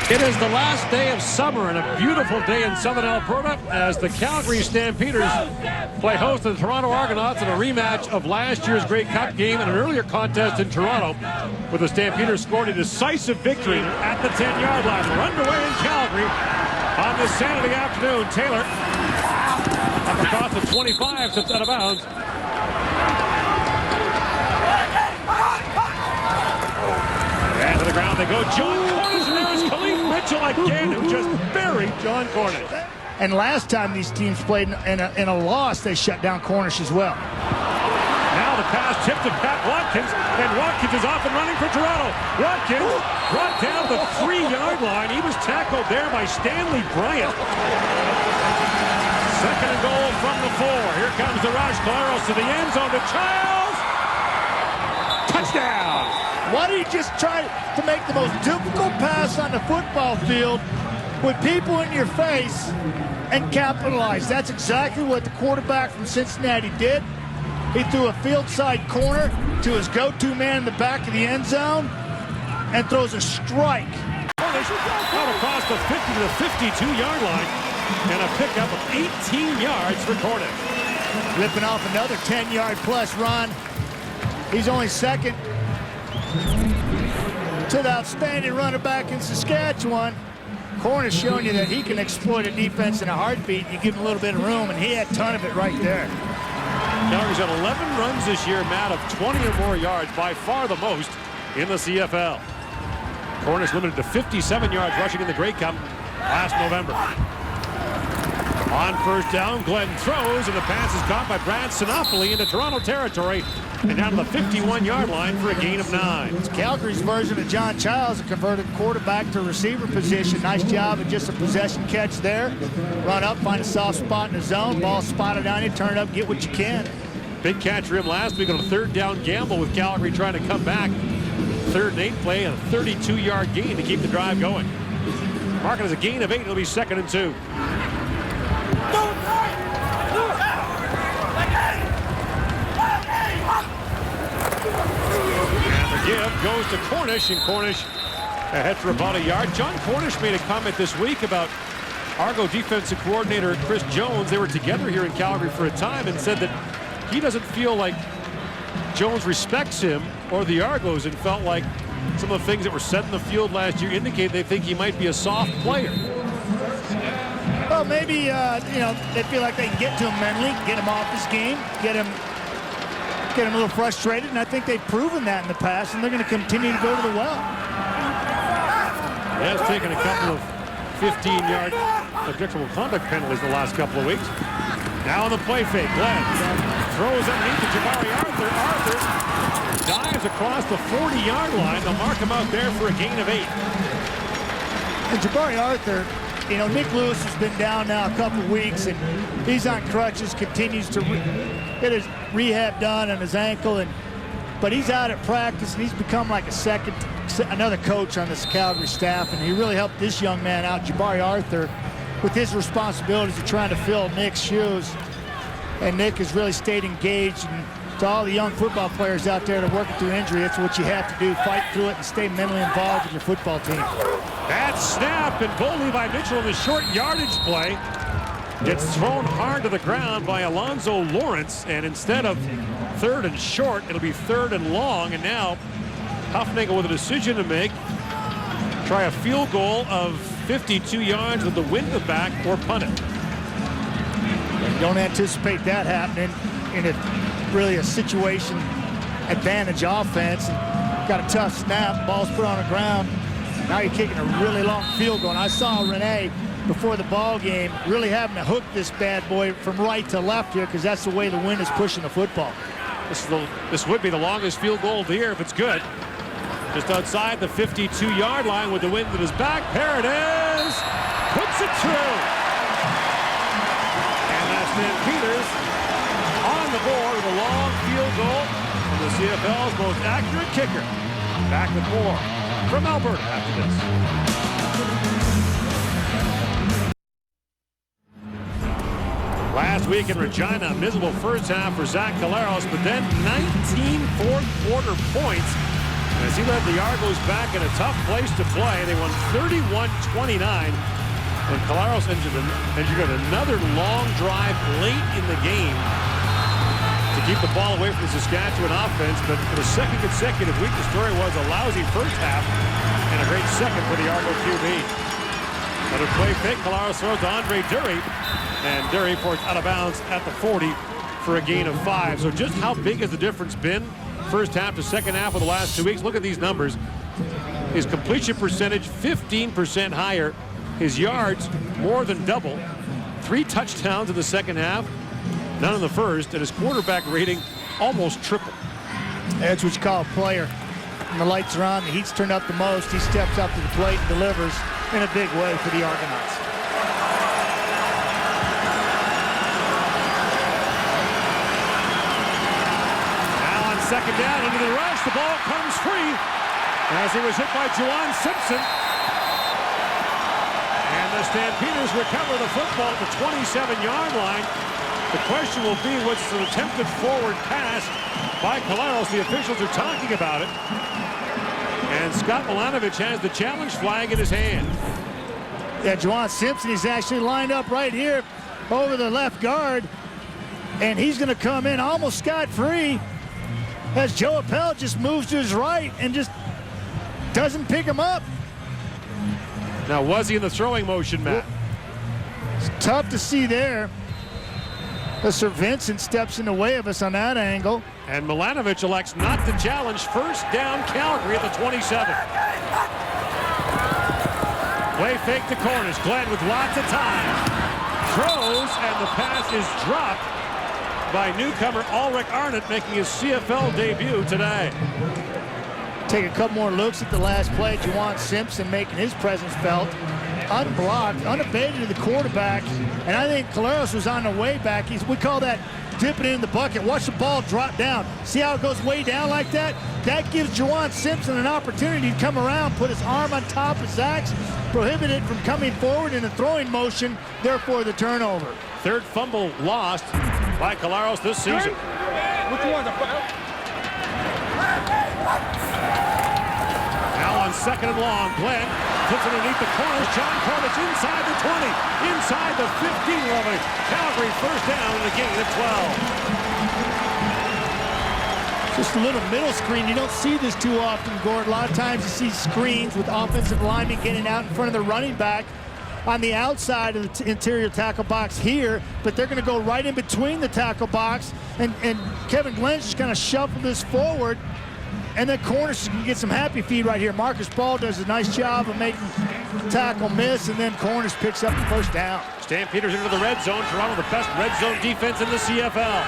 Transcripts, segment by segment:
It is the last day of summer and a beautiful day in southern Alberta as the Calgary Stampeders play host to the Toronto Argonauts in a rematch of last year's Grey Cup game and an earlier contest in Toronto, where the Stampeders scored a decisive victory at the 10-yard line. We're underway in Calgary on this Saturday afternoon. Taylor up across the 25, sits out of bounds. And to the ground they go. John Cornish, and there is Khalif Mitchell again, who just buried John Cornish. And last time these teams played in a loss, they shut down Cornish as well. Now the pass tipped to Pat Watkins, and Watkins is off and running for Toronto. Watkins brought down the 3-yard line. He was tackled there by Stanley Bryant. Second and goal from the 4. Here comes the rush. Claros to the end zone to Childs. Touchdown! Why do you just try to make the most difficult pass on the football field with people in your face and capitalize? That's exactly what the quarterback from Cincinnati did. He threw a field side corner to his go-to man in the back of the end zone and throws a strike. Out across the 50 to the 52-yard line and a pickup of 18 yards for Cornish. Ripping off another 10-yard plus run. He's only second to the outstanding running back in Saskatchewan. Cornish showing you that he can exploit a defense in a heartbeat. You give him a little bit of room, and he had a ton of it right there. Calgary's had 11 runs this year, Matt, of 20 or more yards, by far the most in the CFL. Cornish limited to 57 yards rushing in the Grey Cup last November. On first down, Glenn throws, and the pass is caught by Brad Sinopoli into Toronto territory and down to the 51-yard line for a gain of 9. It's Calgary's version of John Childs, a converted quarterback to receiver position. Nice job of just a possession catch there. Run up, find a soft spot in the zone, ball spotted on you, turn it up, get what you can. Big catch for him last week on a third down gamble with Calgary trying to come back. 3rd and 8 play and a 32-yard gain to keep the drive going. Mark it as a gain of 8. It'll be 2nd and 2. And the give goes to Cornish, and Cornish ahead for about a yard. John Cornish made a comment this week about Argo defensive coordinator Chris Jones. They were together here in Calgary for a time and said that he doesn't feel like Jones respects him or the Argos, and felt like some of the things that were said in the field last year indicate they think he might be a soft player. Well, maybe, you know, they feel like they can get to him mentally, get him off his game, get him a little frustrated, and I think they've proven that in the past, and they're going to continue to go to the well. He has taken a couple of 15-yard objectionable conduct penalties the last couple of weeks. Now on the play fake, Glenn throws underneath to Jabari Arthur. Arthur dives across the 40-yard line. They'll mark him out there for a gain of 8. And Jabari Arthur, you know, Nick Lewis has been down now a couple of weeks, and he's on crutches, continues to get his rehab done on his ankle, but he's out at practice, and he's become like another coach on this Calgary staff, and he really helped this young man out, Jabari Arthur, with his responsibilities of trying to fill Nick's shoes. And Nick has really stayed engaged. And to all the young football players out there that are working through injury, that's what you have to do, fight through it and stay mentally involved with your football team. Bad snap, and Bo Levi Mitchell in the short yardage play gets thrown hard to the ground by Alonzo Lawrence, and instead of 3rd and short, it'll be 3rd and long. And now Huffnagel with a decision to make. Try a field goal of 52 yards with the wind at the back, or punt it. You don't anticipate that happening in really a situation advantage offense. And got a tough snap, ball's put on the ground. Now you're kicking a really long field goal. And I saw Renee before the ball game really having to hook this bad boy from right to left here, because that's the way the wind is pushing the football. This would be the longest field goal of the year if it's good. Just outside the 52-yard line with the wind at his back. There it is. Puts it through. And that's Stampeders on the board with a long field goal from the CFL's most accurate kicker. Back with more from Alberta after this. Last week in Regina, a miserable first half for Zach Collaros, but then 19 fourth-quarter points As he led the Argos back in a tough place to play, they won 31-29. And Collaros engineered another long drive late in the game to keep the ball away from the Saskatchewan offense. But for the second consecutive week, the story was a lousy first half and a great second for the Argo QB. Another play fake. Collaros throws to Andre Dury. And Dury forced out of bounds at the 40 for a gain of 5. So just how big has the difference been first half to second half of the last 2 weeks? Look at these numbers. His completion percentage 15% higher. His yards more than double. 3 touchdowns in the second half, none in the first, and his quarterback rating almost triple. That's what you call a player. When the lights are on, the heat's turned up the most, he steps up to the plate and delivers in a big way for the Argonauts. Now on second down, into the rush, the ball comes free as he was hit by Juwan Simpson. And the Stampeders recover the football at the 27-yard line. The question will be what's an attempted forward pass by Collaros. The officials are talking about it. And Scott Milanovic has the challenge flag in his hand. Yeah, Juwan Simpson is actually lined up right here over the left guard. And he's going to come in almost scot-free as Joe Appel just moves to his right and just doesn't pick him up. Now, was he in the throwing motion, Matt? It's tough to see there. Sir Vincent steps in the way of us on that angle. And Milanovic elects not to challenge. First down, Calgary at the 27. Play fake to Cornish. Glenn with lots of time. Throws, and the pass is dropped by newcomer Ulrich Arnott, making his CFL debut today. Take a couple more looks at the last play. Juwan Simpson making his presence felt. Unblocked, unabated to the quarterback. And I think Collaros was on the way back. We call that dipping in the bucket. Watch the ball drop down. See how it goes way down like that? That gives Juwan Simpson an opportunity to come around, put his arm on top of Zach's, prohibit it from coming forward in a throwing motion, therefore the turnover. Third fumble lost by Collaros this season. Now on second and long, Glenn puts it underneath the corners. John Cornish inside the 20, inside the 15 level. Calgary first down in a gain of 12. Just a little middle screen. You don't see this too often, Gord. A lot of times you see screens with offensive linemen getting out in front of the running back on the outside of the interior tackle box here, but they're going to go right in between the tackle box, and Kevin Glenn's just going to shuffle this forward, and then Cornish can get some happy feet right here. Marcus Ball does a nice job of making the tackle miss, and then Cornish picks up the first down. Stampeders into the red zone. Toronto, the best red zone defense in the CFL.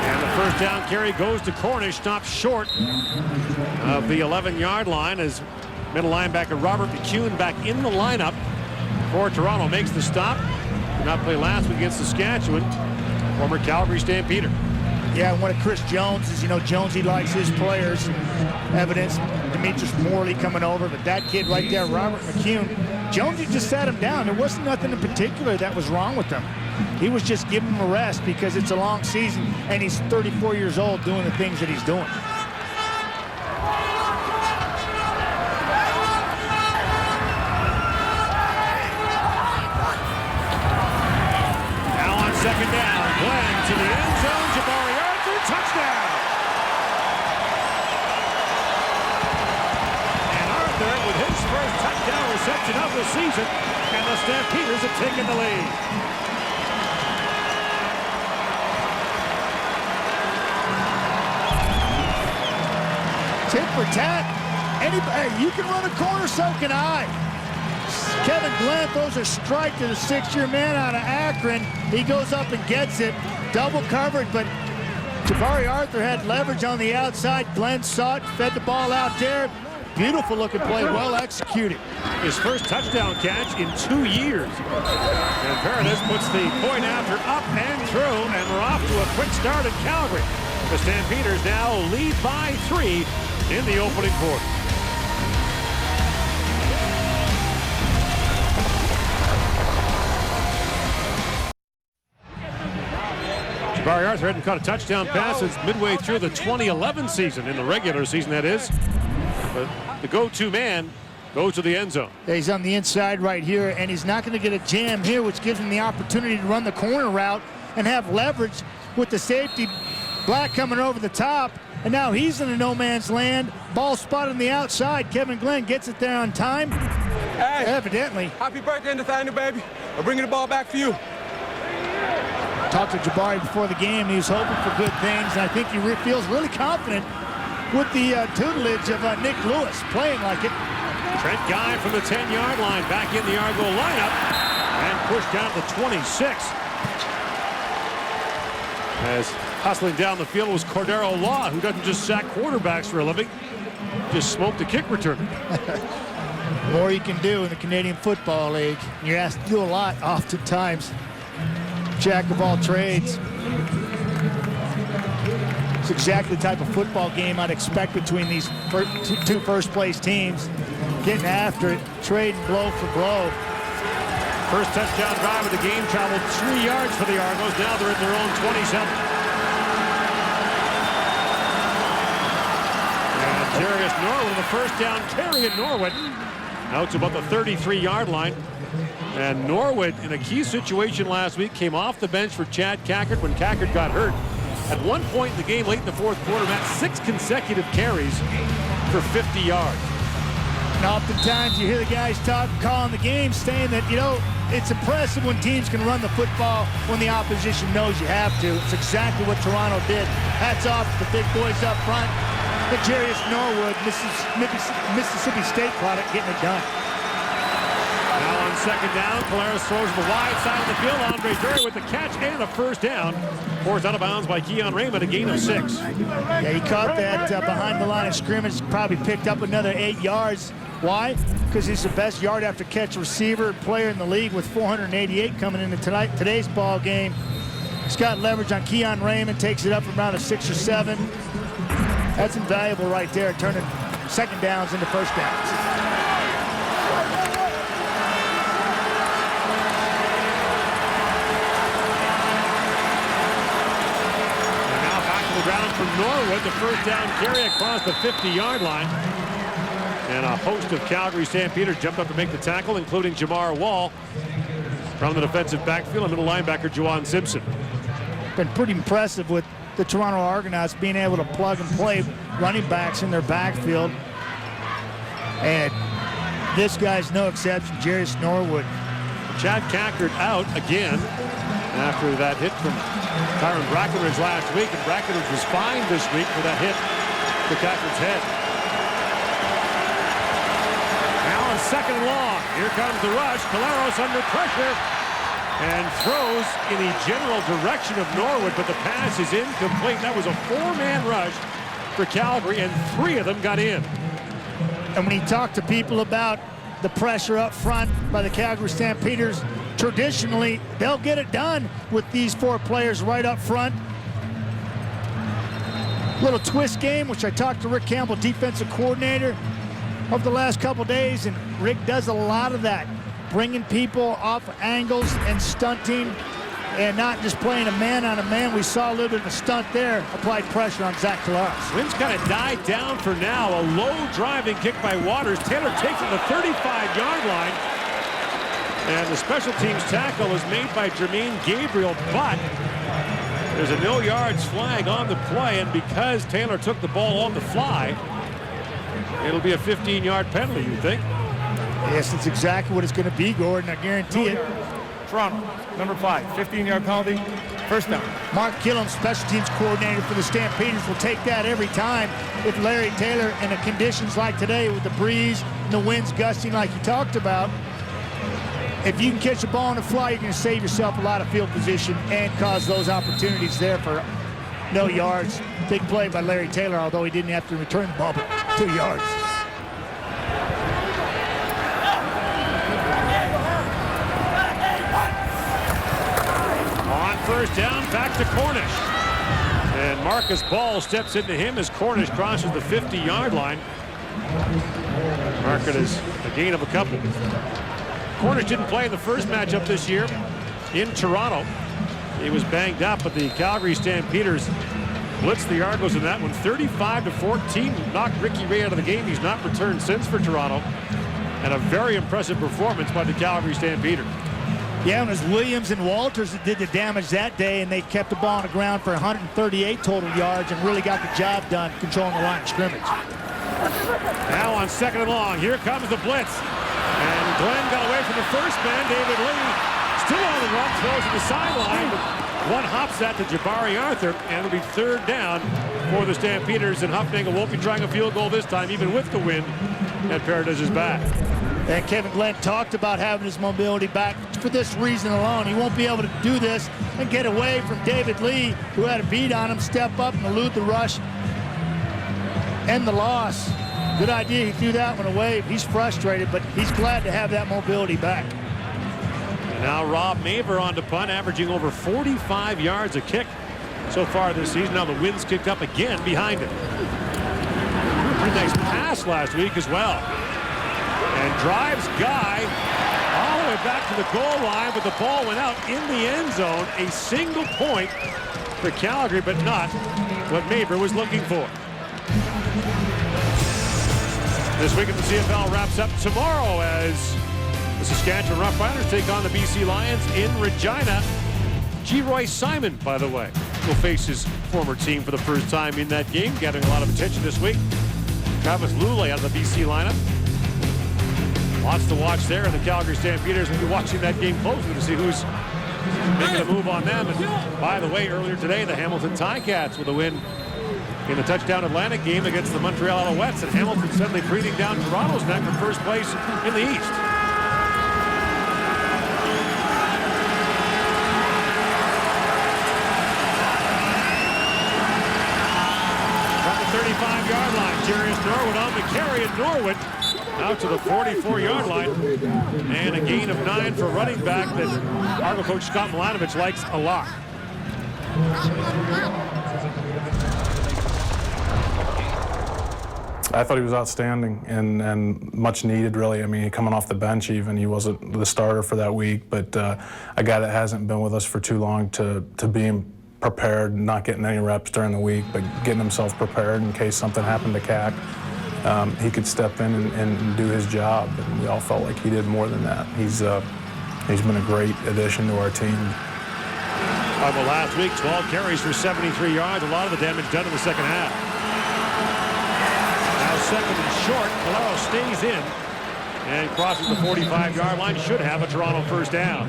And the first down carry goes to Cornish, stopped short of the 11-yard line as middle linebacker Robert McCune back in the lineup for Toronto. Makes the stop. Did not play last week against Saskatchewan. Former Calgary Stampeder. Yeah, and one of Chris Jones's, Jonesy likes his players. Evidence, Demetrius Morley coming over, but that kid right there, Robert McCune, Jonesy just sat him down. There wasn't nothing in particular that was wrong with him. He was just giving him a rest because it's a long season, and he's 34 years old doing the things that he's doing. Now on second down, Glenn to the end zone, Jabari Arthur, touchdown! And Arthur with his first touchdown reception of the season, and the Stampeders have taken the lead. Tit for tat. Anybody, you can run a corner, so can I. Kevin Glenn throws a strike to the 6-year man out of Akron. He goes up and gets it. Double covered, but Jabari Arthur had leverage on the outside. Glenn saw it, fed the ball out there. Beautiful looking play, well executed. His first touchdown catch in 2 years. And Paradis puts the point after up and through, and we're off to a quick start in Calgary. The Stampeders now lead by 3 in the opening quarter. Jabari Jabari Arthur hadn't caught a touchdown pass since midway through the 2011 season, in the regular season, that is. But the go-to man goes to the end zone. Yeah, he's on the inside right here, and he's not going to get a jam here, which gives him the opportunity to run the corner route and have leverage with the safety. Black coming over the top, and now he's in a no man's land. Ball spot on the outside. Kevin Glenn gets it there on time. Hey, evidently. Happy birthday, Nathaniel, baby. I'm bringing the ball back for you. Talked to Jabari before the game. He was hoping for good things, and I think he feels really confident with the tutelage of Nick Lewis playing like it. Trent Guy from the 10-yard line back in the Argo lineup and pushed down to the 26. As hustling down the field was Cordero Law, who doesn't just sack quarterbacks for a living, just smoked a kick returner. More you can do in the Canadian Football League. You're asked to do a lot oftentimes. Jack of all trades. It's exactly the type of football game I'd expect between these two first-place teams. Getting after it, trading blow for blow. First touchdown drive of the game traveled 3 yards for the Argos. Now they're in their own 27. And Jarius Norwood, the first down carry in Norwood. Out to about the 33-yard line. And Norwood, in a key situation last week, came off the bench for Chad Cackert when Cackert got hurt. At one point in the game, late in the fourth quarter, Matt, 6 consecutive carries for 50 yards. And oftentimes you hear the guys calling the game, saying that, you know, it's impressive when teams can run the football when the opposition knows you have to. It's exactly what Toronto did. Hats off to the big boys up front. But Jarius Norwood, Mississippi State product, getting it done. Now on second down, Collaros throws the wide side of the field. Andre Drury with the catch and a first down. Forced out of bounds by Keon Raymond, a gain of 6. Yeah, he caught that behind the line of scrimmage. Probably picked up another 8 yards. Why? Because he's the best yard after catch receiver player in the league with 488 coming into today's ball game. He's got leverage on Keon Raymond, takes it up from around a 6 or 7. That's invaluable right there, turning second downs into first downs. And now back to the ground from Norwood, the first down carry across the 50-yard line. And a host of Calgary Stampeders jumped up to make the tackle, including Jamar Wall from the defensive backfield, and middle linebacker Juwan Simpson. Been pretty impressive with the Toronto Argonauts being able to plug and play running backs in their backfield. And this guy's no exception, Jarius Norwood. Chad Cackert out again after that hit from Tyron Brackenridge last week, and Brackenridge was fined this week for that hit to Cackert's head. Now on second and long, here comes the rush. Collaros under pressure and throws in the general direction of Norwood, but the pass is incomplete. That was a 4-man rush for Calgary, and 3 of them got in. And when he talked to people about the pressure up front by the Calgary Stampeders, traditionally, they'll get it done with these 4 players right up front. Little twist game, which I talked to Rick Campbell, defensive coordinator, over the last couple days, and Rick does a lot of that, bringing people off angles and stunting and not just playing a man on a man. We saw a little bit of a stunt there, applied pressure on Zach Collaros. Wind's kind of died down for now. A low driving kick by Waters. Taylor takes it to the 35-yard line. And the special teams tackle is made by Jermaine Gabriel, but there's a no yards flag on the play, and because Taylor took the ball on the fly, it'll be a 15-yard penalty, you think? Yes, that's exactly what it's going to be, Gordon. I guarantee it. Toronto, number 5, 15-yard penalty, first down. Mark Gillum, special teams coordinator for the Stampeders, will take that every time if Larry Taylor, in the conditions like today with the breeze and the winds gusting like you talked about, if you can catch the ball on the fly, you're going to save yourself a lot of field position and cause those opportunities there for no yards. Big play by Larry Taylor, although he didn't have to return the ball, but 2 yards. On first down, back to Cornish. And Marcus Ball steps into him as Cornish crosses the 50-yard line. Market is a gain of a couple. Cornish didn't play in the first matchup this year in Toronto. He was banged up, but the Calgary Stampeders blitzed the Argos in that one, 35-14. Knocked Ricky Ray out of the game. He's not returned since for Toronto. And a very impressive performance by the Calgary Stampeders. Yeah, and it was Williams and Walters that did the damage that day, and they kept the ball on the ground for 138 total yards and really got the job done controlling the line of scrimmage. Now on 2nd and long, here comes the blitz. And Glenn got away from the first man, David Lee. Still on the run, throws to the sideline. One hops that to Jabari Arthur, and it'll be 3rd down for the Stampeders, and Huffnagle won't be trying a field goal this time, even with the wind at Paradis's back. And Kevin Glenn talked about having his mobility back for this reason alone. He won't be able to do this and get away from David Lee, who had a beat on him, step up and elude the rush, end the loss. Good idea, he threw that one away. He's frustrated, but he's glad to have that mobility back. And now Rob Maver on to punt, averaging over 45 yards a kick so far this season. Now the wind's kicked up again behind him. Pretty nice pass last week as well. And drives Guy all the way back to the goal line, but the ball went out in the end zone. A single point for Calgary, but not what Maver was looking for. This week in the CFL wraps up tomorrow as the Saskatchewan Roughriders take on the BC Lions in Regina. G. Roy Simon, by the way, will face his former team for the first time in that game, getting a lot of attention this week. Travis Lulay out of the BC lineup. Lots to watch there, and the Calgary Stampeders will be watching that game closely to see who's making a move on them. And by the way, earlier today, the Hamilton Ticats with a win in the touchdown Atlantic game against the Montreal Alouettes, and Hamilton suddenly breathing down Toronto's neck for first place in the East. From the 35-yard line, Jarius Norwood on the carry, and Norwood out to the 44-yard line, and a gain of 9 for running back that Argo coach Scott Milanovich likes a lot. I thought he was outstanding and much needed, really. I mean, coming off the bench even, he wasn't the starter for that week, but a guy that hasn't been with us for too long to be prepared, not getting any reps during the week, but getting himself prepared in case something happened to CAC. He could step in and do his job, and we all felt like he did more than that. He's been a great addition to our team. On the last week, 12 carries for 73 yards, a lot of the damage done in the second half. Now 2nd and short, Calero stays in and crosses the 45-yard line, should have a Toronto first down.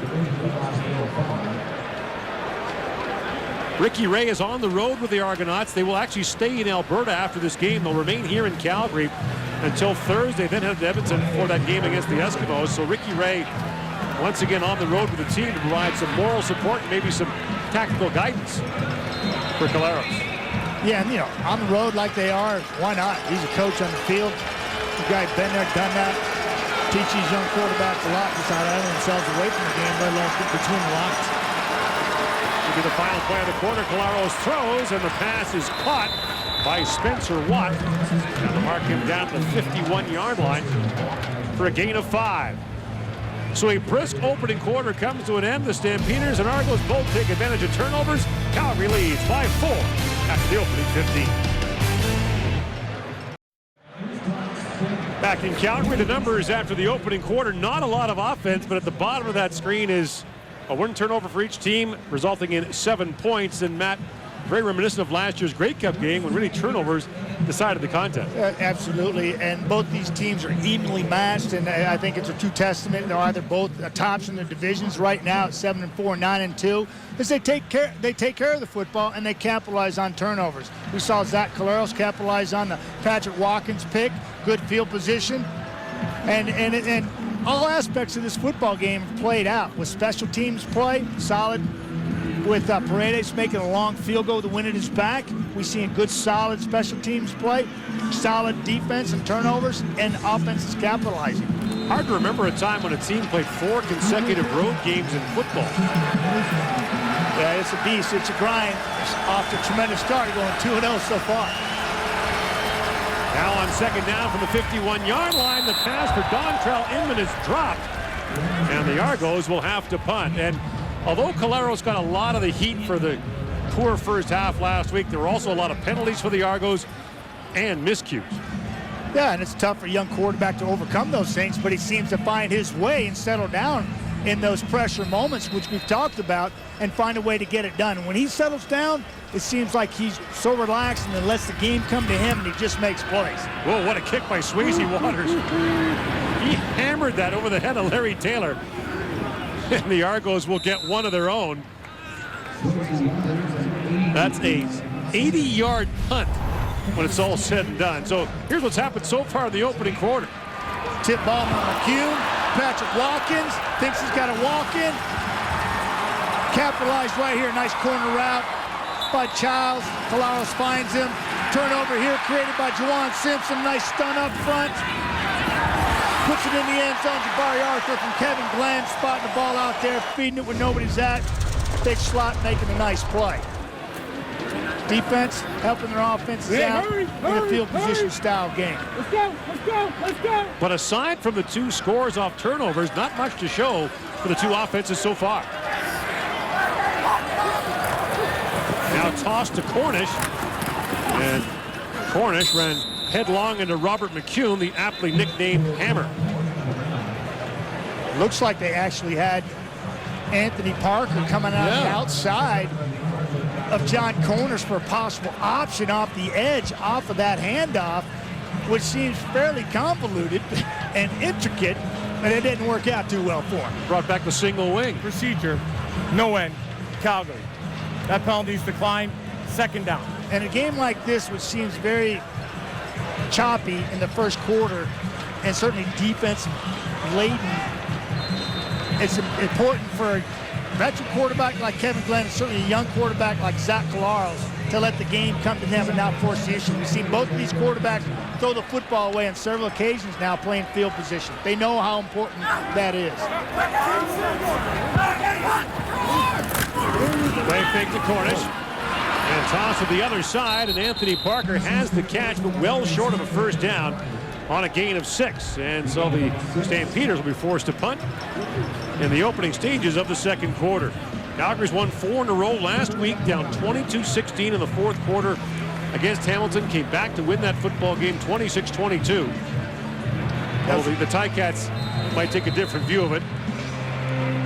Ricky Ray is on the road with the Argonauts. They will actually stay in Alberta after this game. They'll remain here in Calgary until Thursday, then head to Edmonton for that game against the Eskimos. So Ricky Ray once again on the road with the team to provide some moral support and maybe some tactical guidance for Caleros. Yeah, and on the road like they are, why not? He's a coach on the field. The guy been there, done that. Teach these young quarterbacks a lot just how to handle themselves away from the game, let alone between the lines. Will be the final play of the quarter. Caleros throws, and the pass is caught by Spencer Watt. Now to mark him down to the 51-yard line for a gain of 5. So a brisk opening quarter comes to an end. The Stampeders and Argos both take advantage of turnovers. Calgary leads by 4 after the opening 15. Back in Calgary, the numbers after the opening quarter, not a lot of offense, but at the bottom of that screen is a 1 turnover for each team, resulting in 7 points. And Matt, very reminiscent of last year's Grey Cup game when really turnovers decided the contest. Absolutely, and both these teams are evenly matched, and I think it's a true testament. They're either both tops in their divisions right now at 7-4, 9-2. Is they take care of the football and they capitalize on turnovers. We saw Zach Caleros capitalize on the Patrick Watkins pick, good field position, and all aspects of this football game have played out. With special teams play, solid. With Paredes making a long field goal, the win at his back. We see good, solid special teams play, solid defense and turnovers, and offense is capitalizing. Hard to remember a time when a team played 4 consecutive road games in football. Yeah, it's a beast. It's a grind. It's off to a tremendous start, going 2-0 so far. Now on 2nd down from the 51-yard line, the pass for Dontrell Inman is dropped, and the Argos will have to punt. And although Caleros got a lot of the heat for the poor first half last week, there were also a lot of penalties for the Argos and miscues. Yeah, and it's tough for a young quarterback to overcome those things, but he seems to find his way and settle down in those pressure moments, which we've talked about, and find a way to get it done. And when he settles down, it seems like he's so relaxed and then lets the game come to him, and he just makes plays. Whoa, what a kick by Swayze Waters. He hammered that over the head of Larry Taylor. And the Argos will get one of their own. That's a 80-yard punt when it's all said and done. So here's what's happened so far in the opening quarter. Tip ball on McCune. Patrick Watkins thinks he's got a walk-in. Capitalized right here. Nice corner route by Childs. Caleros finds him. Turnover here created by Juwan Simpson. Nice stun up front. Puts it in the end zone. Jabari Arthur from Kevin Glenn spotting the ball out there, feeding it where nobody's at. Big slot making a nice play. Defense helping their offenses out in a field position style game. Let's go, let's go, let's go. But aside from the 2 scores off turnovers, not much to show for the 2 offenses so far. Now tossed to Cornish. And Cornish ran headlong into Robert McCune, the aptly nicknamed Hammer. Looks like they actually had Anthony Parker coming out the outside of John Cornish for a possible option off the edge off of that handoff, which seems fairly convoluted and intricate, but it didn't work out too well for him. Brought back the single wing. Procedure, no end, Calgary. That penalty's declined, 2nd down. And a game like this, which seems very choppy in the first quarter, and certainly defense laden, it's important for a veteran quarterback like Kevin Glenn, and certainly a young quarterback like Zach Caleros, to let the game come to them and not force the issue. We've seen both of these quarterbacks throw the football away on several occasions now playing field position. They know how important that is. Play fake to Cornish. And toss to the other side, and Anthony Parker has the catch, but well short of a first down on a gain of 6. And so the Stampeders will be forced to punt in the opening stages of the second quarter. Calgary's won 4 in a row last week, down 22-16 in the fourth quarter against Hamilton. Came back to win that football game 26-22. Well, the Ticats might take a different view of it.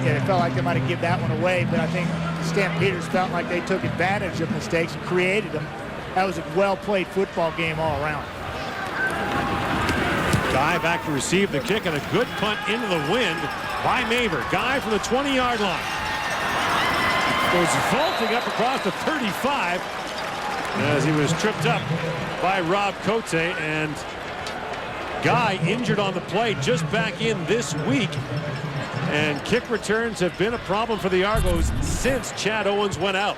Yeah, they felt like they might have given that one away, but I think the Stampeders felt like they took advantage of mistakes and created them. That was a well-played football game all around. Guy back to receive the kick, and a good punt into the wind by Maver. Guy from the 20-yard line goes vaulting up across the 35 as he was tripped up by Rob Cote. And Guy injured on the play, just back in this week. And kick returns have been a problem for the Argos since Chad Owens went out.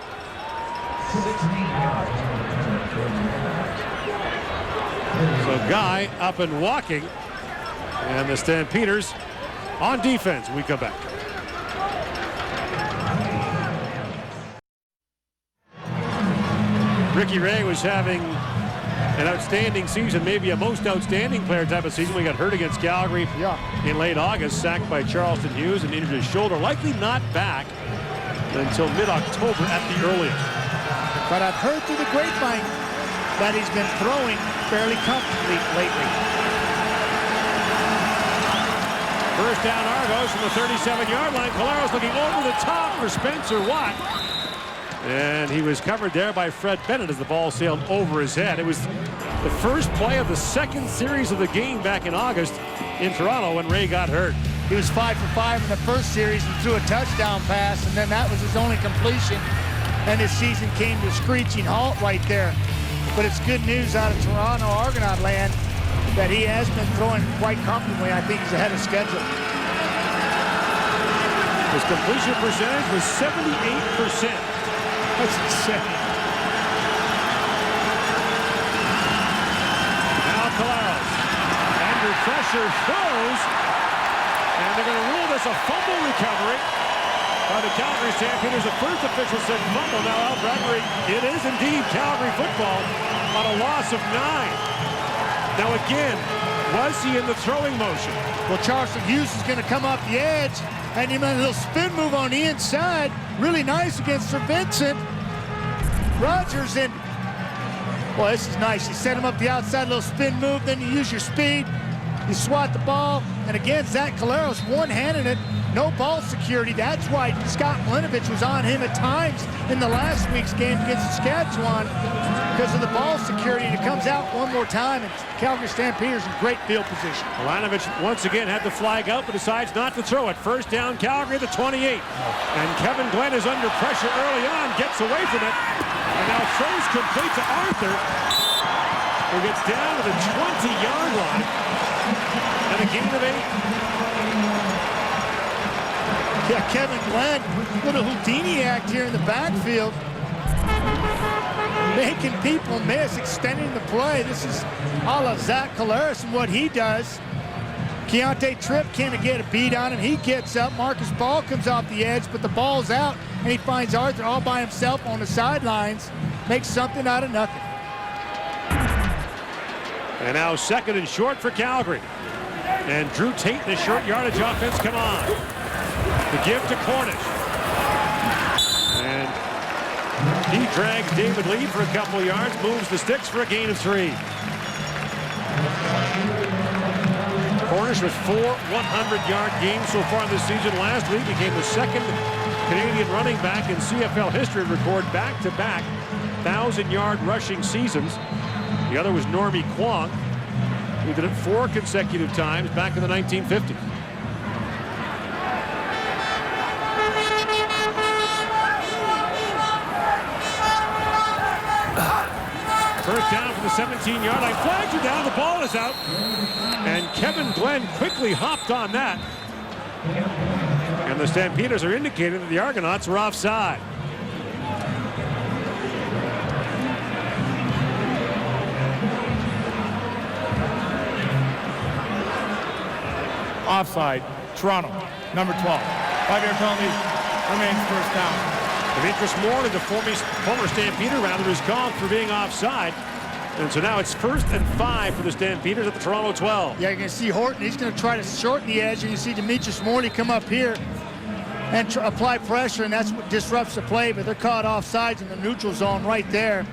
So Guy up and walking, and the Stampeders on defense when we come back. Ricky Ray was having an outstanding season, maybe a most outstanding player type of season. We got hurt against Calgary in late August, sacked by Charleston Hughes and injured his shoulder. Likely not back until mid-October at the earliest. But I've heard through the grapevine that he's been throwing fairly comfortably lately. First down Argos from the 37-yard line. Caleros looking over the top for Spencer Watt. And he was covered there by Fred Bennett as the ball sailed over his head. It was the first play of the second series of the game back in August in Toronto when Ray got hurt. He was 5 for 5 in the first series and threw a touchdown pass, and then that was his only completion. And his season came to a screeching halt right there. But it's good news out of Toronto, Argonaut land, that he has been throwing quite comfortably. I think he's ahead of schedule. His completion percentage was 78%. That's insane. Now Caleros, under pressure, throws, and they're going to rule this a fumble recovery by the Calgary Stampeders. The first official said fumble. Now Al Bradbury, it is indeed Calgary football on a loss of 9. Now again, Was he in the throwing motion? Well, Charleston Hughes is going to come off the edge, and he made a little spin move on the inside. Really nice against Sir Vincent. Rogers in. Well, this is nice. You set him up the outside, little spin move, then you use your speed. You swat the ball, and again, Zach Caleros one-handed it. No ball security. That's why Scott Mlinovich was on him at times in the last week's game against Saskatchewan because of the ball security. And it comes out one more time, and Calgary Stampeders in great field position. Mlinovich once again had the flag out, but decides not to throw it. First down, Calgary at the 28. And Kevin Glenn is under pressure early on, gets away from it, and now throws complete to Arthur, who gets down to the 20-yard line, and a gain of 8. Yeah, Kevin Glenn, little Houdini act here in the backfield. Making people miss, extending the play. This is a la Zach Caleros and what he does. Keontae Tripp can't get a beat on him. He gets up. Marcus Ball comes off the edge, but the ball's out, and he finds Arthur all by himself on the sidelines. Makes something out of nothing. And now second and short for Calgary. And Drew Tate in the short yardage offense come on. The give to Cornish. And he drags David Lee for a couple of yards, moves the sticks for a gain of 3. Cornish with 4 100-yard games so far this season. Last week became the second Canadian running back in CFL history to record back-to-back 1,000-yard rushing seasons. The other was Normie Kwong, who did it 4 consecutive times back in the 1950s. First down for the 17-yard line. Flags are down. The ball is out. And Kevin Glenn quickly hopped on that. And the Stampeders are indicating that the Argonauts are offside. Offside. Toronto. Number 12. 5-yard penalty. Remains first down. Demetrius Moore, the former Stampeder rounder, is called for being offside. And so now it's 1st and 5 for the Stampeders at the Toronto 12. Yeah, you're going to see Horton. He's going to try to shorten the edge, and you see Demetrius Morley come up here and apply pressure, and that's what disrupts the play. But they're caught offsides in the neutral zone right there.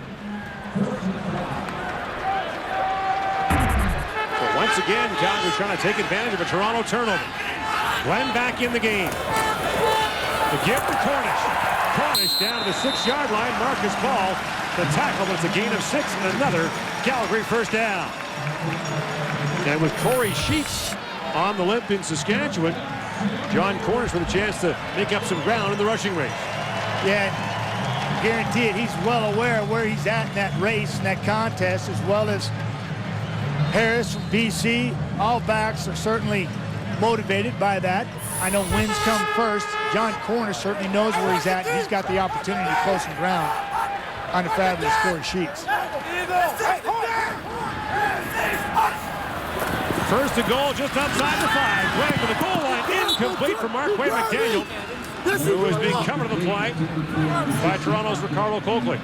But once again, Calgary trying to take advantage of a Toronto turnover. Glenn back in the game. The give to Cornish. Cornish down to the 6-yard line. Marcus Ball, the tackle, but it's a gain of 6 and another Calgary first down. And with Corey Sheets on the limp in Saskatchewan, John Cornish with a chance to make up some ground in the rushing race. Yeah, guarantee it. He's well aware of where he's at in that race, in that contest, as well as Harris from BC. All backs are certainly motivated by that. I know wins come first. John Cornish certainly knows where he's at, and he's got the opportunity to close some ground on the fabulous Corey Sheets. First and goal just outside the 5. Going to the goal line, incomplete for Marquay McDaniel, who is being covered on the play by Toronto's Ricardo Coakley.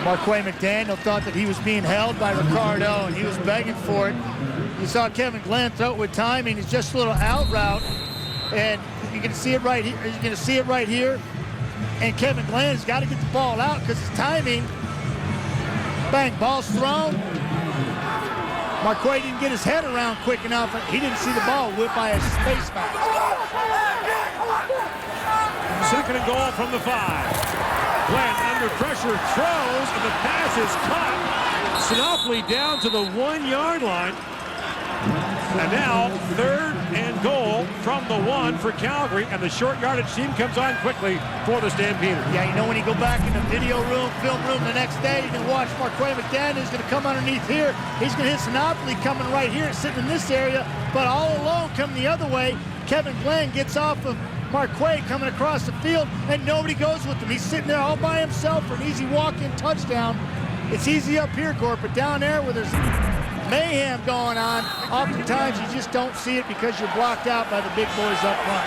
Marquay McDaniel thought that he was being held by Ricardo, and he was begging for it. You saw Kevin Glenn throw it with timing. It's just a little out route, and you can see it right here. You're going to see it right here. And Kevin Glenn has got to get the ball out because his timing. Bang, ball's thrown. Marquay didn't get his head around quick enough. He didn't see the ball whip by a space mask. Second and goal from the 5. Glenn under pressure throws, and the pass is caught. Sinopoli down to the 1-yard line. And now 3rd and goal from the 1 for Calgary, and the short yardage team comes on quickly for the Stampeders. Yeah, you know when you go back in the video room, film room the next day, you can watch Marquay McDaniel. He's going to come underneath here. He's going to hit Sinopoli coming right here, sitting in this area, but all alone coming the other way. Kevin Glenn gets off of Marquay coming across the field, and nobody goes with him. He's sitting there all by himself for an easy walk-in touchdown. It's easy up here, Gort, but down there where there's mayhem going on, oftentimes you just don't see it because you're blocked out by the big boys up front.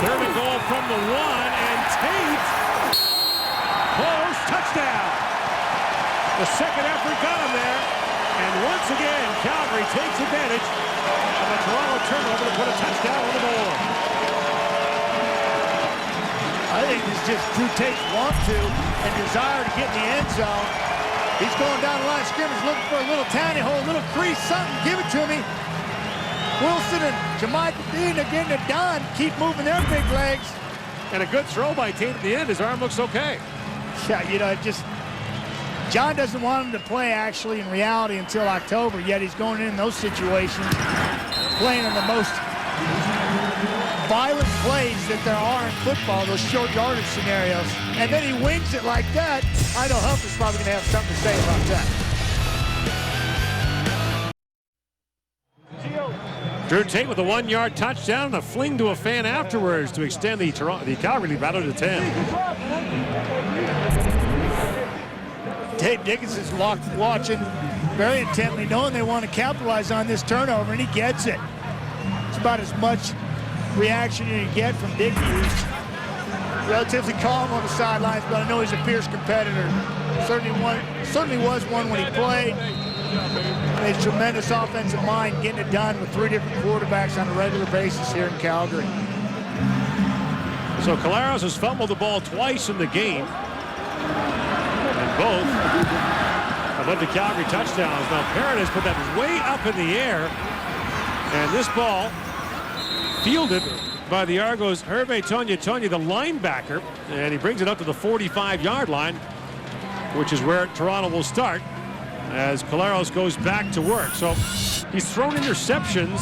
3rd and goal from the 1, and Tate, close, touchdown. The second effort got him there. And once again, Calgary takes advantage of a Toronto turnover to put a touchdown on the board. I think this just Drew Tate's want to and desire to get in the end zone. He's going down the line of scrimmage looking for a little tiny hole, a little crease, something. Give it to me. Wilson and Jamaica Dean are getting it done. Keep moving their big legs. And a good throw by Tate at the end. His arm looks okay. Yeah, you know, John doesn't want him to play actually in reality until October, yet he's going in those situations, playing in the most violent plays that there are in football, those short yardage scenarios. And then he wings it like that. I know Huff is probably going to have something to say about that. Drew Tate with a 1-yard touchdown and a fling to a fan afterwards to extend the Calgary lead battle to 10. Dave Dickinson's watching very intently, knowing they want to capitalize on this turnover, and he gets it. It's about as much reaction you can get from Dickey, who's relatively calm on the sidelines, but I know he's a fierce competitor. Certainly was one when he played. And a tremendous offensive mind, getting it done with 3 different quarterbacks on a regular basis here in Calgary. So Collaros has fumbled the ball twice in the game. And both have led to Calgary touchdowns. Now Paredes put that way up in the air. And this ball fielded by the Argos' Hervé Tonya, the linebacker. And he brings it up to the 45-yard line, which is where Toronto will start as Collaros goes back to work. So he's thrown interceptions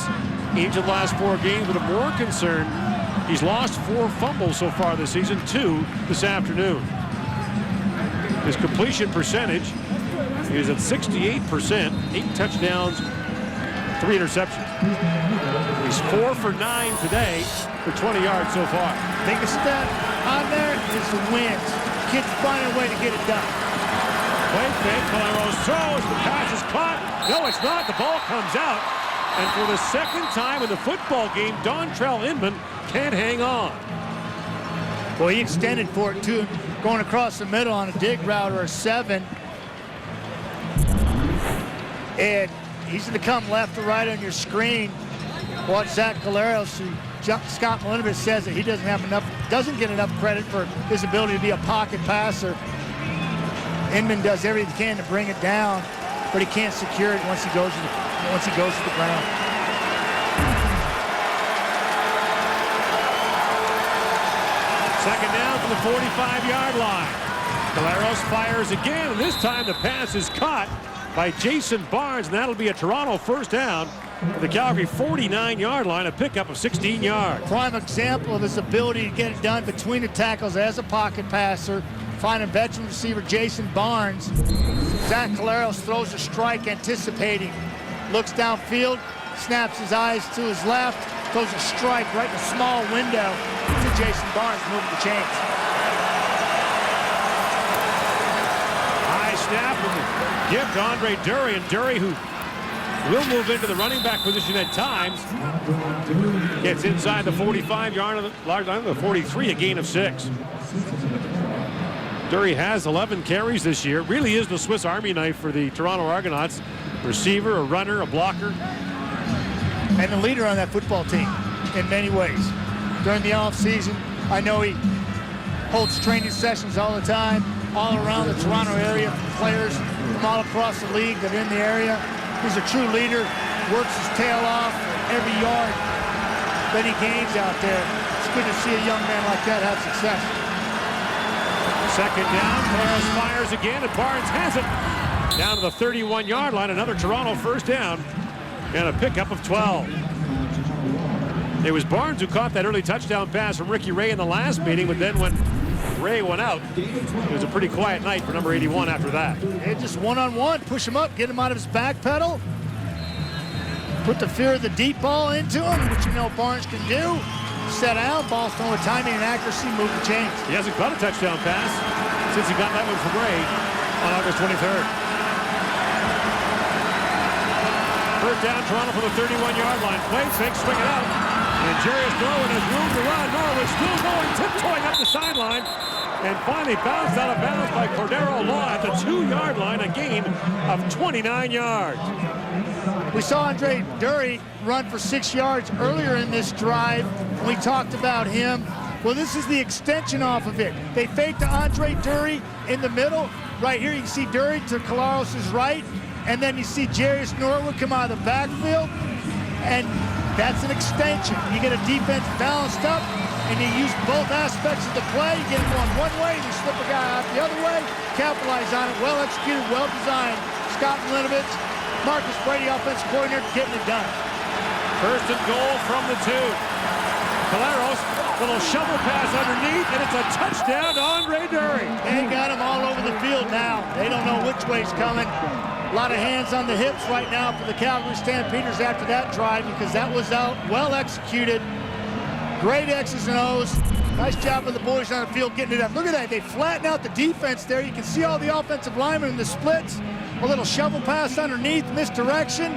each of the last 4 games, but I'm more concerned he's lost 4 fumbles so far this season, 2 this afternoon. His completion percentage is at 68%, 8 touchdowns, 3 interceptions. He's 4 for 9 today for 20 yards so far. Biggest stat on there is the wins. Kids finding a way to get it done. Play fake, Collaros throws, the pass is caught. No, it's not. The ball comes out. And for the second time in the football game, Dontrell Inman can't hang on. Well, he extended for it, too, going across the middle on a dig route or a 7. And he's going to come left or right on your screen. Watch Zach Collaros, who Scott Milinowicz says that he doesn't get enough credit for his ability to be a pocket passer. Inman does everything he can to bring it down, but he can't secure it once he goes to the ground. Second down from the 45-yard line. Collaros fires again, and this time the pass is caught by Jason Barnes, and that'll be a Toronto first down at the Calgary 49-yard line, a pickup of 16 yards. Prime example of his ability to get it done between the tackles as a pocket passer. Finding veteran receiver Jason Barnes. Zach Collaros throws a strike anticipating. Looks downfield, snaps his eyes to his left, throws a strike right in a small window to Jason Barnes, moving the chains. High snap and give to Andre Dury, and Dury, who will move into the running back position at times, gets inside the 45-yard line, the 43, a gain of 6. Dury has 11 carries this year. Really is the Swiss Army knife for the Toronto Argonauts. Receiver, a runner, a blocker. And the leader on that football team in many ways. During the offseason, I know he holds training sessions all the time, all around the Toronto area, players from all across the league that are in the area. He's a true leader, works his tail off every yard that he gains out there. It's good to see a young man like that have success. Second down, Collaros fires again, and Barnes has it. Down to the 31-yard line, another Toronto first down, and a pickup of 12. It was Barnes who caught that early touchdown pass from Ricky Ray in the last meeting, but then when Ray went out, it was a pretty quiet night for number 81 after that. And just one-on-one, push him up, get him out of his back pedal, put the fear of the deep ball into him, which you know Barnes can do. Set out, ball thrown with timing and accuracy, move the chains. He hasn't caught a touchdown pass since he got that one from Ray on August 23rd. First down, Toronto from the 31-yard line. Play fake, swing it out. And Jarius Norwood has room to run. Norwood still going, tiptoeing up the sideline. and finally bounced out of bounds by Cordero Law at the 2-yard line, a gain of 29 yards. We saw Andre Dury run for 6 yards earlier in this drive. We talked about him. Well, this is the extension off of it. They faked to Andre Dury in the middle. Right here, you can see Dury to Collaros' right, and then you see Jarius Norwood come out of the backfield, and that's an extension. You get a defense balanced up, and you use both aspects of the play. You get him going one way, and you slip a guy out the other way, capitalize on it. Well executed, well designed. Scott Milinovich, Marcus Brady, offensive coordinator, getting it done. First and goal from the 2. Collaros, little shovel pass underneath, and it's a touchdown to Andre Dury. They got him all over the field now. They don't know which way's coming. A lot of hands on the hips right now for the Calgary Stampeders after that drive, because that was out, well executed. Great X's and O's. Nice job of the boys on the field getting it up. Look at that. They flatten out the defense there. You can see all the offensive linemen in the splits. A little shovel pass underneath, misdirection.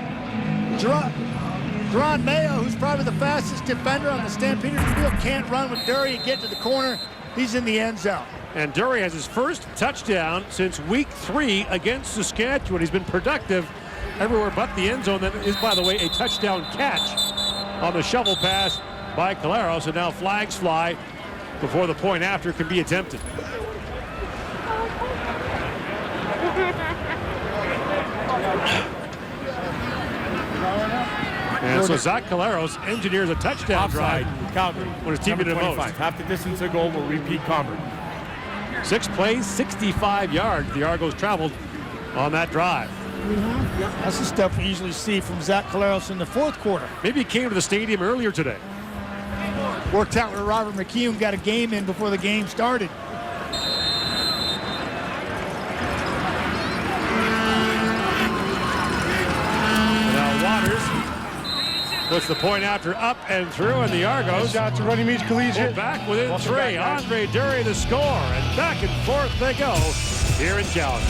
Jerron Mayo, who's probably the fastest defender on the Stampeders field, can't run with Dury and get to the corner. He's in the end zone. And Dury has his first touchdown since week 3 against Saskatchewan. He's been productive everywhere but the end zone. That is, by the way, a touchdown catch on the shovel pass by Collaros. And now flags fly before the point after can be attempted. And so Zach Collaros engineers a touchdown Offside, drive. Calgary. When his team did it most. Half the distance to goal will repeat Comber. 6 plays, 65 yards. The Argos traveled on that drive. That's the stuff we usually see from Zach Collaros in the fourth quarter. Maybe he came to the stadium earlier today. Worked out with Robert McKeown, got a game in before the game started. Now Waters puts the point after up and through, and the Argos Shots to Running Meats Collegiate. back within 3. Andre Dury the score, and back and forth they go here in Calgary.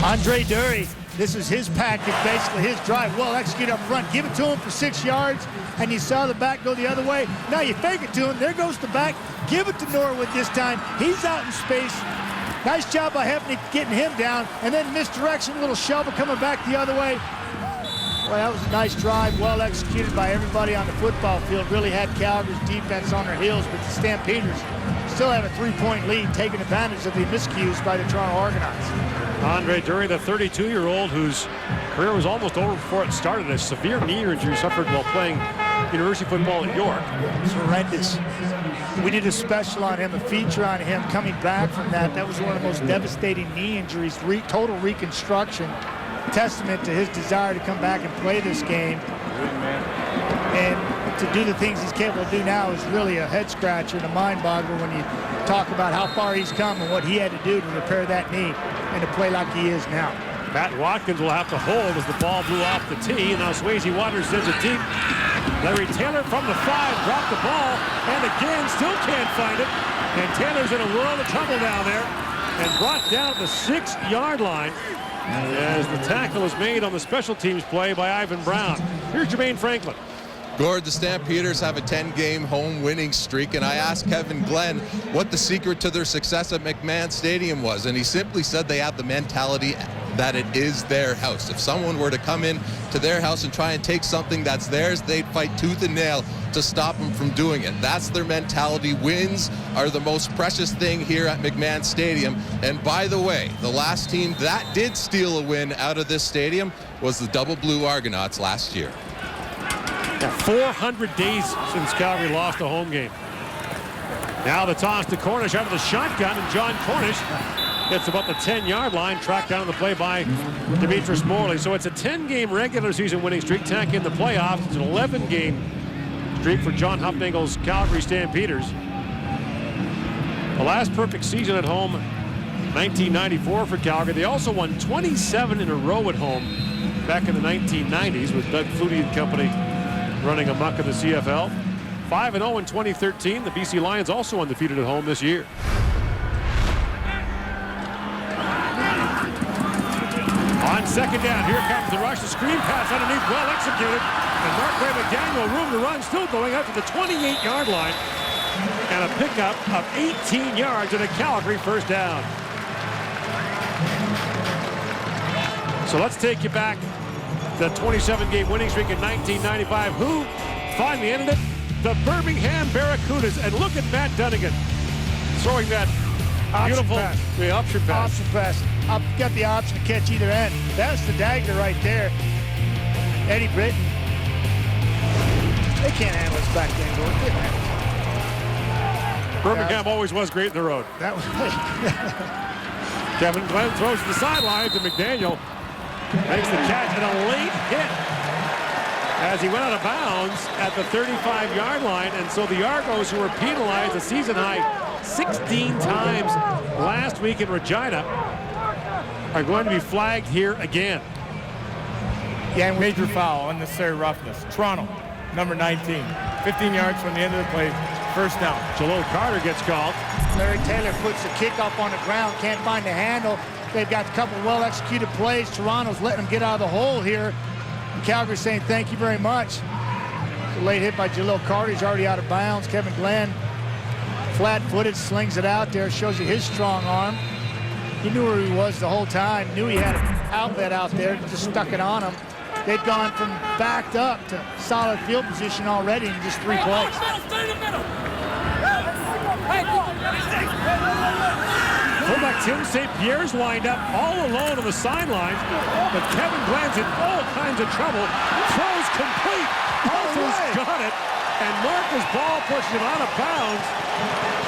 Andre Dury, this is his package, basically his drive. Well executed up front. Give it to him for 6 yards, and you saw the back go the other way. Now you fake it to him. There goes the back. Give it to Norwood this time. He's out in space. Nice job by Hefney getting him down, and then misdirection, little shovel coming back the other way. Well, that was a nice drive, well executed by everybody on the football field. Really had Calgary's defense on their heels, but the Stampeders still have a 3-point lead, taking advantage of the miscues by the Toronto Argonauts. Andre Dury, the 32-year-old whose career was almost over before it started. A severe knee injury suffered while playing university football at York. It's horrendous. We did a special on him, a feature on him coming back from that. That was one of the most devastating knee injuries, total reconstruction. Testament to his desire to come back and play this game. And to do the things he's capable of doing now is really a head scratcher and a mind boggler when you talk about how far he's come and what he had to do to repair that knee and to play like he is now. Matt Watkins will have to hold as the ball blew off the tee. Now Swayze Waters sends it deep. Larry Taylor from the 5 dropped the ball, and again still can't find it. And Taylor's in a world of trouble down there and brought down at the 6-yard line as the tackle was made on the special teams play by Ivan Brown. Here's Jermaine Franklin. Gord, the Stampeders have a 10-game home winning streak, and I asked Kevin Glenn what the secret to their success at McMahon Stadium was, and he simply said they have the mentality that it is their house. If someone were to come in to their house and try and take something that's theirs, they'd fight tooth and nail to stop them from doing it. That's their mentality. Wins are the most precious thing here at McMahon Stadium. And by the way, the last team that did steal a win out of this stadium was the Double Blue Argonauts last year. 400 days since Calgary lost a home game. Now the toss to Cornish out of the shotgun, and John Cornish gets about the 10-yard line, tracked down the play by Demetrius Morley. So it's a 10-game regular season winning streak, tack in the playoffs. It's an 11-game streak for John Hufnagel's Calgary Stampeders. The last perfect season at home, 1994 for Calgary. They also won 27 in a row at home back in the 1990s with Doug Flutie and company running amok in the CFL. 5-0 in 2013. The BC Lions also undefeated at home this year. On second down, here comes the rush. The screen pass underneath, well executed. And Mark McDaniel, room to run, still going up to the 28-yard line. And a pickup of 18 yards and a Calgary first down. So let's take you back the 27-game winning streak in 1995. Who finally ended it? The Birmingham Barracudas. And look at Matt Dunnigan throwing that beautiful option pass. Option pass. Got the option to catch either end. That's the dagger right there. Eddie Britton. They can't handle us back then, Gordon. They can't handle us. Birmingham always was great in the road. That was Kevin Glenn throws to the sidelines, and McDaniel makes the catch, and a late hit as he went out of bounds at the 35-yard line. And so the Argos, who were penalized a season-high 16 times last week in Regina, are going to be flagged here again. Yeah, and major foul, unnecessary roughness. Toronto, number 19. 15 yards from the end of the play, first down. Jalil Carter gets called. Larry Taylor puts the kick up on the ground, can't find the handle. They've got a couple well-executed plays. Toronto's letting them get out of the hole here. And Calgary's saying thank you very much. It's a late hit by Jalil Carter. He's already out of bounds. Kevin Glenn, flat-footed, slings it out there. Shows you his strong arm. He knew where he was the whole time. Knew he had an outlet out there. Just stuck it on him. They've gone from backed up to solid field position already in just 3 plays. Fullback Tim St. Pierre's lined up all alone on the sidelines, but Kevin Glenn's in all kinds of trouble. Throws complete. Arthur's got it, and Marcus Ball pushes him out of bounds.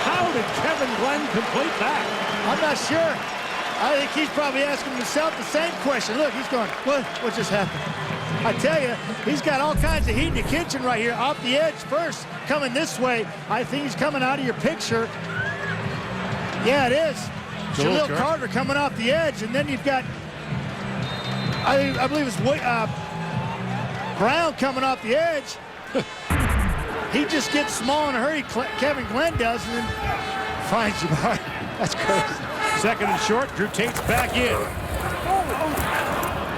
How did Kevin Glenn complete that? I'm not sure. I think he's probably asking himself the same question. Look, he's going, what just happened? I tell you, he's got all kinds of heat in the kitchen right here. Off the edge first, coming this way. I think he's coming out of your picture. Yeah, it is. Jalil Carter coming off the edge, and then you've got, I believe it's Brown coming off the edge. He just gets small in a hurry, Kevin Glenn does, and then finds Jabari. That's crazy. Second and short, Drew Tate's back in.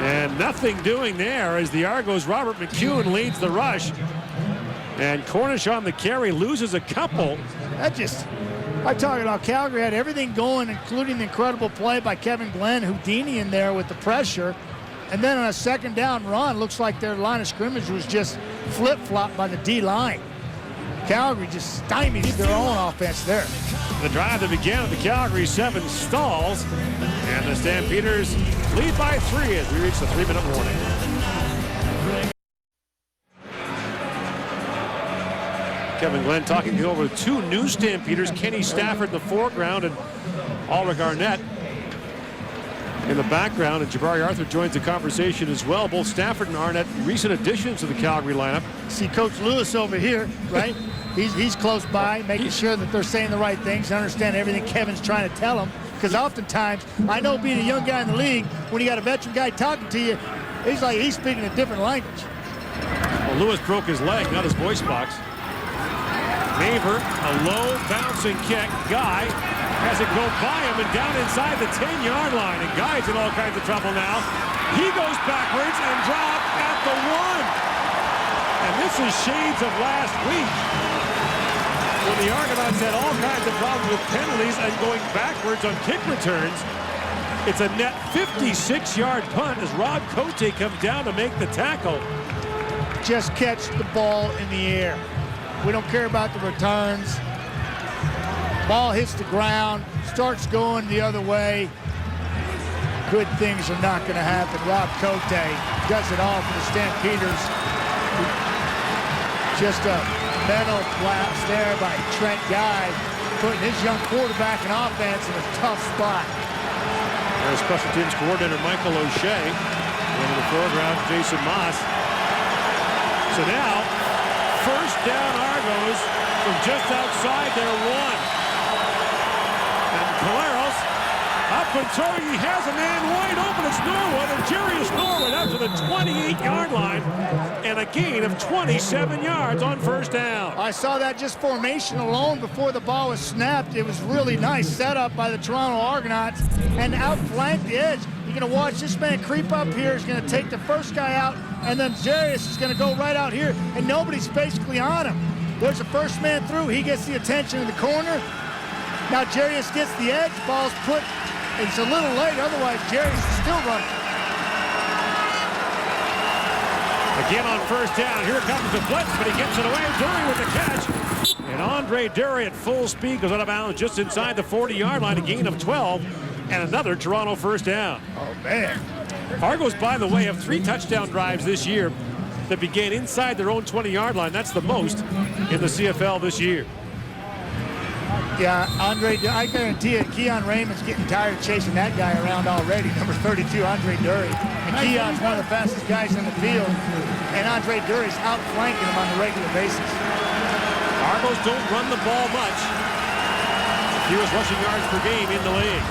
And nothing doing there as the Argos' Robert McEwen leads the rush. And Cornish on the carry loses a couple. I'm talking about Calgary had everything going, including the incredible play by Kevin Glenn, Houdini in there with the pressure. And then on a second down run, looks like their line of scrimmage was just flip-flopped by the D-line. Calgary just stymied their own offense there. The drive that began at the Calgary 7 stalls, and the Stampeders lead by 3 as we reach the 3-minute warning. Kevin Glenn talking over 2 new Stampeders, Kenny Stafford in the foreground and Ulrich Arnett in the background, and Jabari Arthur joins the conversation as well. Both Stafford and Arnett, recent additions to the Calgary lineup. See Coach Lewis over here, right? He's close by, making sure that they're saying the right things, understand everything Kevin's trying to tell them. Because oftentimes, I know being a young guy in the league, when you got a veteran guy talking to you, he's like he's speaking a different language. Well, Lewis broke his leg, not his voice box. Maver, a low bouncing kick. Guy has it go by him and down inside the 10-yard line. And Guy's in all kinds of trouble now. He goes backwards and dropped at the 1. And this is shades of last week, when the Argonauts had all kinds of problems with penalties and going backwards on kick returns. It's a net 56-yard punt as Rob Cote comes down to make the tackle. Just catch the ball in the air. We don't care about the returns. Ball hits the ground, starts going the other way. Good things are not going to happen. Rob Cote does it all for the Stampeders. Just a mental lapse there by Trent Guy, putting his young quarterback in offense in a tough spot. There's special teams coordinator Michael O'Shea. And in the foreground, Jason Moss. So now, first down Argos from just outside their 1. And Caleros up until he has a man wide open. It's Norwood, and Jarius Norwood up to the 28-yard line, and a gain of 27 yards on first down. I saw that just formation alone before the ball was snapped. It was really nice setup by the Toronto Argonauts and outflanked the edge. You going to watch this man creep up here. He's going to take the first guy out, and then Jarius is going to go right out here, and nobody's basically on him. There's the first man through. He gets the attention in the corner. Now Jarius gets the edge. Ball's put. It's a little late. Otherwise, Jarius is still running. Again on first down. Here comes the blitz, but he gets it away. Dury with the catch. And Andre Dury at full speed goes out of bounds just inside the 40-yard line, a gain of 12, and another Toronto first down. Oh, man. Argos, by the way, have 3 touchdown drives this year that began inside their own 20-yard line. That's the most in the CFL this year. Yeah, Andre, I guarantee you, Keon Raymond's getting tired of chasing that guy around already, number 32, Andre Dury. And Keon's one of the fastest guys in the field, and Andre Dury's outflanking him on a regular basis. Argos don't run the ball much. Fewest rushing yards per game in the league.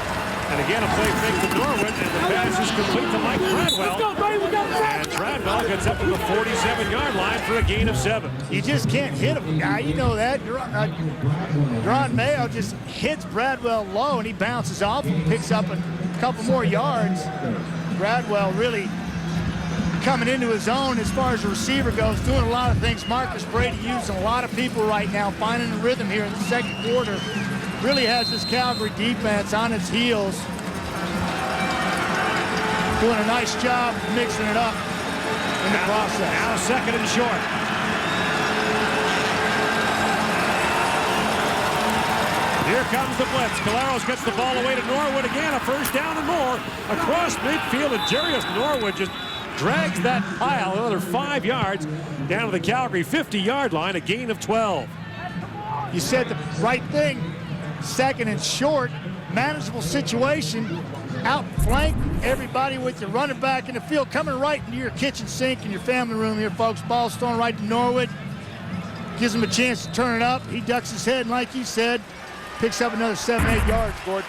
And again, a play fake to Norwood, and the pass is complete to Mike Treadwell. And Treadwell gets up to the 47-yard line for a gain of 7. You just can't hit him, guy. You know that. Deron Mayo just hits Bradwell low, and he bounces off and picks up a couple more yards. Bradwell really coming into his own as far as the receiver goes, doing a lot of things. Marcus Brady using a lot of people right now, finding a rhythm here in the second quarter. Really has this Calgary defense on its heels. Doing a nice job mixing it up in the process. Now second and short. Here comes the blitz. Caleros gets the ball away to Norwood again. A first down and more across midfield, and Jarius Norwood just drags that pile another 5 yards down to the Calgary 50-yard line, a gain of 12. You said the right thing. Second and short, manageable situation. Outflank everybody with your running back in the field, coming right into your kitchen sink in your family room here, folks. Ball's thrown right to Norwood. Gives him a chance to turn it up. He ducks his head, and like you said, picks up another 7-8 yards, Gord.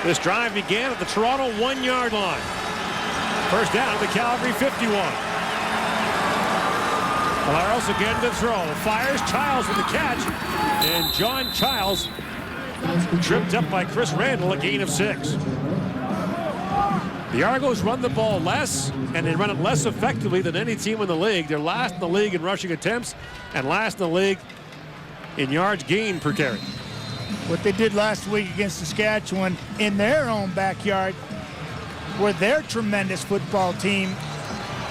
This drive began at the Toronto 1-yard line. First down at the Calgary 51. Caleros again to throw. Fires. Childs with the catch. And John Childs tripped up by Chris Randall, a gain of 6. The Argos run the ball less, and they run it less effectively than any team in the league. They're last in the league in rushing attempts and last in the league in yards gained per carry. What they did last week against Saskatchewan in their own backyard, where their tremendous football team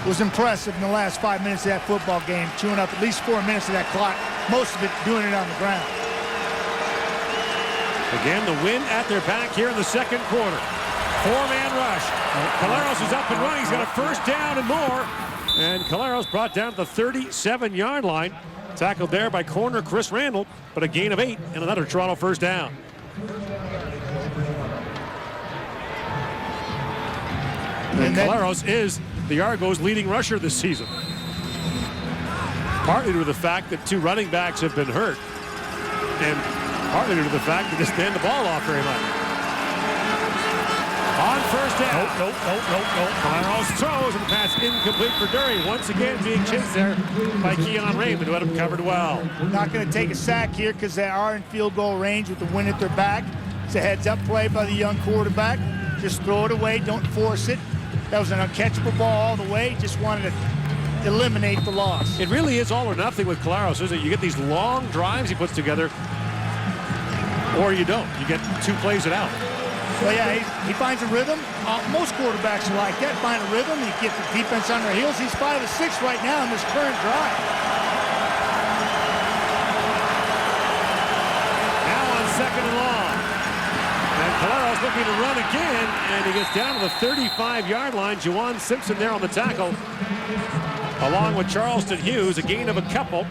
was impressive in the last 5 minutes of that football game, chewing up at least 4 minutes of that clock, most of it doing it on the ground. Again, the wind at their back here in the second quarter. 4-man rush. Caleros is up and running. He's got a first down and more. And Caleros brought down to the 37-yard line. Tackled there by corner Chris Randall, but a gain of 8 and another Toronto first down. And Caleros is the Argos' leading rusher this season. Partly due to the fact that 2 running backs have been hurt, and partly due to the fact that they stand the ball off very much. On first down. Nope. Caleros throws, and the pass incomplete for Dury. Once again being chased there by Keon Raymond, who had him covered well. Not going to take a sack here because they are in field goal range with the wind at their back. It's a heads-up play by the young quarterback. Just throw it away. Don't force it. That was an uncatchable ball all the way. Just wanted to eliminate the loss. It really is all or nothing with Caleros, isn't it? You get these long drives he puts together, or you don't. You get 2 plays it out. Well, yeah, he finds a rhythm. Most quarterbacks are like that, find a rhythm. He gets the defense on their heels. He's 5 of 6 right now in this current drive. Now on second and long. And Caleros looking to run again, and he gets down to the 35-yard line. Juwan Simpson there on the tackle, along with Charleston Hughes, a gain of a couple.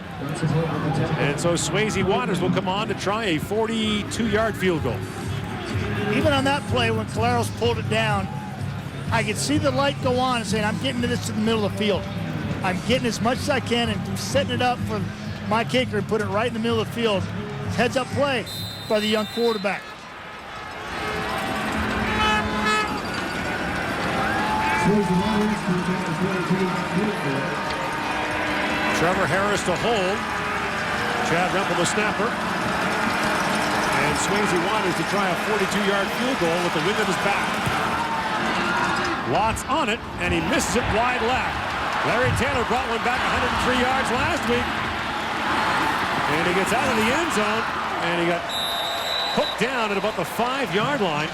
And so Swayze Waters will come on to try a 42-yard field goal. Even on that play, when Caleros pulled it down, I could see the light go on and saying, I'm getting this to the middle of the field. I'm getting as much as I can and setting it up for my kicker and put it right in the middle of the field. Heads-up play by the young quarterback. Trevor Harris to hold. Chad Rempel, the snapper. And Swayze Waters to try a 42-yard field goal with the wind at his back. Lots on it, and he misses it wide left. Larry Taylor brought one back 103 yards last week. And he gets out of the end zone, and he got hooked down at about the 5-yard line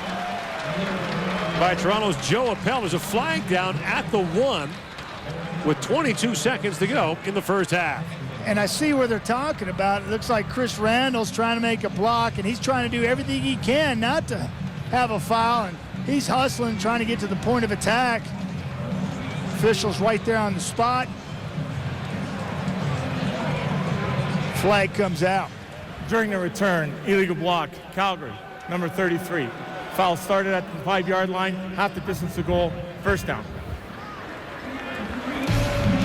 by Toronto's Joe Appel. There's a flag down at the 1 with 22 seconds to go in the first half. And I see where they're talking about. It looks like Chris Randall's trying to make a block, and he's trying to do everything he can not to have a foul, and he's hustling, trying to get to the point of attack. Officials right there on the spot. Flag comes out. During the return, illegal block, Calgary, number 33. Foul started at the 5-yard line, half the distance to goal, first down.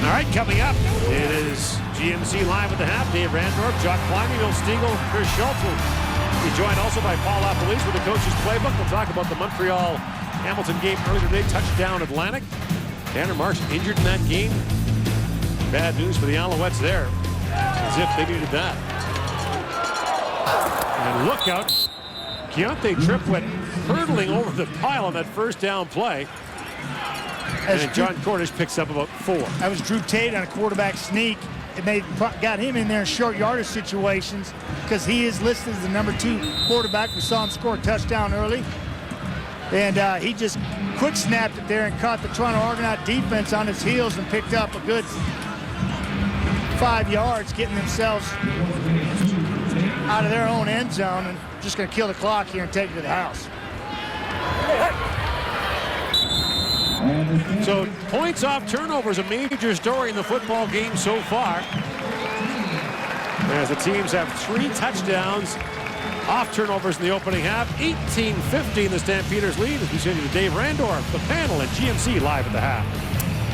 All right, coming up, it is GMC Live at the half. Dave Randorf, Jock Climbing, Bill Stiegel, Chris Schultz will be joined also by Paul LaPolice with the coach's playbook. We'll talk about the Montreal-Hamilton game earlier today, touchdown Atlantic. Tanner Marsh injured in that game. Bad news for the Alouettes there, as if they needed that. And look out, Keontae Triplett hurdling over the pile on that first down play. And John Cornish picks up about 4. That was Drew Tate on a quarterback sneak, and they got him in there in short yardage situations because he is listed as the number 2 quarterback. We saw him score a touchdown early, and he just quick snapped it there and caught the Toronto Argonaut defense on his heels and picked up a good 5 yards, getting themselves out of their own end zone, and just going to kill the clock here and take it to the house. So points off turnovers, a major story in the football game so far, as the teams have 3 touchdowns off turnovers in the opening half. 18-15 the Stampeders lead as we send you to Dave Randorf, the panel at GMC Live at the half.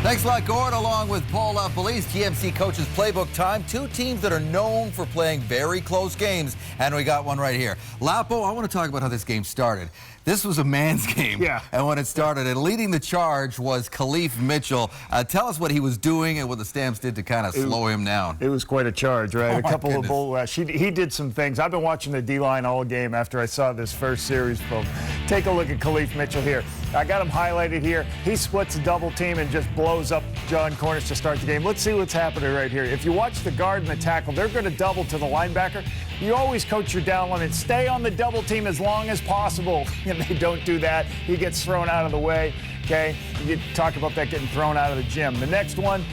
Thanks a lot, Gord, along with Paul LaPolice. GMC Coaches Playbook time. 2 teams that are known for playing very close games, and we got one right here. Lapo, I want to talk about how this game started. This was a man's game. Yeah. And when it started, and leading the charge was Khalif Mitchell. Tell us what he was doing and what the Stamps did to kind of slow him down. It was quite a charge, right? Oh, a couple goodness. of bull rush. He did some things. I've been watching the D-line all game after I saw this first series film. Take a look at Khalif Mitchell here. I got him highlighted here. He splits a double team and just blows up John Cornish to start the game. Let's see what's happening right here. If you watch the guard and the tackle, they're going to double to the linebacker. You always coach your down line and stay on the double team as long as possible. And they don't do that. He gets thrown out of the way. Okay, you talk about that getting thrown out of the gym. The next one,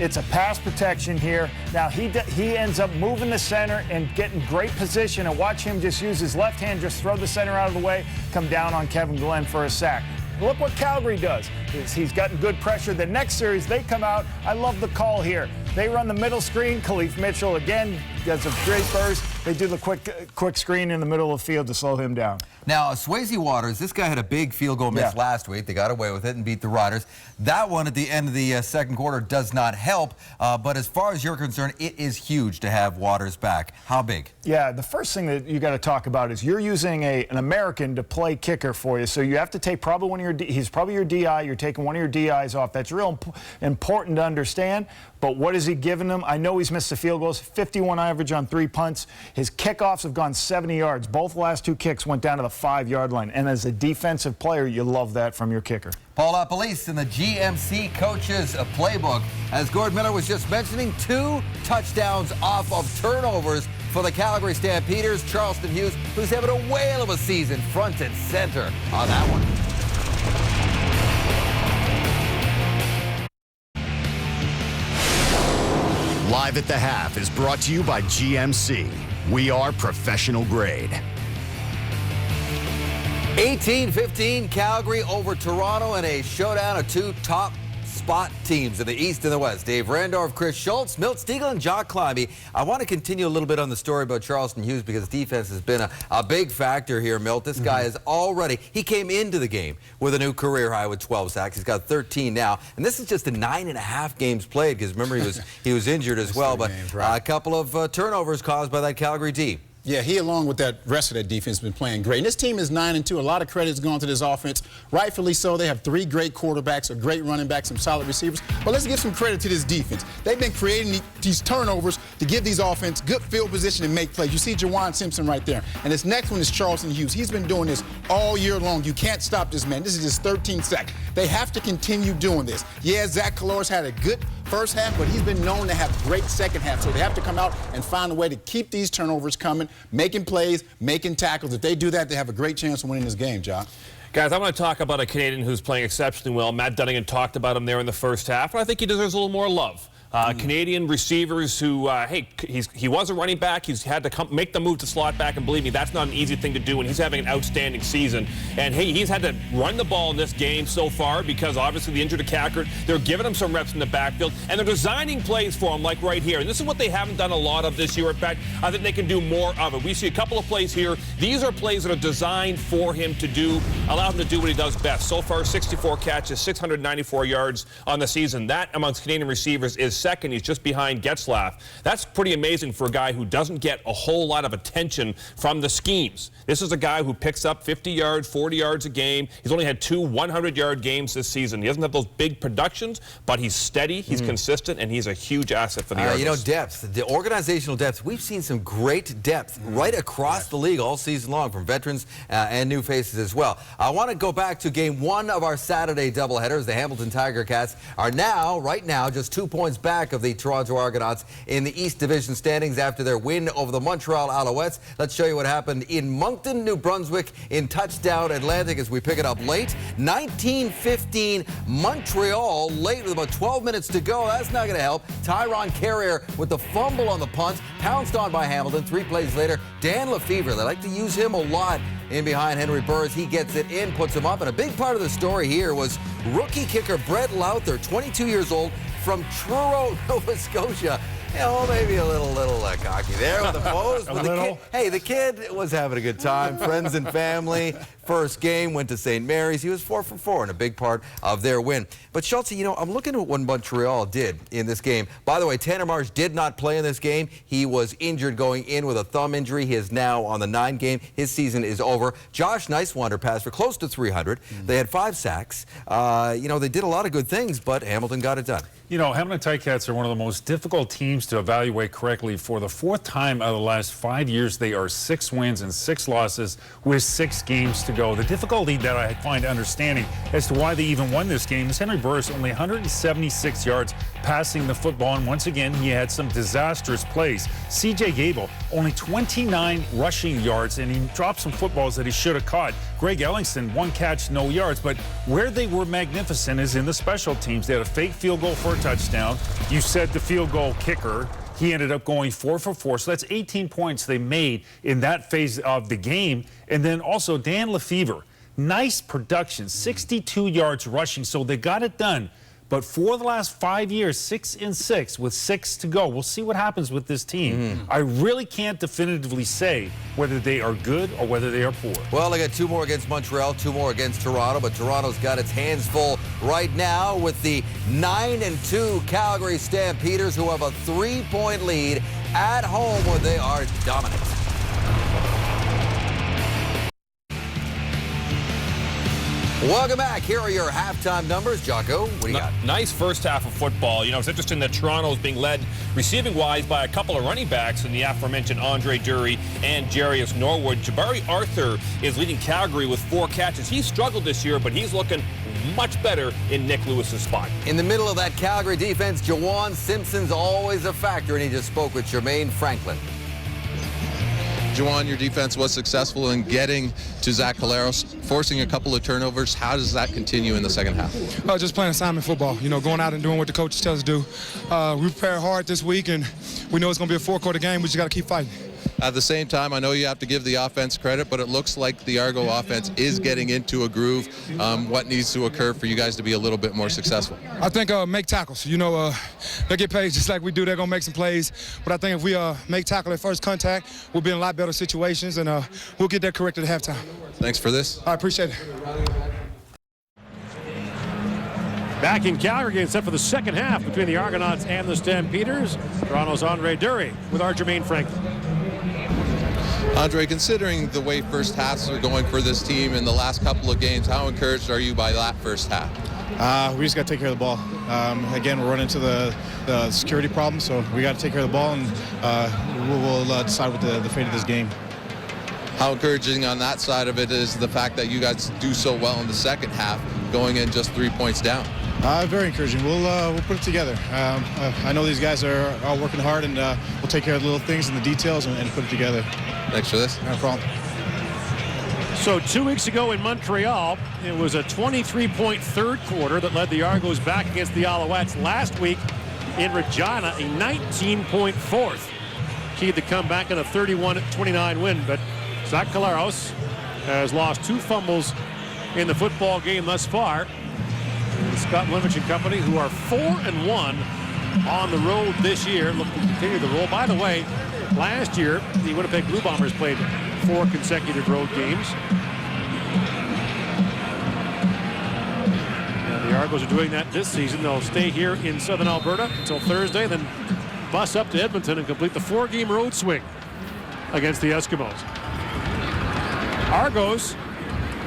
it's a pass protection here. Now he ends up moving the center and getting great position, and watch him just use his left hand, just throw the center out of the way, come down on Kevin Glenn for a sack. Look what Calgary does. He's gotten good pressure. The next series, they come out. I love the call here. They run the middle screen. Khalif Mitchell, again, does a great burst. They do the quick screen in the middle of the field to slow him down. Now, Swayze Waters, this guy had a big field goal miss last week. They got away with it and beat the Riders. That one at the end of the second quarter does not help. But as far as you're concerned, it is huge to have Waters back. How big? Yeah, the first thing that you got to talk about is you're using an American to play kicker for you. So you have to take probably one of your, he's probably your DI. You're taking one of your DIs off. That's real important to understand. But what is he giving them? I know he's missed the field goals, 51 average on 3 punts. His kickoffs have gone 70 yards. Both last 2 kicks went down to the 5-yard line. And as a defensive player, you love that from your kicker. Paul LaPolice in the GMC Coaches Playbook. As Gord Miller was just mentioning, 2 touchdowns off of turnovers for the Calgary Stampeders. Charleston Hughes, who's having a whale of a season, front and center on that one. Live at the Half is brought to you by GMC. We are professional grade. 18-15, Calgary over Toronto in a showdown of 2 top spot teams in the East and the West. Dave Randorf, Chris Schultz, Milt Stiegel, and Jock Climbing. I want to continue a little bit on the story about Charleston Hughes because defense has been a big factor here, Milt. This guy is already, he came into the game with a new career high with 12 sacks. He's got 13 now, and this is just a 9.5 games played because remember he was injured as well, but a couple of turnovers caused by that Calgary D. Yeah, he along with that rest of that defense been playing great. And this team is 9-2. A lot of credit's going to this offense. Rightfully so. They have 3 great quarterbacks, a great running back, some solid receivers. But let's give some credit to this defense. They've been creating these turnovers to give these offense good field position and make plays. You see Jawan Simpson right there. And this next one is Charleston Hughes. He's been doing this all year long. You can't stop this man. This is his 13th sack. They have to continue doing this. Yeah, Zach Caloris had a good first half, but he's been known to have great second half. So they have to come out and find a way to keep these turnovers coming, making plays, making tackles. If they do that, they have a great chance of winning this game, John. Guys, I want to talk about a Canadian who's playing exceptionally well. Matt Dunnigan talked about him there in the first half, and I think he deserves a little more love. Canadian receivers who, hey, he was a running back. He's had to make the move to slot back, and believe me, that's not an easy thing to do, and he's having an outstanding season. And, hey, he's had to run the ball in this game so far because, obviously, the injured Cackert, they're giving him some reps in the backfield, and they're designing plays for him, like right here. And this is what they haven't done a lot of this year. In fact, I think they can do more of it. We see a couple of plays here. These are plays that are designed for him to do, allow him to do what he does best. So far, 64 catches, 694 yards on the season. That, amongst Canadian receivers, is second. He's just behind Getzlaff. That's pretty amazing for a guy who doesn't get a whole lot of attention from the schemes. This is a guy who picks up 50 yards, 40 yards a game. He's only had 2 100-yard games this season. He doesn't have those big productions, but he's steady, he's consistent, and he's a huge asset for the Argos. You know, depth, the organizational depth. We've seen some great depth right across the league all season long from veterans and new faces as well. I want to go back to game 1 of our Saturday doubleheaders. The Hamilton Tiger Cats are now, right now, just 2 points back of the Toronto Argonauts in the East Division standings after their win over the Montreal Alouettes. Let's show you what happened in Moncton, New Brunswick in Touchdown Atlantic as we pick it up late. 19-15 Montreal late with about 12 minutes to go. That's not going to help. Tyron Carrier with the fumble on the punt, pounced on by Hamilton. 3 plays later, Dan Lefevre, they like to use him a lot in behind Henry Burrs. He gets it in, puts him up. And a big part of the story here was rookie kicker Brett Lowther, 22 years old, from Truro, Nova Scotia. You know, maybe a little cocky there with the pose. Hey, the kid was having a good time. Friends and family. First game, went to St. Mary's. He was 4 for 4 and a big part of their win. But Schultz, you know, I'm looking at what Montreal did in this game. By the way, Tanner Marsh did not play in this game. He was injured going in with a thumb injury. He is now on the 9 game. His season is over. Josh Nicewander passed for close to 300. They had 5 sacks. You know, they did a lot of good things, but Hamilton got it done. You know, Hamilton Ticats are one of the most difficult teams to evaluate correctly. For the 4th time out of the last 5 years, they are 6 wins and 6 losses with 6 games to go. The difficulty that I find understanding as to why they even won this game is Henry Burris only 176 yards passing the football, and once again, he had some disastrous plays. C.J. Gable, only 29 rushing yards, and he dropped some footballs that he should have caught. Greg Ellingston, 1 catch, no yards, but where they were magnificent is in the special teams. They had a fake field goal for a touchdown. You said the field goal kicker. He ended up going 4 for 4. So that's 18 points they made in that phase of the game. And then also Dan Lefevre, nice production, 62 yards rushing. So they got it done. But for the last 5 years, 6 and 6 with 6 to go. We'll see what happens with this team. I really can't definitively say whether they are good or whether they are poor. Well, they got 2 more against Montreal, 2 more against Toronto, but Toronto's got its hands full right now with the 9-2 Calgary Stampeders, who have a 3-point lead at home where they are dominant. Welcome back. Here are your halftime numbers. Jocko, what do you got? Nice first half of football. You know, it's interesting that Toronto's being led receiving-wise by a couple of running backs in the aforementioned Andre Dury and Jarius Norwood. Jabari Arthur is leading Calgary with 4 catches. He struggled this year, but he's looking much better in Nick Lewis's spot. In the middle of that Calgary defense, Jawan Simpson's always a factor, and he just spoke with Jermaine Franklin. Jawan, your defense was successful in getting to Zach Caleros, forcing a couple of turnovers. How does that continue in the second half? Just playing assignment football, you know, going out and doing what the coaches tell us to do. We prepared hard this week, and we know it's going to be a 4-quarter game. We just got to keep fighting. At the same time, I know you have to give the offense credit, but it looks like the Argo offense is getting into a groove. What needs to occur for you guys to be a little bit more successful? I think make tackles. You know, they get paid just like we do. They're going to make some plays. But I think if we make tackle at first contact, we'll be in a lot better situations, and we'll get that corrected at halftime. Thanks for this. I appreciate it. Back in Calgary, game set for the second half between the Argonauts and the Stampeders. Toronto's Andre Dury with our Jermaine Franklin. Andre, considering the way first halves are going for this team in the last couple of games, how encouraged are you by that first half? We just got to take care of the ball. Again, we're running into the security problem, so we got to take care of the ball, and we'll decide what the fate of this game. How encouraging on that side of it is the fact that you guys do so well in the second half, going in just 3 points down? Very encouraging. We'll put it together. I know these guys are all working hard, and we'll take care of the little things and the details and put it together. Thanks for this. No problem. So 2 weeks ago in Montreal, it was a 23-point third quarter that led the Argos back against the Alouettes. Last week in Regina, a 19-point fourth keyed the comeback in a 31-29 win. But Zach Collaros has lost 2 fumbles in the football game thus far. And Scott Limich and company, who are 4-1 on the road this year, look to continue the roll. By the way, last year, the Winnipeg Blue Bombers played 4 consecutive road games. And the Argos are doing that this season. They'll stay here in southern Alberta until Thursday, then bus up to Edmonton and complete the 4-game road swing against the Eskimos. Argos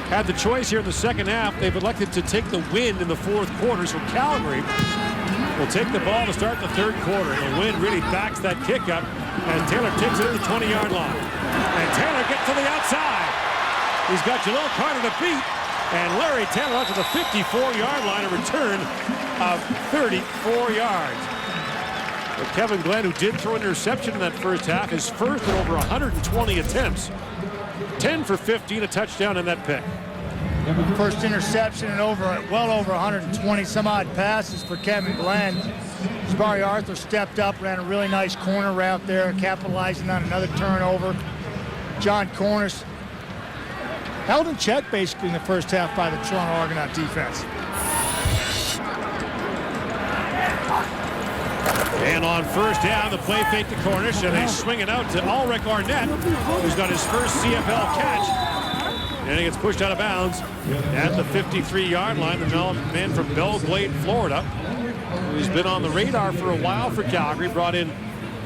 had the choice here in the second half. They've elected to take the win in the fourth quarter, so Calgary will take the ball to start the third quarter. And the wind really backs that kick up as Taylor takes it at the 20-yard line. And Taylor gets to the outside. He's got Jalil Carter to beat. And Larry Taylor out to the 54-yard line, a return of 34 yards. But Kevin Glenn, who did throw an interception in that first half, is first in over 120 attempts. 10 for 15, a touchdown in that pick. First interception and well over 120 some odd passes for Kevin Glenn. Jabari Arthur stepped up, ran a really nice corner route there, capitalizing on another turnover. John Cornish held in check basically in the first half by the Toronto Argonaut defense. And on first down, the play fake to Cornish, and they swing it out to Ulrich Arnett, who's got his first CFL catch. And he gets pushed out of bounds at the 53-yard line. The man from Belle Glade, Florida, who's been on the radar for a while for Calgary, brought in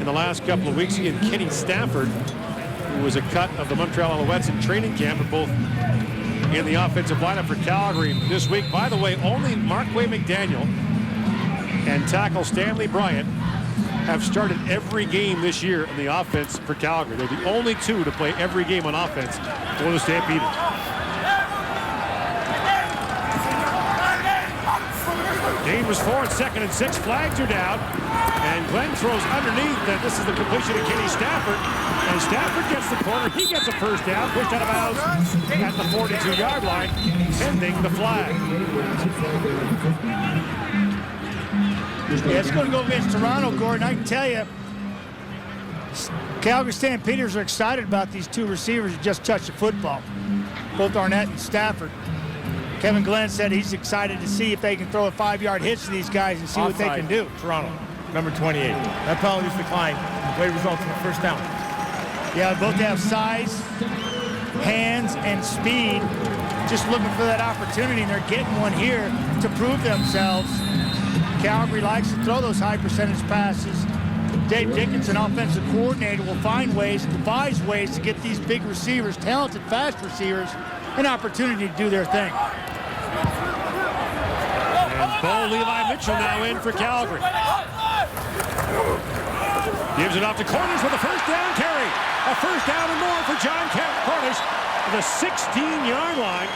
the last couple of weeks. He and Kenny Stafford, who was a cut of the Montreal Alouettes in training camp, are both in the offensive lineup for Calgary this week. By the way, only Markway McDaniel and tackle Stanley Bryant have started every game this year in the offense for Calgary. They're the only 2 to play every game on offense for the Stampeders. Game was 4 and 2nd and 6. Flags are down. And Glenn throws underneath. And this is the completion of Kenny Stafford. And Stafford gets the corner. He gets a first down. Pushed out of bounds at the 42-yard line, pending the flag. Yeah, it's going to go against Toronto, Gordon. I can tell you, Calgary Stampeders are excited about these 2 receivers who just touched the football, both Arnett and Stafford. Kevin Glenn said he's excited to see if they can throw a 5-yard hitch to these guys and see what they can do. Toronto, number 28. That penalty's declined. The play results in a first down. Yeah, both have size, hands, and speed. Just looking for that opportunity, and they're getting one here to prove themselves. Calgary likes to throw those high percentage passes. Dave Dickinson, offensive coordinator, will find ways, devise ways to get these big receivers, talented, fast receivers, an opportunity to do their thing. And Bo Levi Mitchell now in for Calgary. Gives it off to Cornish with a first down carry. A first down and more for John Cornish at the 16-yard line.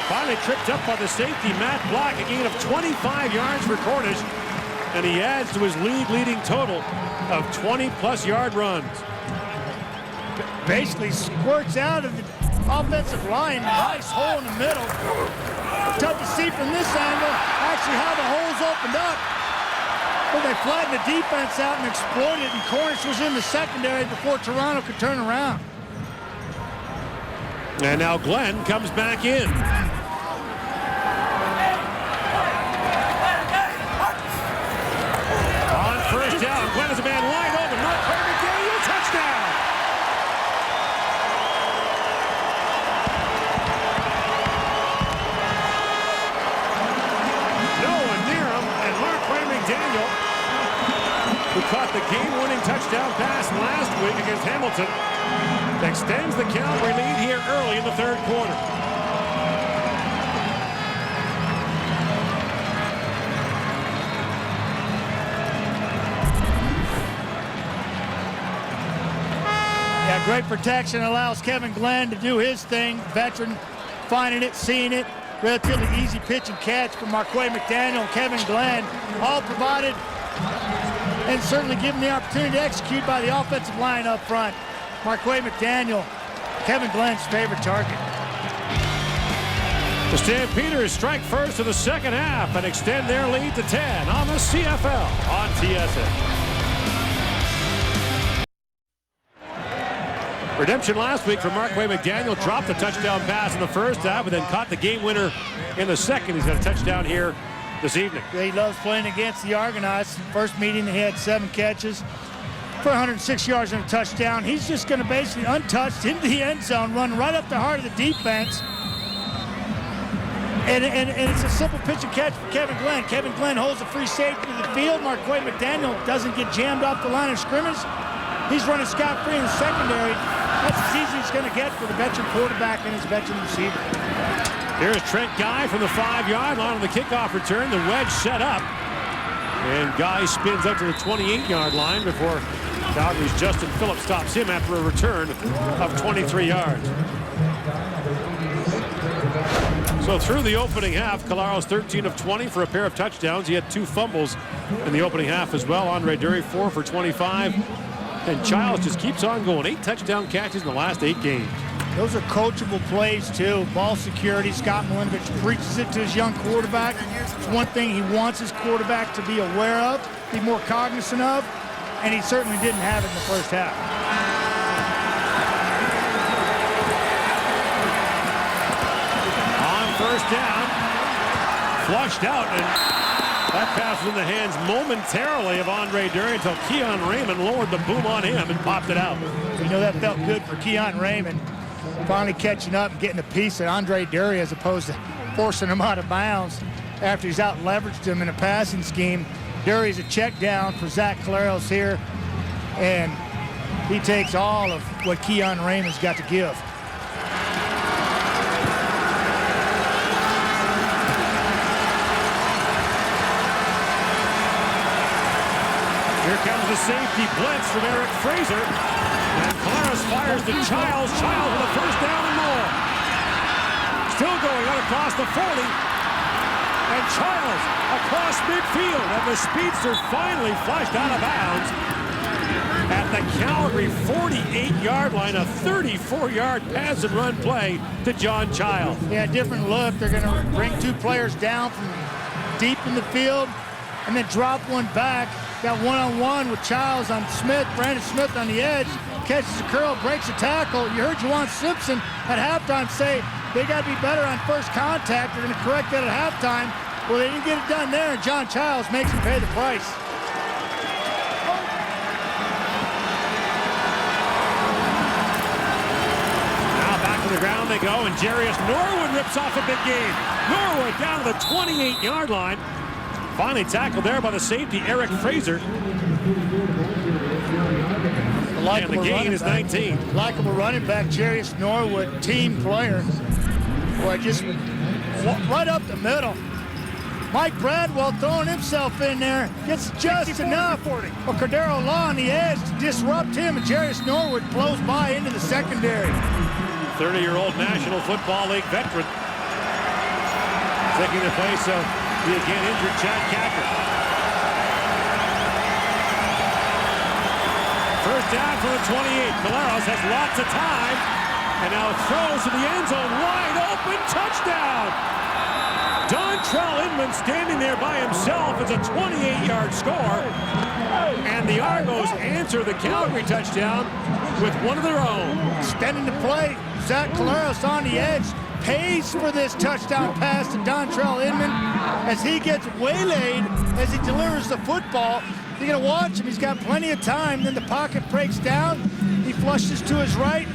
Finally tripped up by the safety, Matt Black, a gain of 25 yards for Cornish, and he adds to his leading total of 20-plus yard runs. Basically squirts out of the offensive line, nice hole in the middle. Tough to see from this angle actually how the hole's opened up. But they flattened the defense out and exploited it, and Cornish was in the secondary before Toronto could turn around. And now Glenn comes back in. On first down, Glenn is a man wide open. Markway McDaniel, touchdown! No one near him, and Markway McDaniel, who caught the game-winning touchdown pass last week against Hamilton, extends the Calgary lead here early in the third quarter. Yeah, great protection allows Kevin Glenn to do his thing. Veteran finding it, seeing it. Relatively easy pitch and catch from Marquay McDaniel and Kevin Glenn. All provided and certainly given the opportunity to execute by the offensive line up front. Marquay McDaniel, Kevin Glenn's favorite target. The Stampeders strike first in the second half and extend their lead to 10 on the CFL on TSN. Redemption last week for Marquay McDaniel. Dropped the touchdown pass in the first half and then caught the game winner in the second. He's got a touchdown here this evening. He loves playing against the Argonauts. First meeting, he had 7 catches for 106 yards and a touchdown. He's just going to basically untouched into the end zone, run right up the heart of the defense. And it's a simple pitch and catch for Kevin Glenn. Kevin Glenn holds a free safety to the field. Marquay McDaniel doesn't get jammed off the line of scrimmage. He's running scot-free in the secondary. That's as easy as he's going to get for the veteran quarterback and his veteran receiver. Here's Trent Guy from the 5-yard line on the kickoff return. The wedge set up. And Guy spins up to the 28-yard line before Calgary's Justin Phillips stops him after a return of 23 yards. So through the opening half, Colaro's 13 of 20 for a pair of touchdowns. He had 2 fumbles in the opening half as well. Andre Dury 4 for 25. And Childs just keeps on going. 8 touchdown catches in the last 8 games. Those are coachable plays, too. Ball security. Scott Milinovich preaches it to his young quarterback. It's one thing he wants his quarterback to be aware of, be more cognizant of, and he certainly didn't have it in the first half. On first down, flushed out, and that pass was in the hands momentarily of Andre Dury until Keon Raymond lowered the boom on him and popped it out. You know, that felt good for Keon Raymond, finally catching up and getting a piece of Andre Dury as opposed to forcing him out of bounds after he's out-leveraged him in a passing scheme. Dury's a check down for Zach Colaros here, and he takes all of what Keon Raymond's got to give. Here comes the safety blitz from Eric Fraser. And Colaros fires to Childs. Childs with a first down and more. Still going out across the 40. And Childs across midfield. And the speedster finally flushed out of bounds at the Calgary 48-yard line. A 34-yard pass and run play to John Childs. Yeah, different look. They're going to bring 2 players down from deep in the field and then drop one back. Got one-on-one with Childs on Smith. Brandon Smith on the edge. Catches a curl, breaks a tackle. You heard Juwan Simpson at halftime say they got to be better on first contact. They're going to correct that at halftime. Well, they didn't get it done there, and John Childs makes him pay the price. Now back to the ground they go, and Jarius Norwood rips off a big gain. Norwood down to the 28-yard line. Finally tackled there by the safety, Eric Fraser. And the gain is 19. Likeable running back, Jarius Norwood, team player. Boy, just right up the middle. Mike Bradwell throwing himself in there. Gets just enough for Cordero Law on the edge to disrupt him, and Jarius Norwood blows by into the secondary. 30-year-old National Football League veteran. Taking the place of the again injured Chad Catcher. First down for the 28. Colaros has lots of time and now throws to the end zone. Wide open touchdown. Dontrell Inman standing there by himself. It's a 28-yard score. And the Argos answer the Calgary touchdown with one of their own. Extending the play. Zach Colaros on the edge. Pays for this touchdown pass to Dontrell Inman as he gets waylaid as he delivers the football. You're going to watch him. He's got plenty of time. Then the pocket breaks down. He flushes to his right.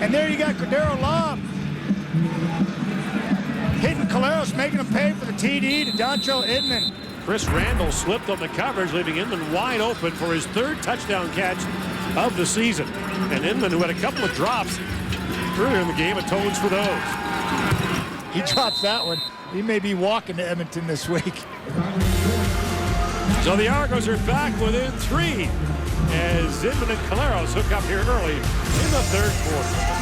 And there you got Cordero Law hitting Colaros, making him pay for the TD to Dontrell Inman. Chris Randall slipped on the coverage, leaving Inman wide open for his 3rd touchdown catch of the season. And Inman, who had a couple of drops earlier in the game, atones for those. He drops that one. He may be walking to Edmonton this week. So the Argos are back within 3 as Inman and Caleros hook up here early in the third quarter.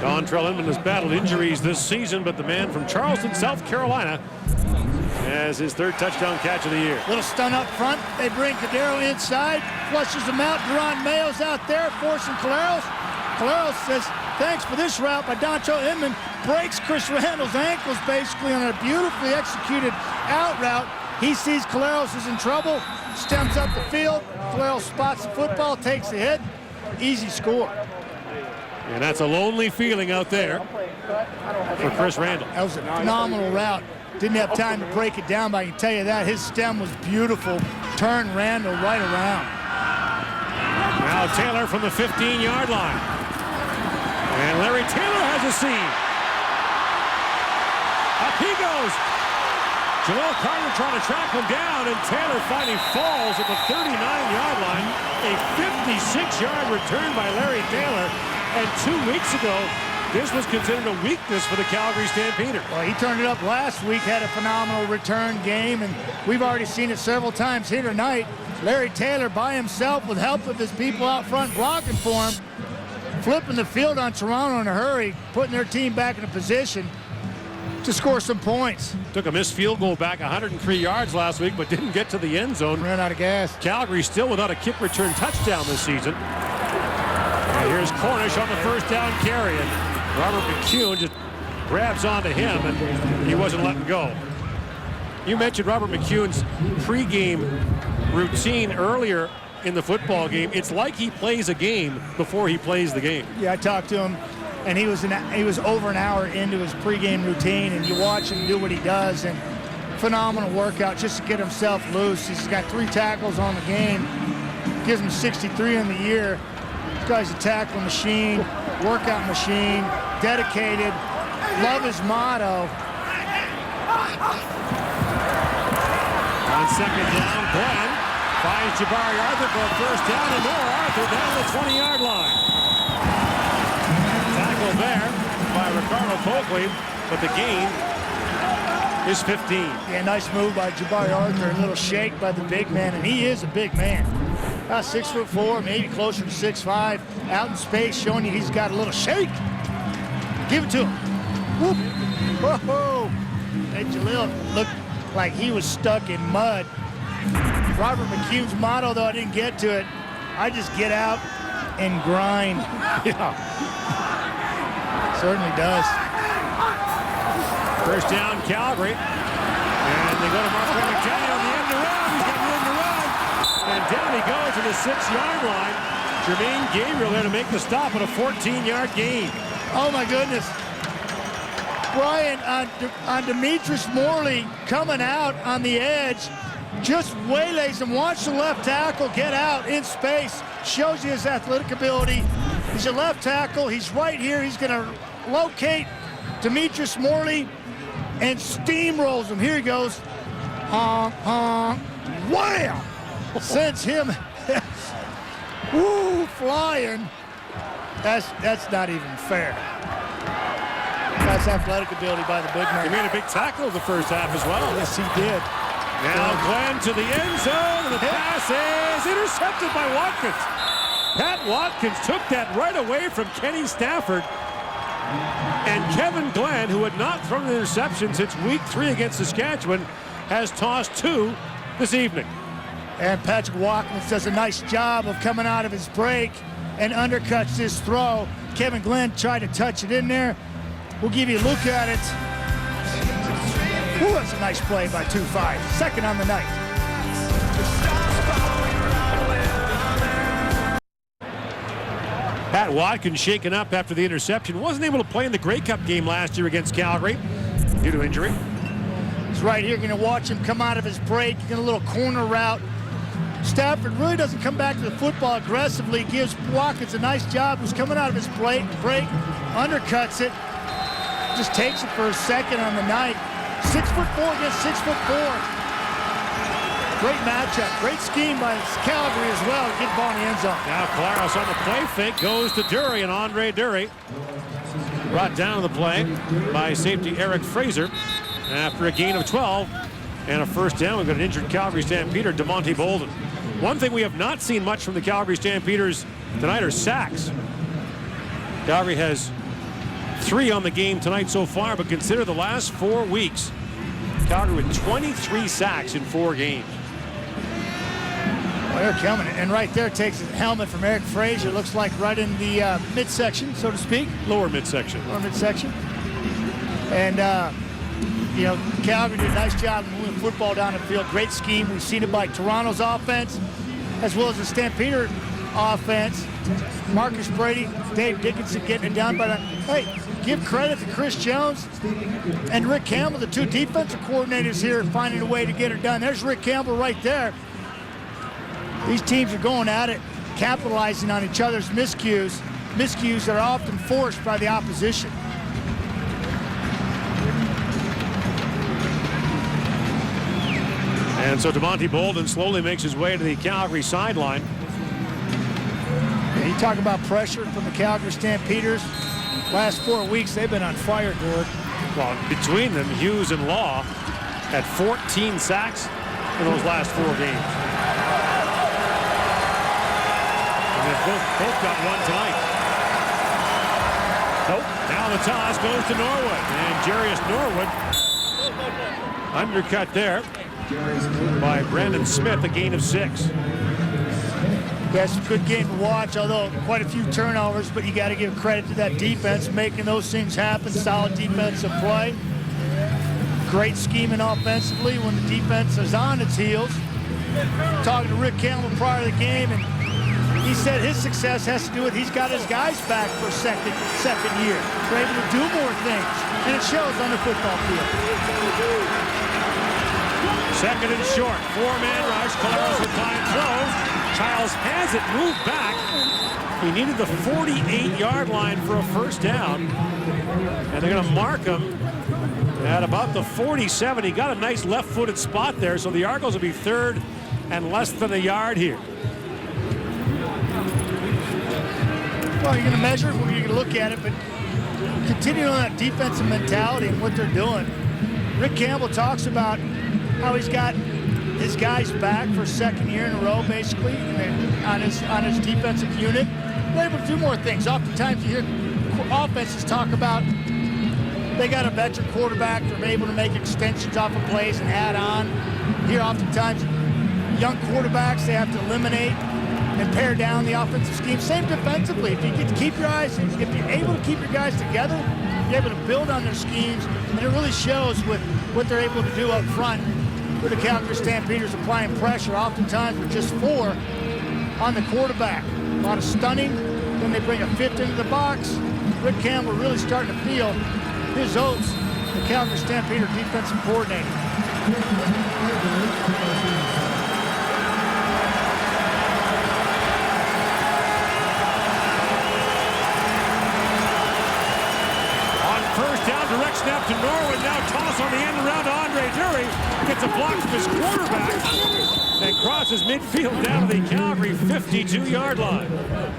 Dontrell Inman has battled injuries this season, but the man from Charleston, South Carolina, has his 3rd touchdown catch of the year. Little stun up front. They bring Cordero inside, flushes him out. Deron Mayo's out there, forcing Caleros. Caleros says, thanks for this route by Dontrell Inman. Breaks Chris Randall's ankles basically on a beautifully executed out route. He sees Caleros is in trouble, stems up the field. Caleros spots the football, takes the hit. Easy score. And that's a lonely feeling out there for Chris Randall. That was a phenomenal route. Didn't have time to break it down, but I can tell you that. His stem was beautiful. Turned Randall right around. Now Taylor from the 15-yard line. And Larry Taylor has a seam. Up he goes. Joel Carter trying to track him down, and Taylor finally falls at the 39-yard line. A 56-yard return by Larry Taylor. And 2 weeks ago, this was considered a weakness for the Calgary Stampeders. Well, he turned it up last week, had a phenomenal return game, and we've already seen it several times here tonight. Larry Taylor by himself with help of his people out front blocking for him, flipping the field on Toronto in a hurry, putting their team back in a position to score some points. Took a missed field goal back 103 yards last week, but didn't get to the end zone. Ran out of gas. Calgary still without a kick return touchdown this season. And here's Cornish on the first down carry, and Robert McCune just grabs onto him, and he wasn't letting go. You mentioned Robert McCune's pregame routine earlier in the football game. It's like he plays a game before he plays the game. Yeah, I talked to him, and he was over an hour into his pregame routine, and you watch him do what he does, and phenomenal workout just to get himself loose. He's got 3 tackles on the game, gives him 63 in the year. This guy's a tackle machine, workout machine, dedicated, love his motto. On second down, Glenn finds Jabari Arthur for a first down, and more Arthur down the 20-yard line. Tackle there by Ricardo Coakley, but the gain is 15. Yeah, nice move by Jabari Arthur. A little shake by the big man, and he is a big man. 6'4", maybe closer to 6'5", out in space, showing you he's got a little shake. Give it to him. Whoop. Whoa. Hey, Jalil looked like he was stuck in mud. Robert McCune's motto, though, I didn't get to it. I just get out and grind. Yeah. Certainly does. First down, Calgary. And they go to Mark McDaniel on the end around. He's got room to run. And down he goes to the 6-yard line. Jermaine Gabriel there to make the stop at a 14-yard gain. Oh, my goodness. Brian, on Demetrius Morley coming out on the edge, just waylays him. Watch the left tackle get out in space. Shows you his athletic ability. He's a left tackle. He's right here. He's going to locate Demetrius Morley and steamrolls him. Here he goes. Wham! Sends him woo, flying. That's not even fair. That's athletic ability by the big man. He made a big tackle the first half as well. Yes, he did. Now Glenn to the end zone, and the pass is intercepted by Watkins. Pat Watkins took that right away from Kenny Stafford. And Kevin Glenn, who had not thrown an interception since week 3 against Saskatchewan, has tossed 2 this evening. And Patrick Watkins does a nice job of coming out of his break and undercuts this throw. Kevin Glenn tried to touch it in there. We'll give you a look at it. Ooh, that's a nice play by 2-5. Second on the night. Pat Watkins shaken up after the interception. Wasn't able to play in the Grey Cup game last year against Calgary due to injury. He's right here. Going to watch him come out of his break. Get a little corner route. Stafford really doesn't come back to the football aggressively. Gives Watkins a nice job. He's coming out of his break, undercuts it. Just takes it for a second on the night. 6'4" against 6'4". Great matchup. Great scheme by Calgary as well to get the ball in the end zone. Now Claros on the play fake goes to Dury, and Andre Dury brought down the play by safety Eric Fraser after a gain of 12 and a first down. We've got an injured Calgary Stampeder, DeMonte Bolden. One thing we have not seen much from the Calgary Stampeders tonight are sacks. Calgary has 3 on the game tonight so far, but consider the last 4 weeks. Calgary with 23 sacks in 4 games. Well, they're coming, and right there takes his helmet from Eric Fraser. Looks like right in the midsection, so to speak. Lower midsection. Lower midsection. And, you know, Calgary did a nice job of moving football down the field. Great scheme. We've seen it by Toronto's offense, as well as the Stampeder offense. Marcus Brady, Dave Dickinson getting it done. But, hey, give credit to Chris Jones and Rick Campbell, the 2 defensive coordinators here, finding a way to get it done. There's Rick Campbell right there. These teams are going at it, capitalizing on each other's miscues that are often forced by the opposition. And so DeMonte Bolden slowly makes his way to the Calgary sideline. You talk about pressure from the Calgary Stampeders. Last 4 weeks, they've been on fire, Gord. Well, between them, Hughes and Law had 14 sacks in those last 4 games. And they've both got one tonight. Nope. Now the toss goes to Norwood. And Jarius Norwood undercut there by Brandon Smith, a gain of 6. That's a good game to watch, although quite a few turnovers, but you got to give credit to that defense, making those things happen. Solid defensive play. Great scheming offensively when the defense is on its heels. Talking to Rick Campbell prior to the game, and he said his success has to do with he's got his guys back for second year. They're able to do more things, and it shows on the football field. Second and short, 4-man rush. Claros with time throws. Childs has it moved back. He needed the 48-yard line for a first down. And they're going to mark him at about the 47. He got a nice left-footed spot there, so the Argos will be third and less than a yard here. Well, you're going to measure it, we're going to look at it, but continuing on that defensive mentality and what they're doing. Rick Campbell talks about how he's got his guys back for 2nd year in a row, basically, on his defensive unit. They're able to do more things. Oftentimes you hear offenses talk about they got a veteran quarterback. They're able to make extensions off of plays and add on. Here, oftentimes, young quarterbacks, they have to eliminate and pare down the offensive scheme. Same defensively. If you get to keep your eyes, if you're able to keep your guys together, you're able to build on their schemes, and it really shows with what they're able to do up front. For the Calgary Stampeders applying pressure, oftentimes with just 4 on the quarterback. A lot of stunning. Then they bring a 5th into the box. Rick Campbell really starting to feel his oats, the Calgary Stampeder defensive coordinator. First down, direct snap to Norwood. Now toss on the end around to Andre Dury. Gets a block from his quarterback and crosses midfield down to the Calgary 52-yard line.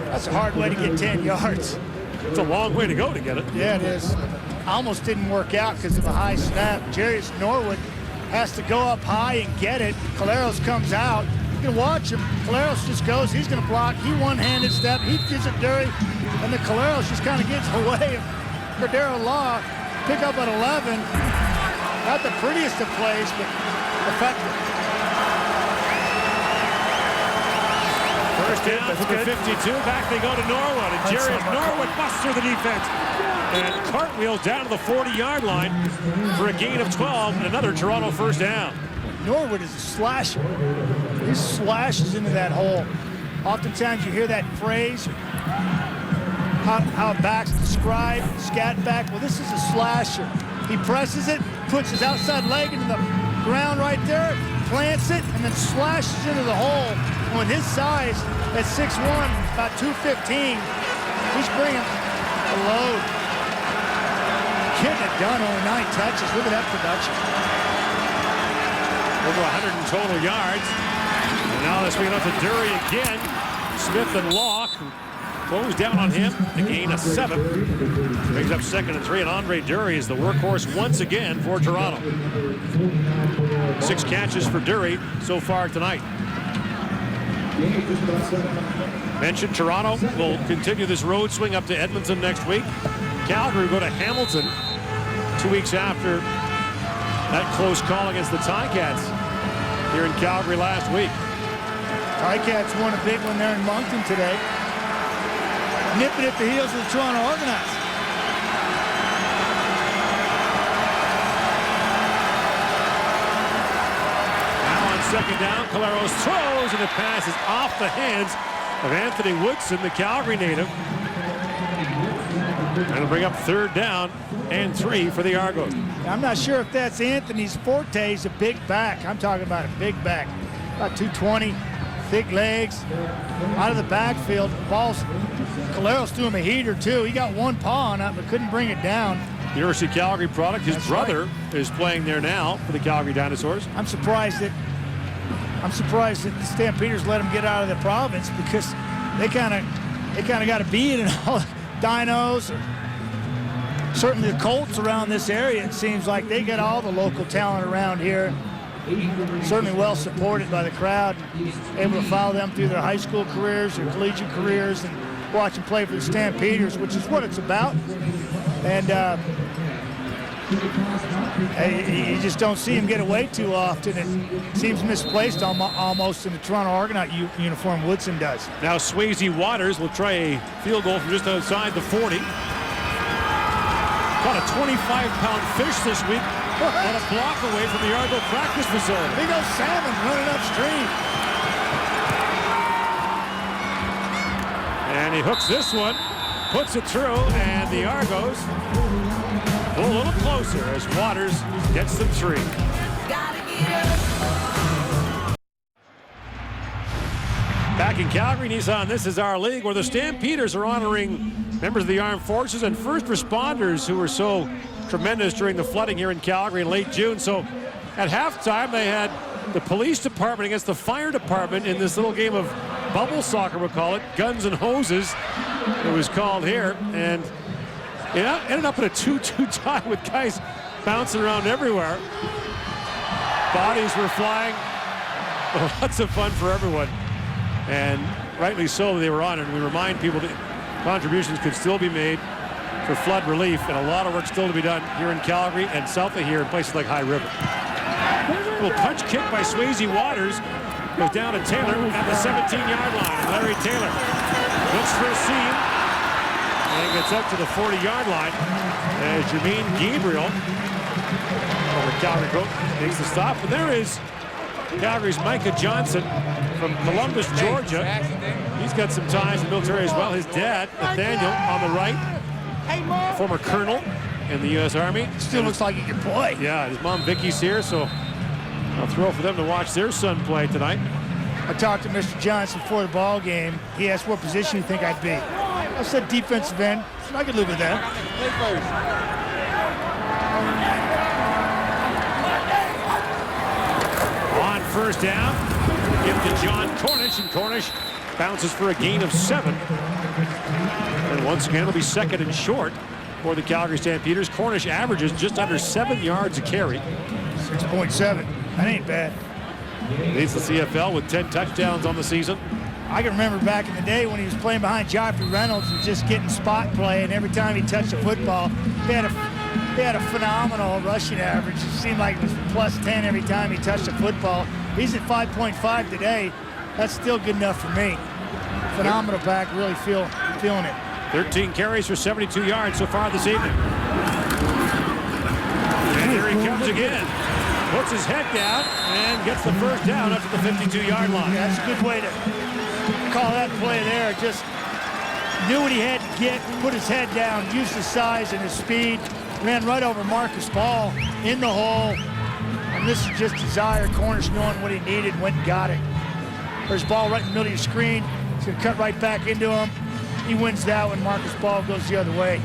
That's a hard way to get 10 yards. It's a long way to go to get it. Yeah, it is. Almost didn't work out because of a high snap. Jarius Norwood has to go up high and get it. Claros comes out. You can watch him. Claros just goes. He's going to block. He one-handed step. He gives it Dury, and then Claros just kind of gets away. Cordero Law pick up at 11. Not the prettiest of plays, but effective. First down from the 52. Back they go to Norwood. And Jarius Norwood busts through the defense. And cartwheels down to the 40-yard line for a gain of 12 and another Toronto first down. Norwood is a slasher. He slashes into that hole. Oftentimes you hear that phrase, how backs describe scat back. Well, this is a slasher. He presses it, puts his outside leg into the ground right there, plants it, and then slashes into the hole. And with his size at 6'1", about 215, he's bringing a load. Getting it done, only 9 touches. Look at that production. over 100 in total yards. And now they're swinging up to Dury again. Smith and Locke close down on him. A gain of 7. Brings up 2nd and 3. And Andre Dury is the workhorse once again for Toronto. 6 catches for Dury so far tonight. Mentioned Toronto will continue this road swing up to Edmonton next week. Calgary will go to Hamilton 2 weeks after that close call against the Ticats here in Calgary last week. Ticats won a big one there in Moncton today. Nipping at the heels of the Toronto Argonauts. Now on 2nd down, Caleros throws, and the pass is off the hands of Anthony Woodson, the Calgary native. And bring up 3rd down and 3 for the Argos. I'm not sure if that's Anthony's forte. He's a big back. I'm talking about a big back. About 220, thick legs, out of the backfield. Balls, Caleros threw him a heater too. He got one paw on it, but couldn't bring it down. University of Calgary product. His brother is playing there now for the Calgary Dinosaurs. I'm surprised that the Stampeders let him get out of the province, because they kind of got a beat in all the Dinos. Certainly the Colts around this area, it seems like they get all the local talent around here. Certainly well supported by the crowd. Able to follow them through their high school careers, their collegiate careers, and watch them play for the Stampeders, which is what it's about. And you just don't see him get away too often. It seems misplaced almost in the Toronto Argonaut uniform. Woodson does. Now Swayze Waters will try a field goal from just outside the 40. Caught a 25-pound fish this week and a block away from the Argo practice facility. Big old salmon running upstream. And he hooks this one, puts it through, and the Argos go a little closer as Waters gets them 3. Back in Calgary, Nissan, this is our league, where the Stampeders are honoring members of the armed forces and first responders who were so tremendous during the flooding here in Calgary in late June. So at halftime, they had the police department against the fire department in this little game of bubble soccer, we'll call it, guns and hoses, it was called here. And it ended up in a 2-2 tie with guys bouncing around everywhere. Bodies were flying. Lots of fun for everyone. And rightly so, they were honored. We remind people that contributions could still be made for flood relief, and a lot of work still to be done here in Calgary and south of here in places like High River. A little punch kick by Swayze Waters goes down to Taylor at the 17-yard line. Larry Taylor looks for a seam and gets up to the 40-yard line as Jermaine Gabriel over Calgary coach makes the stop. And there is Calgary's Micah Johnson from Columbus, Georgia. He's got some ties in the military as well. His dad, Nathaniel, on the right, former colonel in the U.S. Army. Still looks like he can play. Yeah, his mom Vicky's here, so I'll throw for them to watch their son play tonight. I talked to Mr. Johnson before the ball game. He asked what position you think I'd be. I said defensive end. I could live with that. On first down, give to John Cornish, and Cornish bounces for a gain of 7. And once again, it'll be 2nd and short for the Calgary Stampeders. Cornish averages just under 7 yards a carry. 6.7. That ain't bad. Leads the CFL with 10 touchdowns on the season. I can remember back in the day when he was playing behind Joffrey Reynolds and just getting spot play, and every time he touched the football, he had a phenomenal rushing average. It seemed like it was plus 10 every time he touched the football. He's at 5.5 today. That's still good enough for me. Phenomenal back, really feeling it. 13 carries for 72 yards so far this evening. And here he comes again. Puts his head down and gets the first down up to the 52-yard line. Yeah, that's a good way to call that play there. Just knew what he had to get, put his head down, used his size and his speed, ran right over Marcus Ball in the hole. And this is just desire. Cornish knowing what he needed, went and got it. There's ball right in the middle of your screen. He's going to cut right back into him. He wins that when Marcus Ball goes the other way.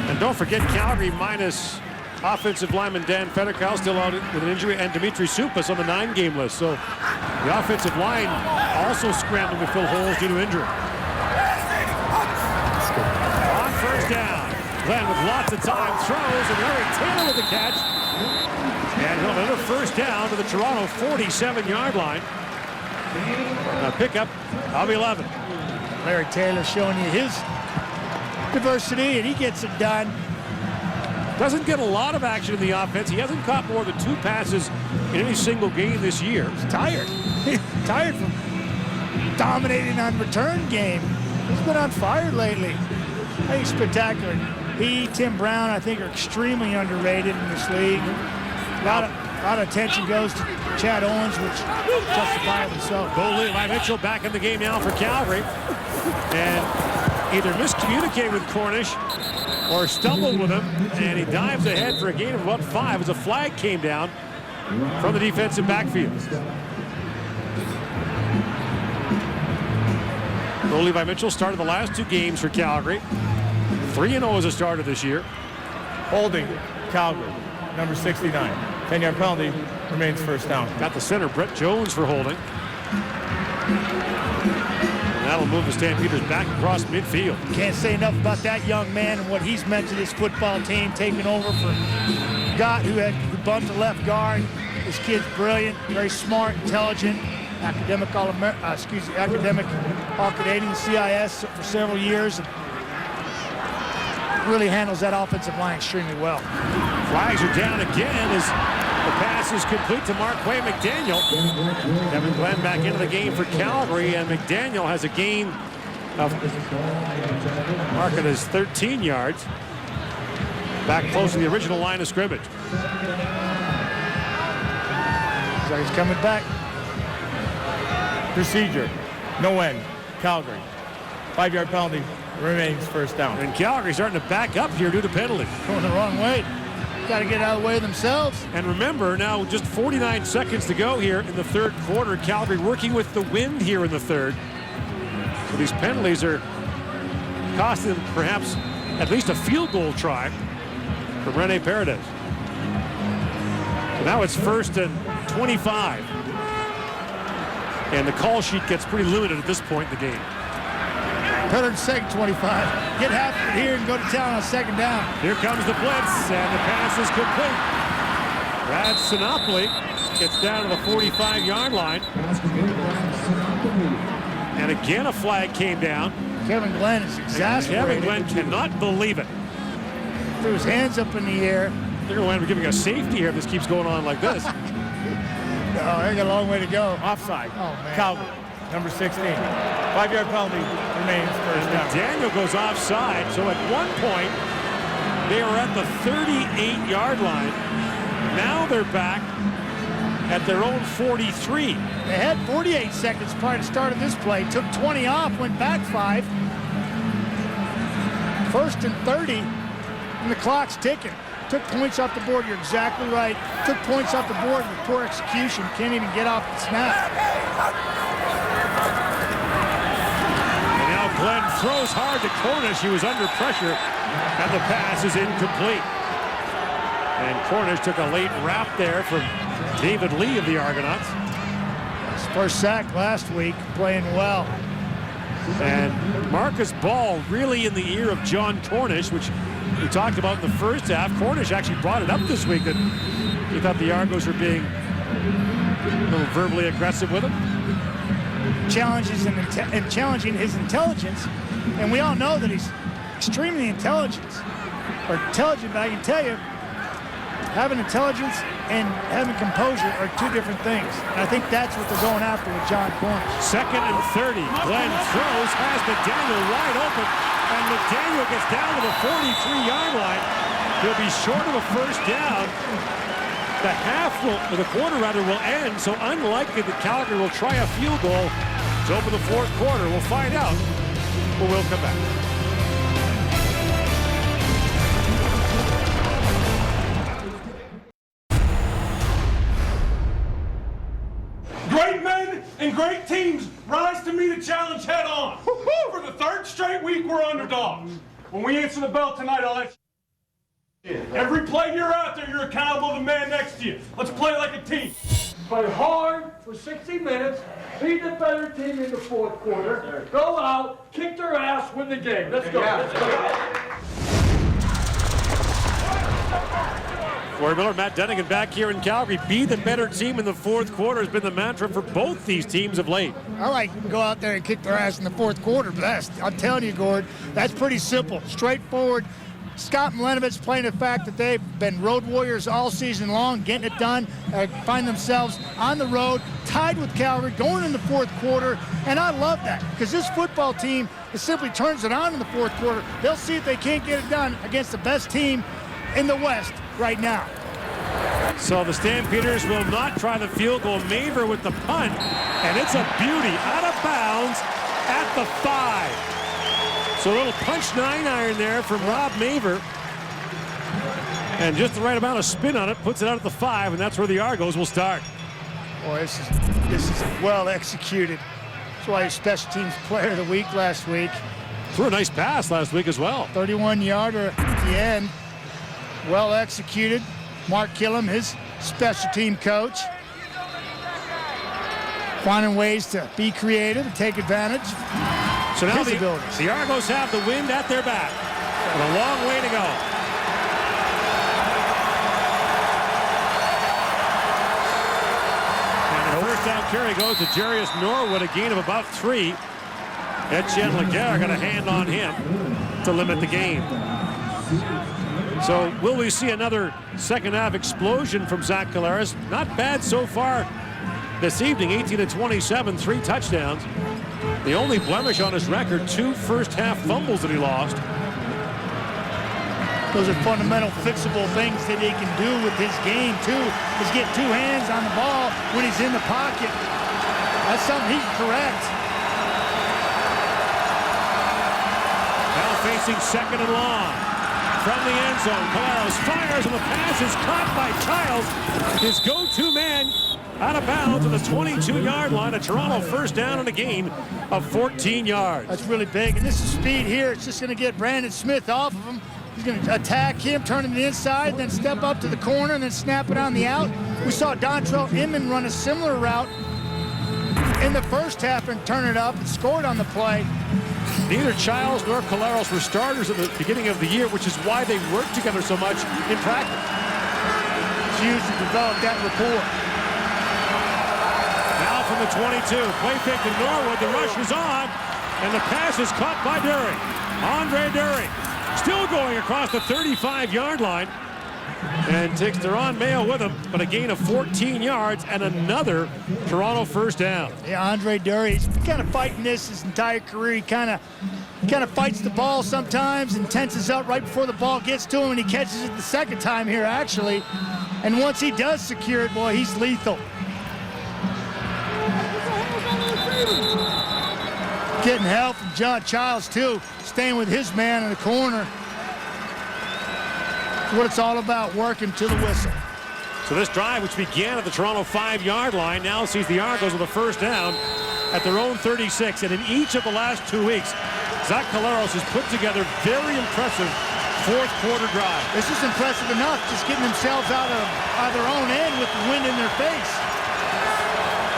And don't forget Calgary minus offensive lineman Dan Federkow still out with an injury, and Dimitri Supas on the 9-game list. So the offensive line also scrambling to fill holes due to injury. On first down, Glenn with lots of time throws, and Larry Taylor with the catch. And he'll have another first down to the Toronto 47-yard line. A pickup of 11. Larry Taylor showing you his diversity, and he gets it done. Doesn't get a lot of action in the offense. He hasn't caught more than 2 passes in any single game this year. He's tired. Tired from dominating on return game. He's been on fire lately. I think spectacular. He, Tim Brown, I think are extremely underrated in this league. A lot of attention goes to Chad Owens, which justifiably so. Bo Levi Mitchell back in the game now for Calgary. And either miscommunicated with Cornish or stumbled with him, and he dives ahead for a gain of about 5 as a flag came down from the defensive backfield. Bo Levi Mitchell started the last 2 games for Calgary. 3-0 as a starter this year. Holding, Calgary, number 69. 10-yard penalty, remains first down. Got the center, Brett Jones, for holding. And that'll move the Stampeders back across midfield. Can't say enough about that young man and what he's meant to this football team, taking over for Gott, who bumped to left guard. This kid's brilliant, very smart, intelligent, academic All-Canadian CIS for several years. And really handles that offensive line extremely well. Flags are down again as the pass is complete to Marquay McDaniel. Kevin Glenn back into the game for Calgary, and McDaniel has a gain of marking as 13 yards. Back close to the original line of scrimmage. So he's coming back. Procedure, no end, Calgary. 5-yard penalty, remains first down. And Calgary starting to back up here due to penalty. Going the wrong way. Got to get out of the way themselves. And remember, now just 49 seconds to go here in the third quarter. Calgary working with the wind here in the third. So these penalties are costing them perhaps at least a field goal try from Rene Paredes. So now it's 1st and 25. And the call sheet gets pretty limited at this point in the game. Better than second 25. Get half of it here and go to town on 2nd down. Here comes the blitz, and the pass is complete. Brad Sinopoli gets down to the 45-yard line. And again, a flag came down. Kevin Glenn is exasperated. Kevin Glenn cannot believe it. Threw his hands up in the air. They're going to end up giving a safety here if this keeps going on like this. Oh, they got a long way to go. Offside, oh, man. Calgary, number 16. 5-yard penalty, remains first down. Daniel goes offside, so at one point, they were at the 38-yard line. Now they're back at their own 43. They had 48 seconds prior to start of this play. Took 20 off, went back 5. 1st and 30, and the clock's ticking. Took points off the board, you're exactly right. Took points off the board with poor execution. Can't even get off the snap. And now Glenn throws hard to Cornish. He was under pressure, and the pass is incomplete. And Cornish took a late wrap there from David Lee of the Argonauts. His first sack last week, playing well. And Marcus Ball really in the ear of John Cornish, which we talked about in the first half. Cornish actually brought it up this week that he thought the Argos were being a little verbally aggressive with him. Challenges and challenging his intelligence. And we all know that he's extremely intelligent. But I can tell you, having intelligence and having composure are 2 different things. And I think that's what they're going after with John Cornish. 2nd and 30. Glenn throws, has McDaniel wide open, and McDaniel gets down to the 43-yard line. He'll be short of a first down. The quarter will end, so unlikely that Calgary will try a field goal to open the 4th quarter. We'll find out, but we'll come back. Great men and great teams rise to meet a challenge head on. For the 3rd straight week, we're underdogs. When we answer the bell tonight, I'll let you Every play you're out there, you're accountable to the man next to you. Let's play like a team. Play hard for 60 minutes, be the better team in the fourth quarter, go out, kick their ass, win the game. Let's go. Let's go. Corey Miller, Matt Dunnigan back here in Calgary. Be the better team in the fourth quarter has been the mantra for both these teams of late. I like to go out there and kick their ass in the fourth quarter, but I'm telling you, Gord, that's pretty simple, straightforward. Scott Mladenovich playing the fact that they've been road warriors all season long, getting it done, find themselves on the road, tied with Calgary, going in the fourth quarter, and I love that because this football team simply turns it on in the fourth quarter. They'll see if they can't get it done against the best team in the West right now. So the Stampeders will not try the field goal. Maver with the punt, and it's a beauty, out of bounds at the 5. So a little punch 9-iron there from Rob Maver. And just the right amount of spin on it, puts it out at the 5, and that's where the Argos will start. Boy, this is well executed. That's why he's special teams player of the week last week. Threw a nice pass last week as well. 31-yarder at the end. Well executed. Mark Killam, his special team coach. Finding ways to be creative and take advantage. So now the Argos have the wind at their back. And a long way to go. And the first down carry goes to Jarius Norwood, a gain of about 3. Etienne Laguerre got a hand on him to limit the game. So will we see another second half explosion from Zach Collaros? Not bad so far this evening, 18-27, 3 touchdowns. The only blemish on his record, 2 first half fumbles that he lost. Those are fundamental fixable things that he can do with his game too, is get 2 hands on the ball when he's in the pocket. That's something he can correct. Now facing second and long. From the end zone, Collaros fires and the pass is caught by Childs. His go-to man out of bounds at the 22-yard line. A Toronto first down and a gain of 14 yards. That's really big, and this is speed here. It's just going to get Brandon Smith off of him. He's going to attack him, turn him to the inside, then step up to the corner, and then snap it on the out. We saw Dontrell Inman run a similar route in the first half and turn it up and scored on the play. Neither Childs nor Collaros were starters at the beginning of the year, which is why they worked together so much in practice. It's used to develop that rapport. Now from the 22, play fake to Norwood, the rush is on, and the pass is caught by Dury. Andre Dury still going across the 35-yard line, and takes Deron Mayo with him, but a gain of 14 yards and another Toronto first down. Yeah, Andre Dury, he's been kind of fighting this his entire career. He kind of fights the ball sometimes and tenses up right before the ball gets to him, and he catches it the second time here, actually. And once he does secure it, boy, he's lethal. Getting help from John Childs, too, staying with his man in the corner. What it's all about, working to the whistle. So this drive, which began at the Toronto 5-yard line, now sees the Argos with a first down at their own 36. And in each of the last 2 weeks, Zach Collaros has put together very impressive fourth quarter drive. This is impressive enough, just getting themselves out of their own end with the wind in their face.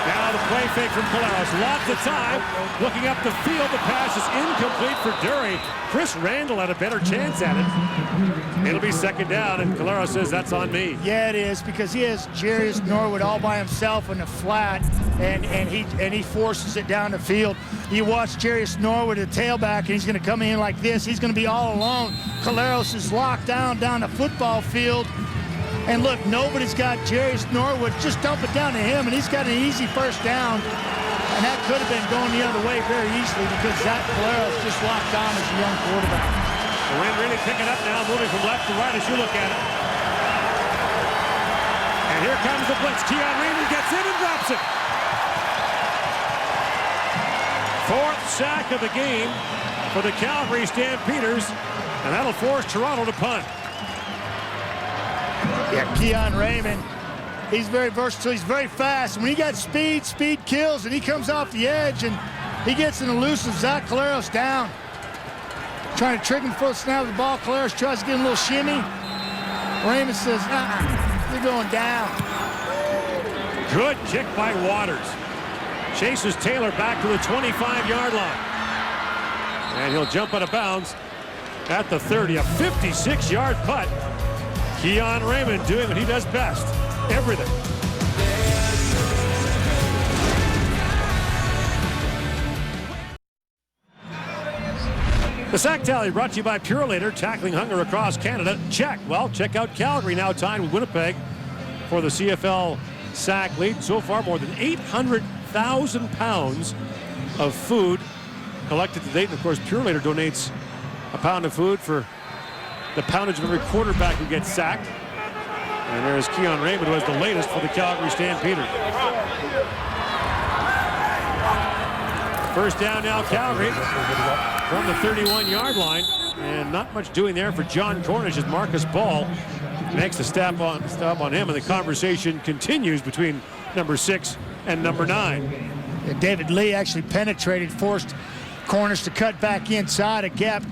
Now the play fake from Collaros. Lots of time. Looking up the field. The pass is incomplete for Dury. Chris Randall had a better chance at it. It'll be second down, and Collaros says that's on me. Yeah, it is, because he has Jarius Norwood all by himself in the flat, and he forces it down the field. You watch Jarius Norwood, the tailback, and he's going to come in like this. He's going to be all alone. Collaros is locked down the football field. And look, nobody's got Jarius Norwood. Just dump it down to him, and he's got an easy first down. And that could have been going the other way very easily because Zach Collaros just locked down as a young quarterback. The wind really picking up now, moving from left to right as you look at it. And here comes the blitz. Keon Raymond gets in and drops it. Fourth sack of the game for the Calgary Stampeders, and that'll force Toronto to punt. Yeah, Keon Raymond, he's very versatile. He's very fast. When he got speed, speed kills, and he comes off the edge, and he gets an elusive Zach Collaros down. Trying to trick him before the snap of the ball. Collaros tries to get a little shimmy. Raymond says, you're going down. Good kick by Waters. Chases Taylor back to the 25-yard line. And he'll jump out of bounds at the 30. A 56-yard putt. Keon Raymond doing what he does best. Everything. The sack tally brought to you by Purolator, tackling hunger across Canada. Check. Well, check out Calgary, now tied with Winnipeg for the CFL sack lead. So far, more than 800,000 pounds of food collected to date. And of course, Purolator donates a pound of food for the poundage of every quarterback who gets sacked. And there's Keon Raymond, who has the latest for the Calgary Stampeders. First down now, Calgary from the 31-yard line. And not much doing there for John Cornish as Marcus Ball makes the stop on him. And the conversation continues between number 6 and number 9. And David Lee actually penetrated, forced Cornish to cut back inside, a gap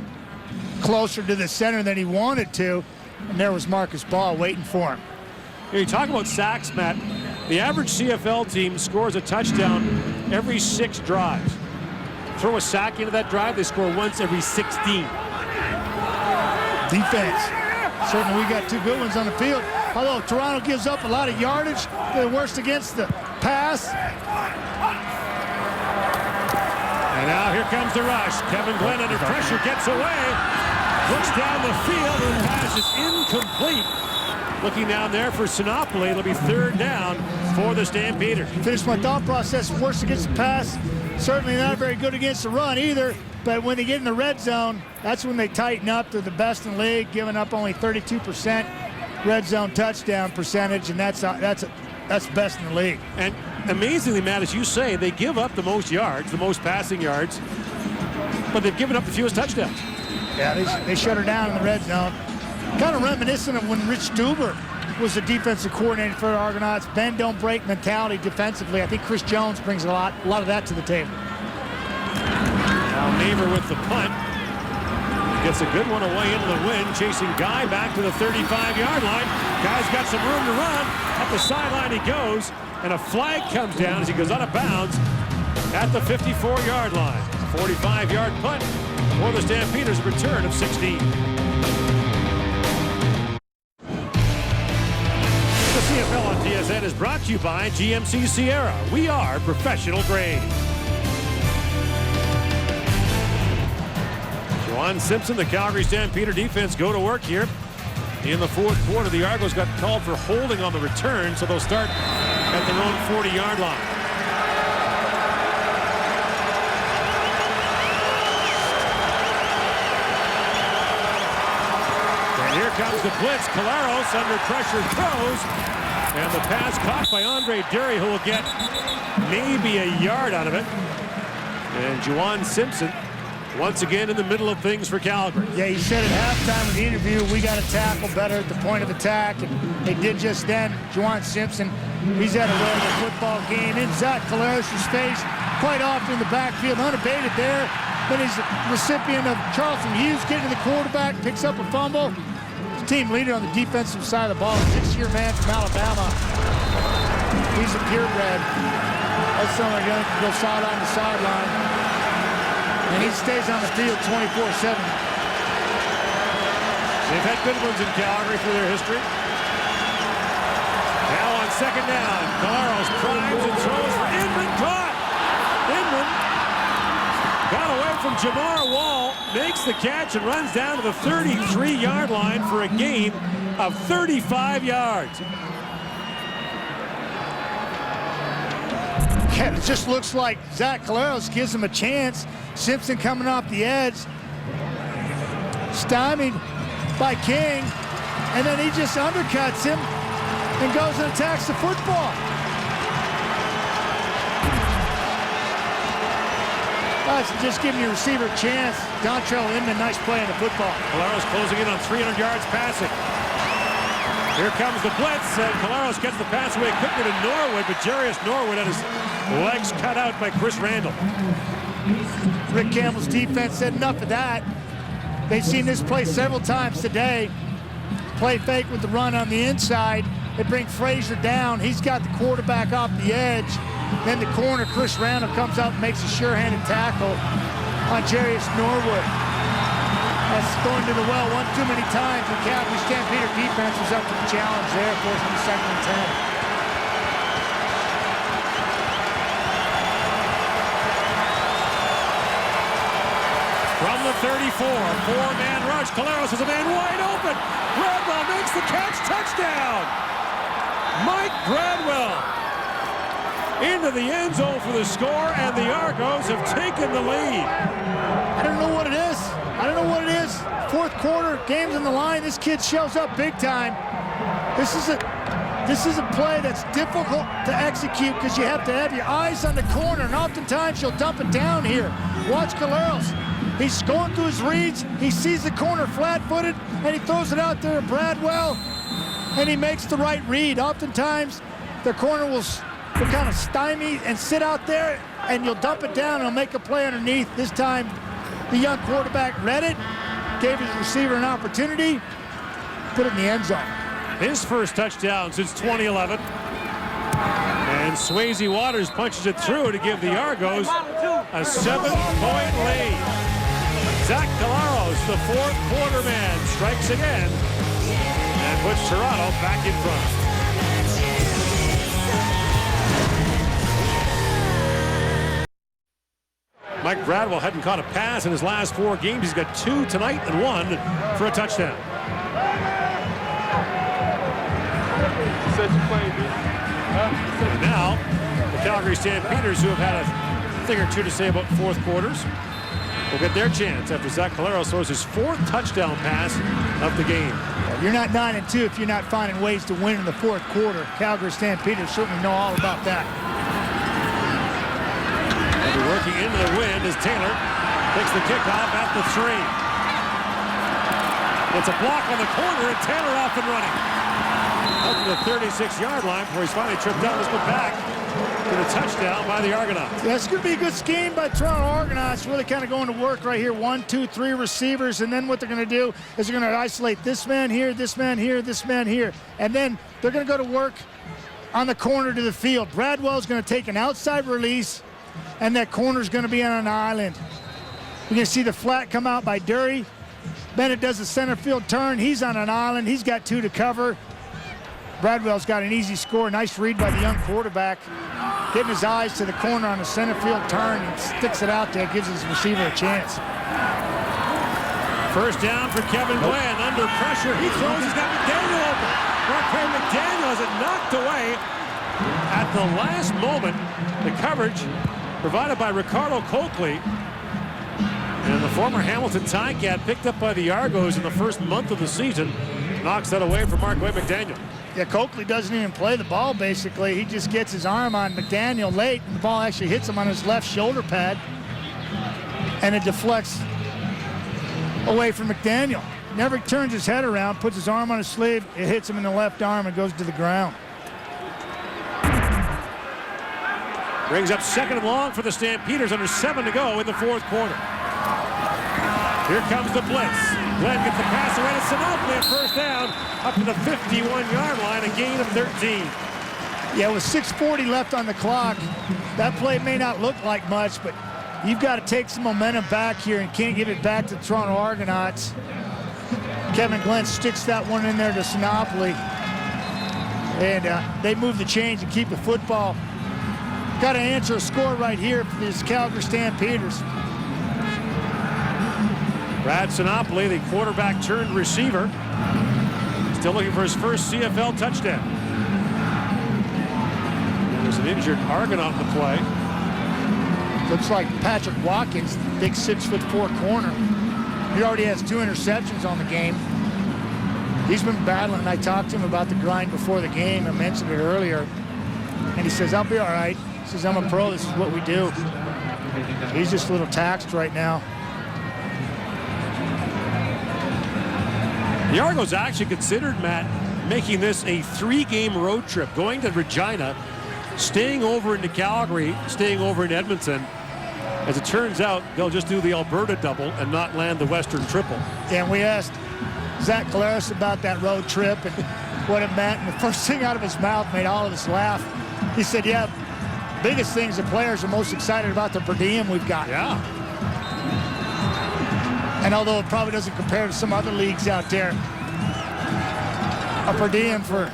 closer to the center than he wanted to. And there was Marcus Ball waiting for him. You talk about sacks, Matt. The average CFL team scores a touchdown every 6 drives. Throw a sack into that drive, they score once every 16. Defense. Certainly we got 2 good ones on the field. Although Toronto gives up a lot of yardage, they're the worst against the pass. And now here comes the rush. Kevin Glenn under pressure gets away. Looks down the field and the pass is incomplete. Looking down there for Sinopoli. It'll be 3rd down for the Stampeders. Finish my thought process. Worst against the pass. Certainly not very good against the run either. But when they get in the red zone, that's when they tighten up. They're the best in the league, giving up only 32% red zone touchdown percentage, and that's best in the league. And amazingly, Matt, as you say, they give up the most yards, the most passing yards, but they've given up the fewest touchdowns. Yeah, they shut her down in the red zone. Kind of reminiscent of when Rich Stuber was the defensive coordinator for the Argonauts. Bend, don't break mentality defensively. I think Chris Jones brings a lot of that to the table. Now Neighbor with the punt. Gets a good one away into the wind, chasing Guy back to the 35-yard line. Guy's got some room to run. Up the sideline he goes, and a flag comes down as he goes out of bounds at the 54-yard line. 45-yard punt for the Stampeders, a return of 16. The CFL on TSN is brought to you by GMC Sierra. We are professional grade. Juwan Simpson, the Calgary Stampeder defense, go to work here. In the 4th quarter, the Argos got called for holding on the return, so they'll start at their own 40-yard line. And here comes the blitz. Caleros under pressure throws, and the pass caught by Andre Derry, who will get maybe a yard out of it. And Juwan Simpson once again in the middle of things for Calgary. Yeah, he said at halftime of the interview, we got to tackle better at the point of attack, and they did just then. Juwan Simpson, he's had a way of the football game in Zach Caleros' face quite often in the backfield, unabated there. Then he's the recipient of Charleston Hughes getting to the quarterback, picks up a fumble. Team leader on the defensive side of the ball, 6-year man from Alabama. He's a purebred. That's someone going to go sideline to sideline. And he stays on the field 24/7. They've had good ones in Calgary through their history. Now on 2nd down, Caleros primes and throws for Inman. Caught! Inman got away from Jamar Wall, makes the catch and runs down to the 33-yard line for a gain of 35 yards. Yeah, it just looks like Zach Caleros gives him a chance. Simpson coming off the edge, stymied by King, and then he just undercuts him and goes and attacks the football. That's just giving your receiver a chance. Dontrell Inman, nice play on the football. Caleros closing in on 300 yards passing. Here comes the blitz, and Caleros gets the pass away quickly to Norwood, but Jarius Norwood had his legs cut out by Chris Randall. Rick Campbell's defense said enough of that. They've seen this play several times today. play fake with the run on the inside. They bring Frazier down. He's got the quarterback off the edge. Then the corner, Chris Randall, comes up and makes a sure-handed tackle on Jarius Norwood. That's going to the well one too many times. The Calgary Stampeder defense was up to the challenge there, forcing the 2nd and 10. From the 34, four-man rush. Caleros is a man wide open. Gradwell makes the catch. Touchdown! Mike Gradwell into the end zone for the score, and the Argos have taken the lead. I don't know what it is. I don't know what it is. 4th quarter, game's on the line. This kid shows up big time. This is a play that's difficult to execute because you have to have your eyes on the corner, and oftentimes you'll dump it down here. Watch Caleros. He's going through his reads. He sees the corner flat-footed, and he throws it out there to Bradwell, and he makes the right read. Oftentimes, the corner will kind of stymie and sit out there, and you'll dump it down and he'll make a play underneath. This time, the young quarterback read it, gave his receiver an opportunity, put it in the end zone. His first touchdown since 2011. And Swayze Waters punches it through to give the Argos a 7-point lead. Zach Caleros, the 4th quarter man, strikes again and puts Toronto back in front. Mike Gradwell hadn't caught a pass in his last 4 games. He's got 2 tonight and 1 for a touchdown. And now, the Calgary Stampeders, who have had a thing or two to say about 4th quarters, will get their chance after Zach Caleros throws his 4th touchdown pass of the game. You're not 9-2 if you're not finding ways to win in the 4th quarter. Calgary Stampeders certainly know all about that. They'll be working into the wind as Taylor takes the kickoff at the 3. It's a block on the corner, and Taylor off and running. Up to the 36-yard line before he's finally tripped out. Let's go back to the touchdown by the Argonauts. Yeah, it's going to be a good scheme by Toronto Argonauts. Really kind of going to work right here. 1, 2, 3 receivers, and then what they're going to do is they're going to isolate this man here, this man here, this man here, and then they're going to go to work on the corner to the field. Bradwell's going to take an outside release, and that corner's going to be on an island. You're going to see the flat come out by Dury. Bennett does a center field turn. He's on an island. He's got 2 to cover. Bradwell's got an easy score. Nice read by the young quarterback. Getting his eyes to the corner on the center field turn and sticks it out there, gives his receiver a chance. First down for Kevin Glenn. Under pressure. He throws. He's got McDaniel open. Marquay McDaniel has it knocked away at the last moment. The coverage provided by Ricardo Coakley. And the former Hamilton Ticat, picked up by the Argos in the first month of the season, knocks that away from Marquay McDaniel. Yeah, Coakley doesn't even play the ball, basically. He just gets his arm on McDaniel late, and the ball actually hits him on his left shoulder pad, and it deflects away from McDaniel. Never turns his head around, puts his arm on his sleeve, it hits him in the left arm and goes to the ground. Brings up 2nd and long for the Stampeders, under 7 to go in the 4th quarter. Here comes the blitz. Glenn gets the pass away to Sinopoli, a first down up to the 51-yard line, a gain of 13. Yeah, with 6:40 left on the clock, that play may not look like much, but you've got to take some momentum back here and can't give it back to the Toronto Argonauts. Kevin Glenn sticks that one in there to Sinopoli, and they move the chains and keep the football. Got to answer a score right here for these Calgary Stampeders. Brad Sinopoli, the quarterback turned receiver, still looking for his first CFL touchdown. There's an injured Argonaut in the play. Looks like Patrick Watkins, big 6'4" corner. He already has 2 interceptions on the game. He's been battling. I talked to him about the grind before the game. I mentioned it earlier. And he says, I'll be all right. He says, I'm a pro. This is what we do. He's just a little taxed right now. The Argos actually considered, Matt, making this a 3-game road trip, going to Regina, staying over into Calgary, staying over in Edmonton. As it turns out, they'll just do the Alberta double and not land the Western triple. And we asked Zach Collaros about that road trip and what it meant. And the first thing out of his mouth made all of us laugh. He said, yeah, biggest things the players are most excited about the per diem we've got. Yeah. And although it probably doesn't compare to some other leagues out there, a per diem for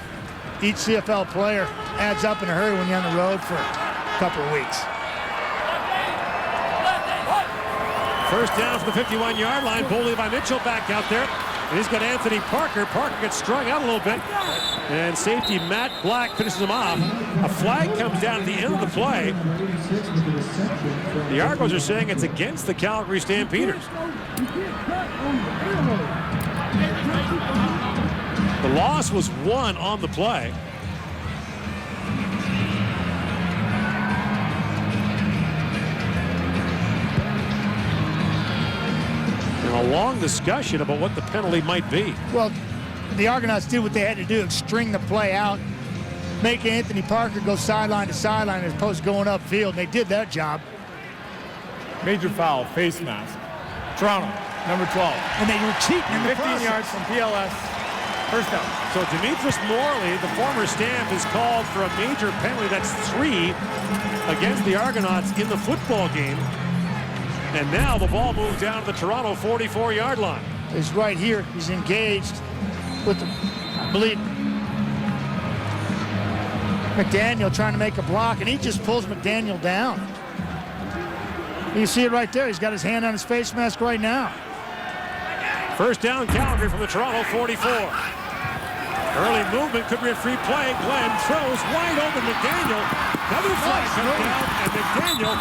each CFL player adds up in a hurry when you're on the road for a couple of weeks. First down from the 51-yard line. Bully by Mitchell back out there. And he's got Anthony Parker. Parker gets strung out a little bit. And safety Matt Black finishes him off. A flag comes down at the end of the play. The Argos are saying it's against the Calgary Stampeders. The loss was 1 on the play. And a long discussion about what the penalty might be. Well, the Argonauts did what they had to do, string the play out, make Anthony Parker go sideline to sideline as opposed to going upfield. They did that job. Major foul, face mask. Toronto, number 12. And they were cheating in the 15 process. yards from PLS. First down. So Demetris Morley, the former Stamp, is called for a major penalty. That's 3 against the Argonauts in the football game. And now the ball moves down to the Toronto 44-yard line. He's right here. He's engaged with, I believe, McDaniel trying to make a block, and he just pulls McDaniel down. You see it right there. He's got his hand on his face mask right now. First down, Calgary from the Toronto 44. Early movement, could be a free play. Glenn throws wide open McDaniel. Another flag comes down, and McDaniel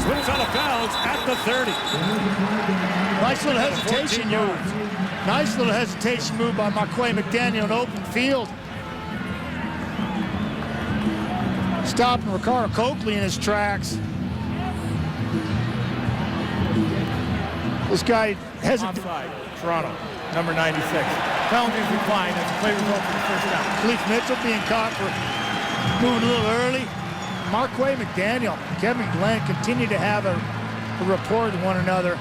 swings out of bounds at the 30. Nice little hesitation move. Nice little hesitation move by Marquay McDaniel in open field. Stopping Ricardo Coakley in his tracks. This guy hesitated. Offside, Toronto, number 96. Penalties declined as the play results in the first down. Khalif Mitchell being caught for moving a little early. Marquay McDaniel, Kevin Glenn continue to have a rapport with one another.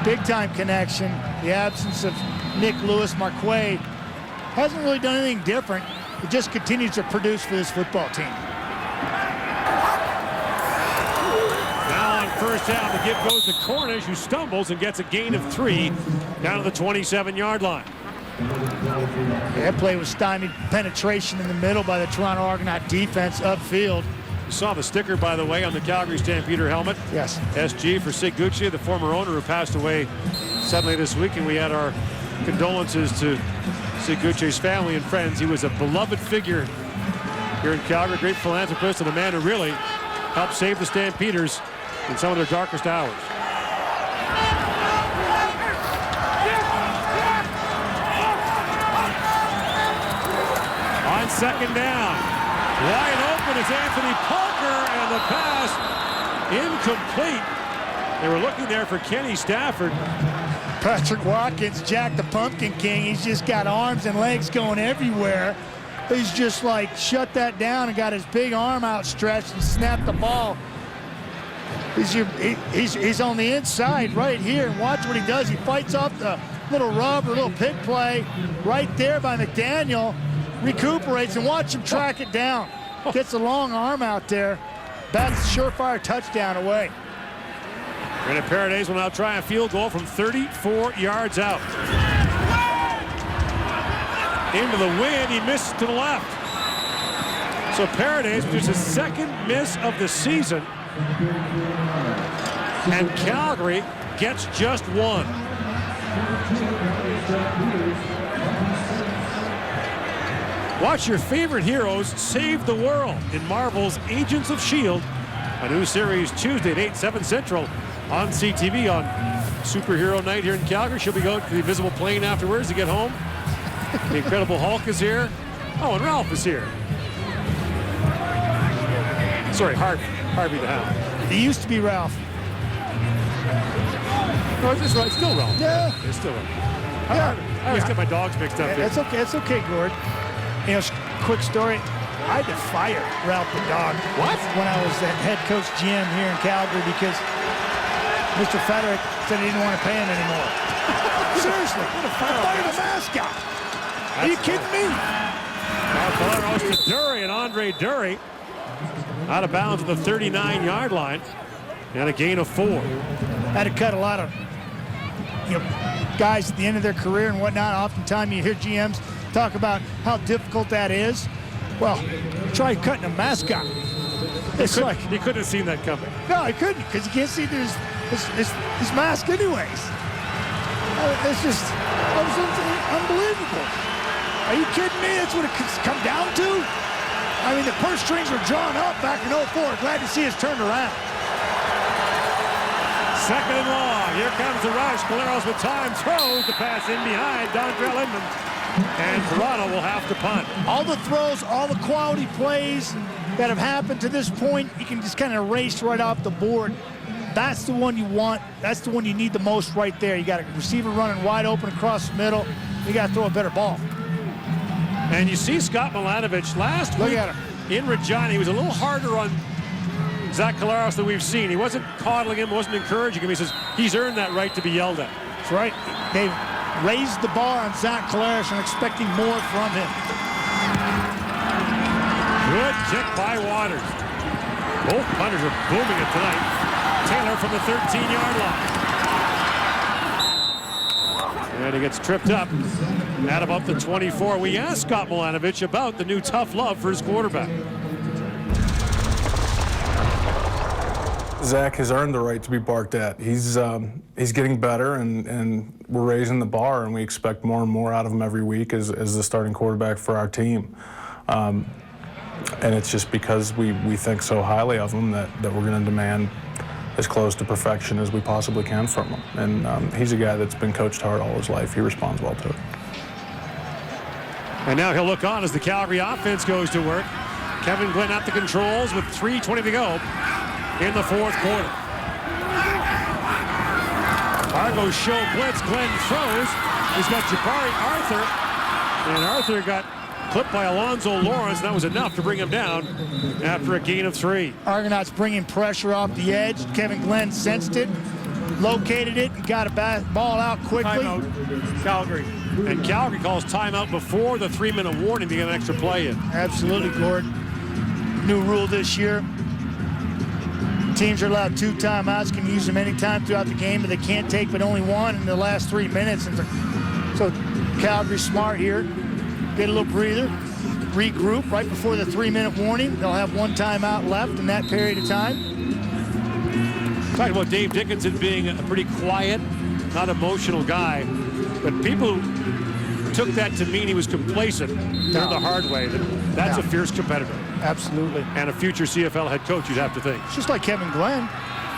Big time connection. The absence of Nick Lewis, Marquay hasn't really done anything different. It just continues to produce for this football team. Now on first down, the give goes to Cornish, who stumbles and gets a gain of 3 down to the 27-yard line. That play was stymied penetration in the middle by the Toronto Argonaut defense upfield. You saw the sticker, by the way, on the Calgary Stampeder helmet. Yes. SG for Sig Gucci, the former owner who passed away suddenly this week, and we had our condolences to Sig Gucci's family and friends. He was a beloved figure here in Calgary, great philanthropist, and a man who really helped save the Stampeders in some of their darkest hours. On second down, wide open is Anthony Parker, and the pass incomplete. They were looking there for Kenny Stafford. Patrick Watkins, Jack the Pumpkin King, he's just got arms and legs going everywhere. He's just like shut that down and got his big arm outstretched and snapped the ball. He's on the inside right here, and watch what he does. He fights off the little rub or little pick play right there by McDaniel, recuperates, and watch him track it down. Gets a long arm out there. Bats a surefire touchdown away. Brandon Paradis will now try a field goal from 34 yards out. Into the wind, he missed to the left. So Paradis, which is his second miss of the season, and Calgary gets just 1. Watch your favorite heroes save the world in Marvel's Agents of S.H.I.E.L.D., a new series Tuesday at 8, 7 Central on CTV on Superhero Night here in Calgary. She'll be going to the Invisible Plane afterwards to get home. The Incredible Hulk is here. Oh, and Ralph is here. Sorry, Harvey the Hound. He used to be Ralph. No, it's right. It's still Ralph. Yeah. It's still Ralph. I always get my dogs mixed up here. That's okay. It's okay, Gord. You know, quick story. I had to fire Ralph the dog. What? When I was the head coach GM here in Calgary because Mr. Frederick said he didn't want to pay him anymore. Seriously. seriously. I fired the mascot. Are you kidding me? Now Caleros to Dury, and Andre Dury out of bounds at the 39-yard line. And a gain of 4. Had to cut a lot of guys at the end of their career and whatnot. Oftentimes you hear GMs talk about how difficult that is. Well, try cutting a mascot. It's like he couldn't have seen that coming. No, he couldn't, because you can't see his mask anyways. It's just unbelievable. Are you kidding me? That's what it's come down to? I mean, the purse strings were drawn up back in 04. Glad to see it's turned around. Second and long. Here comes the rush. Caleros with time. Throws the pass in behind Dontrell Inman. And Toronto will have to punt. All the throws, all the quality plays that have happened to this point, you can just kind of erase right off the board. That's the one you want. That's the one you need the most right there. You got a receiver running wide open across the middle. You got to throw a better ball. And you see Scott Milanovich last week in Regina. He was a little harder on Zach Caleros than we've seen. He wasn't coddling him, wasn't encouraging him. He says he's earned that right to be yelled at. That's right. They've raised the bar on Zach Caleros and expecting more from him. Good kick by Waters. Both punters are booming it tonight. Taylor from the 13-yard line. And he gets tripped up at about the 24. We asked Scott Milanovich about the new tough love for his quarterback. Zach has earned the right to be barked at. He's getting better, and we're raising the bar, and we expect more and more out of him every week as the starting quarterback for our team. And it's just because we think so highly of him that we're going to demand as close to perfection as we possibly can from him. And he's a guy that's been coached hard all his life. He responds well to it. And now he'll look on as the Calgary offense goes to work. Kevin Glenn at the controls with 3:20 to go in the fourth quarter. Argos show blitz. Glenn throws. He's got Jabari Arthur. And Arthur got clipped by Alonzo Lawrence. That was enough to bring him down after a gain of 3. Argonauts bringing pressure off the edge. Kevin Glenn sensed it, located it, and got a ball out quickly. Timeout, Calgary. And Calgary calls timeout before the 3-minute warning to get an extra play in. Absolutely, Gordon. New rule this year. Teams are allowed 2 timeouts, can use them anytime throughout the game, but they can't take but only 1 in the last 3 minutes. And so Calgary's smart here. Get a little breather, regroup right before the 3-minute warning. They'll have 1 timeout left in that period of time. Talking about Dave Dickinson being a pretty quiet, not emotional guy, but people took that to mean he was complacent. Learned the hard way. That's a fierce competitor. Absolutely. And a future CFL head coach, you'd have to think. It's just like Kevin Glenn.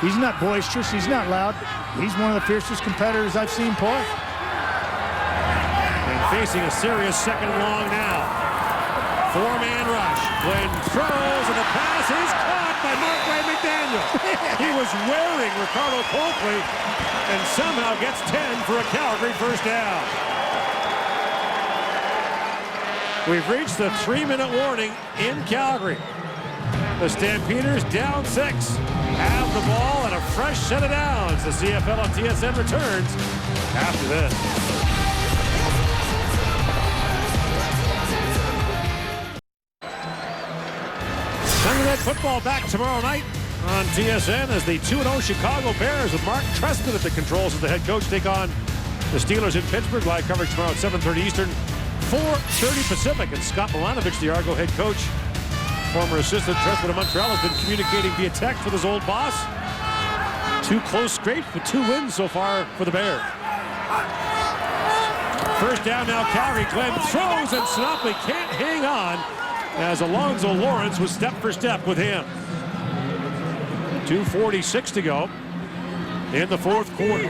He's not boisterous. He's not loud. He's one of the fiercest competitors I've seen play. Facing a serious second and long now. 4-man rush. Glenn throws, and the pass is caught by Markway McDaniel. He was wearing Ricardo Coakley and somehow gets 10 for a Calgary first down. We've reached the 3-minute warning in Calgary. The Stampeders down 6. Have the ball and a fresh set of downs. The CFL on TSN returns after this. Sunday Night Football back tomorrow night on TSN as the 2-0 Chicago Bears with Mark Trestman at the controls as the head coach take on the Steelers in Pittsburgh. Live coverage tomorrow at 7:30 Eastern, 4:30 Pacific. And Scott Milanovich, the Argo head coach, former assistant Trestman of Montreal, has been communicating via text with his old boss. 2 close straight with 2 wins so far for the Bears. First down now, Calgary. Glenn throws, and Sinopoli can't hang on as Alonzo Lawrence was step for step with him. 2:46 to go in the fourth quarter.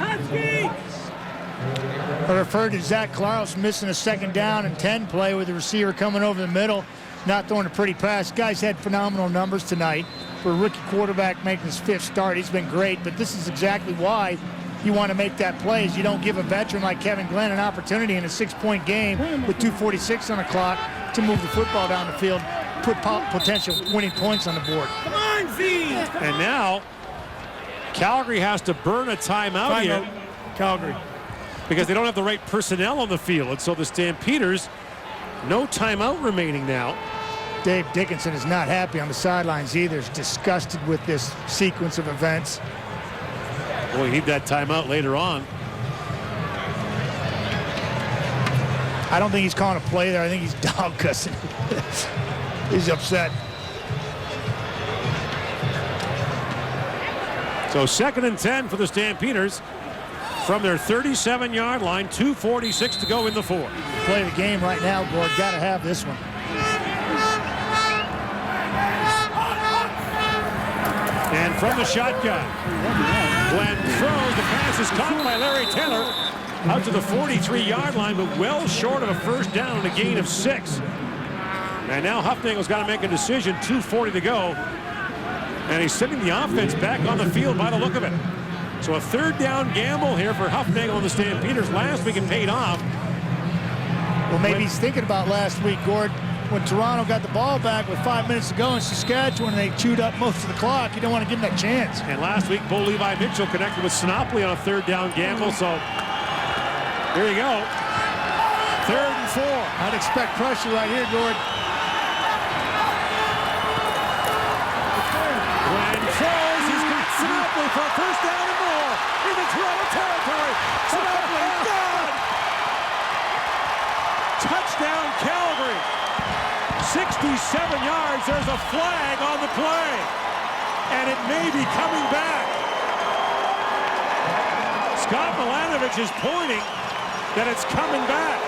I referred to Zach Caleros missing a 2nd down and 10 play with the receiver coming over the middle, not throwing a pretty pass. Guy's had phenomenal numbers tonight. For a rookie quarterback making his 5th start, he's been great, but this is exactly why you want to make that play, is you don't give a veteran like Kevin Glenn an opportunity in a 6-point game with 2:46 on the clock to move the football down the field, put potential winning points on the board. Come on, Z! And now, Calgary has to burn a timeout here. Calgary. because they don't have the right personnel on the field. And so the Stampeders, no timeout remaining now. Dave Dickinson is not happy on the sidelines either. He's disgusted with this sequence of events. Boy, he need that timeout later on. I don't think he's calling a play there. I think he's dog cussing. He's upset. So 2nd and 10 for the Stampeders from their 37-yard line. 2:46 to go in the fourth. Play the game right now, Gord. Got to have this one. And from the shotgun, Glenn throws. The pass is caught by Larry Taylor out to the 43-yard line, but well short of a first down and a gain of 6. And now Huffnagel's got to make a decision. 2:40 to go. And he's sending the offense back on the field by the look of it. So a 3rd down gamble here for Huffnagel and the Stampeders. Last week it paid off. Well, maybe he's thinking about last week, Gord, when Toronto got the ball back with 5 minutes to go in Saskatchewan and they chewed up most of the clock. You don't want to give them that chance. And last week, Bo Levi Mitchell connected with Sinopoli on a 3rd down gamble. So here you go. 3rd and 4. I'd expect pressure right here, Gord. Glenn throws. He's got Sinopoli for a first down and more in the Toronto territory. Sinopoli gone. Touchdown, Calgary. 67 yards. There's a flag on the play. And it may be coming back. Scott Milanovich is pointing that it's coming back.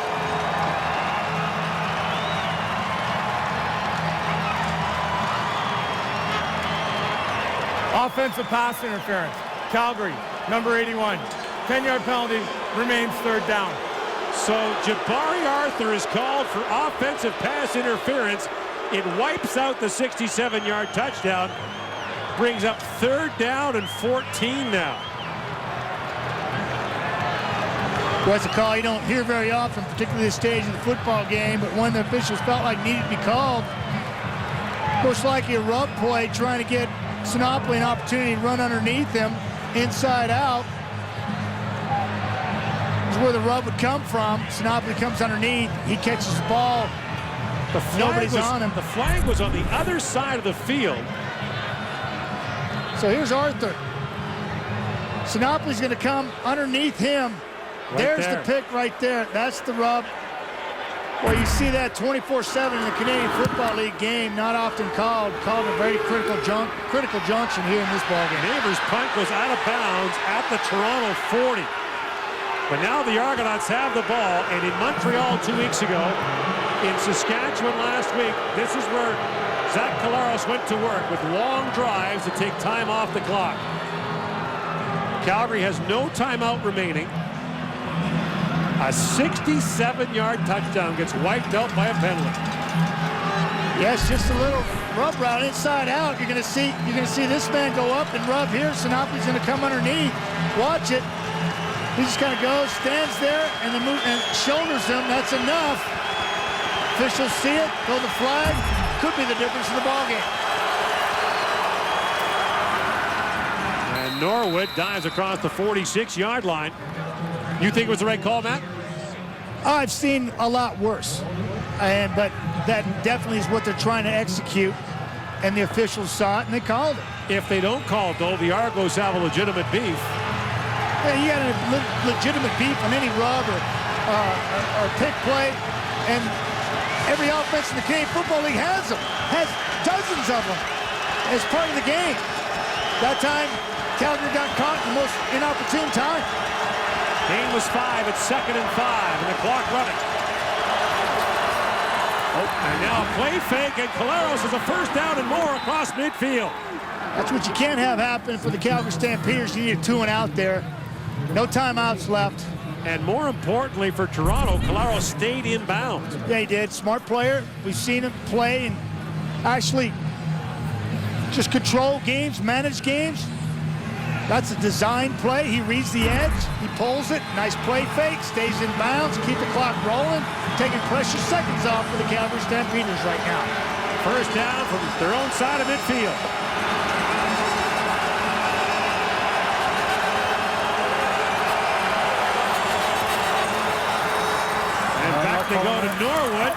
Offensive pass interference. Calgary, number 81. 10-yard penalty, remains 3rd down. So Jabari Arthur is called for offensive pass interference. It wipes out the 67-yard touchdown. Brings up 3rd down and 14 now. Well, it's a call you don't hear very often, particularly this stage of the football game, but one the officials felt like needed to be called. Most likely a rub play trying to get Sinopoli an opportunity to run underneath him, inside out. Is where the rub would come from. Sinopoli comes underneath. He catches the ball. Nobody's on him. The flag was on the other side of the field. So here's Arthur. Sinopoli's going to come underneath him. There's the pick right there. That's the rub. Well, you see that 24/7 in the Canadian Football League game, not often called a very critical junction here in this ballgame. Neighbors' punt goes out of bounds at the Toronto 40. But now the Argonauts have the ball, and in Montreal 2 weeks ago, in Saskatchewan last week, this is where Zach Collaros went to work with long drives to take time off the clock. Calgary has no timeout remaining. A 67-yard touchdown gets wiped out by a penalty. Yes, just a little rub route inside out. You're going to see this man go up and rub here. Sinopoli's going to come underneath. Watch it. He just kind of goes, stands there, and then shoulders him. That's enough. Officials see it, throw the flag. Could be the difference in the ballgame. And Norwood dives across the 46-yard line. You think it was the right call, Matt? I've seen a lot worse, but that definitely is what they're trying to execute, and the officials saw it and they called it. If they don't call it, though, the Argos have a legitimate beef. Yeah, you got a legitimate beef on any rub or pick play, and every offense in the Canadian Football League has them, has dozens of them as part of the game. That time, Calgary got caught in the most inopportune time. Gain was 5. It's 2nd and 5, and the clock running. And now a play fake, and Collaros has a first down and more across midfield. That's what you can't have happen for the Calgary Stampeders. You need a 2-and-out there. No timeouts left. And more importantly for Toronto, Collaros stayed in bounds. Yeah, he did. Smart player. We've seen him play and actually just control games, manage games. That's a design play. He reads the edge. He pulls it. Nice play fake. Stays in bounds. Keep the clock rolling. Taking precious seconds off for the Calgary Stampeders right now. First down from their own side of midfield. Out they go to Norwood.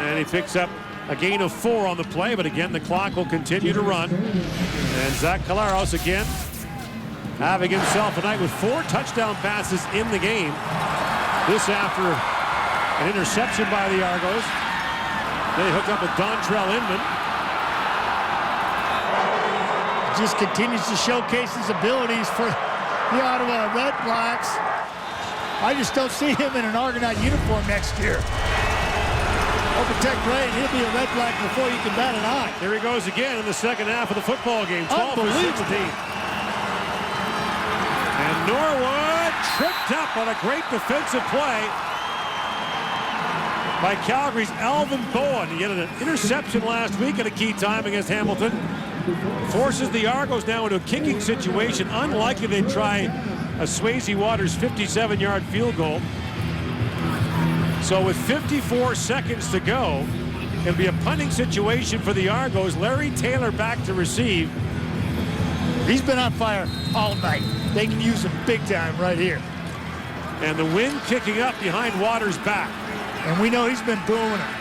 And he picks up a gain of 4 on the play, but again, the clock will continue to run. And Zach Collaros again having himself a night with 4 touchdown passes in the game. This after an interception by the Argos. They hooked up with Dontrell Inman. Just continues to showcase his abilities for the Ottawa Red Blacks. I just don't see him in an Argonaut uniform next year. He'll protect Ray, and he'll be a Red Black before you can bat an eye. Here he goes again in the second half of the football game. 12 for 16. And Norwood tripped up on a great defensive play by Calgary's Alvin Bowen. He had an interception last week at a key time against Hamilton. Forces the Argos now into a kicking situation. Unlikely they'd try a Swayze Waters 57-yard field goal. So with 54 seconds to go, it'll be a punting situation for the Argos. Larry Taylor back to receive. He's been on fire all night. They can use him big time right here. And the wind kicking up behind Waters' back. And we know he's been booming him.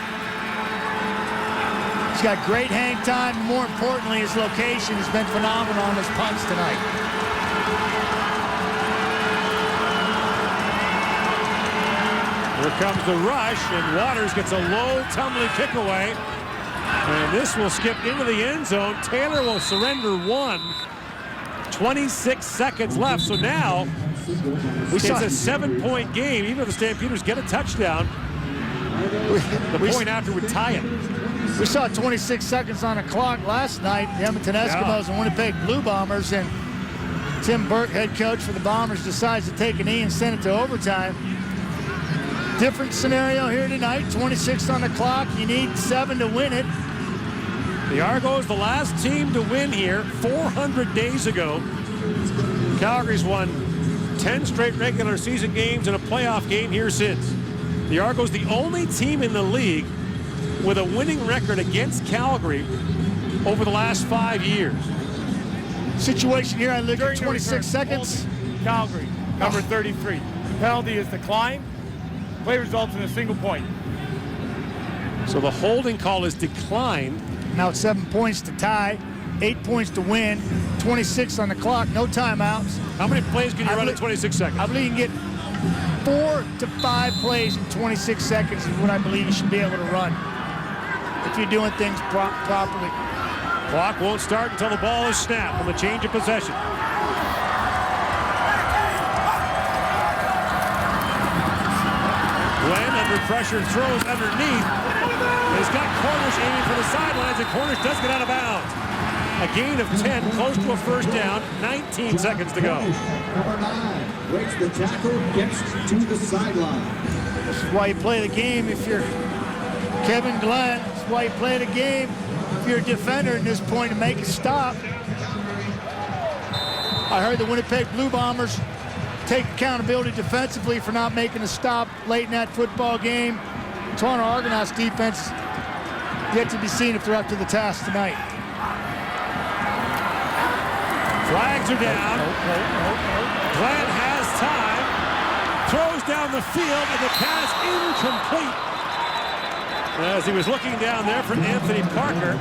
He's got great hang time. More importantly, his location has been phenomenal on his punts tonight. Here comes the rush, and Waters gets a low, tumbling kick away. And this will skip into the end zone. Taylor will surrender 1. 26 seconds left. So now it's a 7-point game. Even if the Stampeders get a touchdown, the point after would tie it. We saw 26 seconds on the clock last night. The Edmonton Eskimos and Winnipeg Blue Bombers, and Tim Burke, head coach for the Bombers, decides to take a knee and send it to overtime. Different scenario here tonight. 26 on the clock. You need 7 to win it. The Argos, the last team to win here 400 days ago. Calgary's won 10 straight regular season games and a playoff game here since. The Argos, the only team in the league with a winning record against Calgary over the last 5 years. Situation here, I look at 26 seconds. Calgary, number 33. The penalty is declined. Play results in a single point. So the holding call is declined. Now it's 7 points to tie, 8 points to win, 26 on the clock, no timeouts. How many plays can you run in 26 seconds? I believe you can get 4 to 5 plays in 26 seconds is what I believe you should be able to run if you're doing things properly. Clock won't start until the ball is snapped on the change of possession. Glenn under pressure throws underneath. He's got Cornish aiming for the sidelines, and Cornish does get out of bounds. A gain of 10, close to a first down, 19 seconds to go. Number 9 breaks the tackle, gets to the sideline. This is why you play the game if you're Kevin Glenn. This is why you play the game if you're a defender at this point to make a stop. I heard the Winnipeg Blue Bombers take accountability defensively for not making a stop late in that football game. Toronto Argonauts defense yet to be seen if they're up to the task tonight. Flags are down. Glenn has time. Throws down the field, and the pass incomplete. As he was looking down there for Anthony Parker.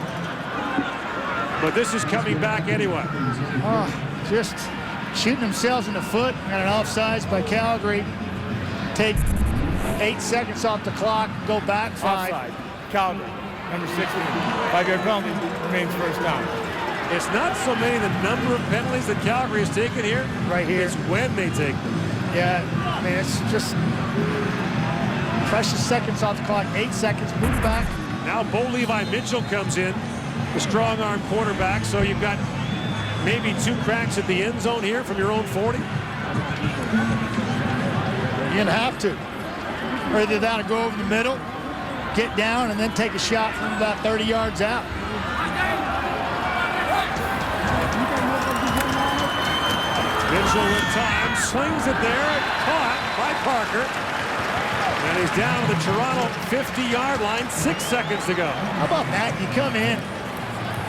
But this is coming back anyway. Just shooting themselves in the foot. Got an offsides by Calgary. Take 8 seconds off the clock. Go back 5. Offside. Calgary, number 16. 5-yard penalty remains first down. It's not so many the number of penalties that Calgary has taken here. Right here. It's when they take them. Yeah, I mean, it's just precious seconds off the clock. 8 seconds, move back. Now Bo Levi Mitchell comes in, the strong arm quarterback. So you've got maybe 2 cracks at the end zone here from your own 40. You're gonna have to. Or either that or go over the middle, get down, and then take a shot from about 30 yards out. Mitchell with time, slings it there, caught by Parker. And he's down to the Toronto 50-yard line, 6 seconds to go. How about that? You come in,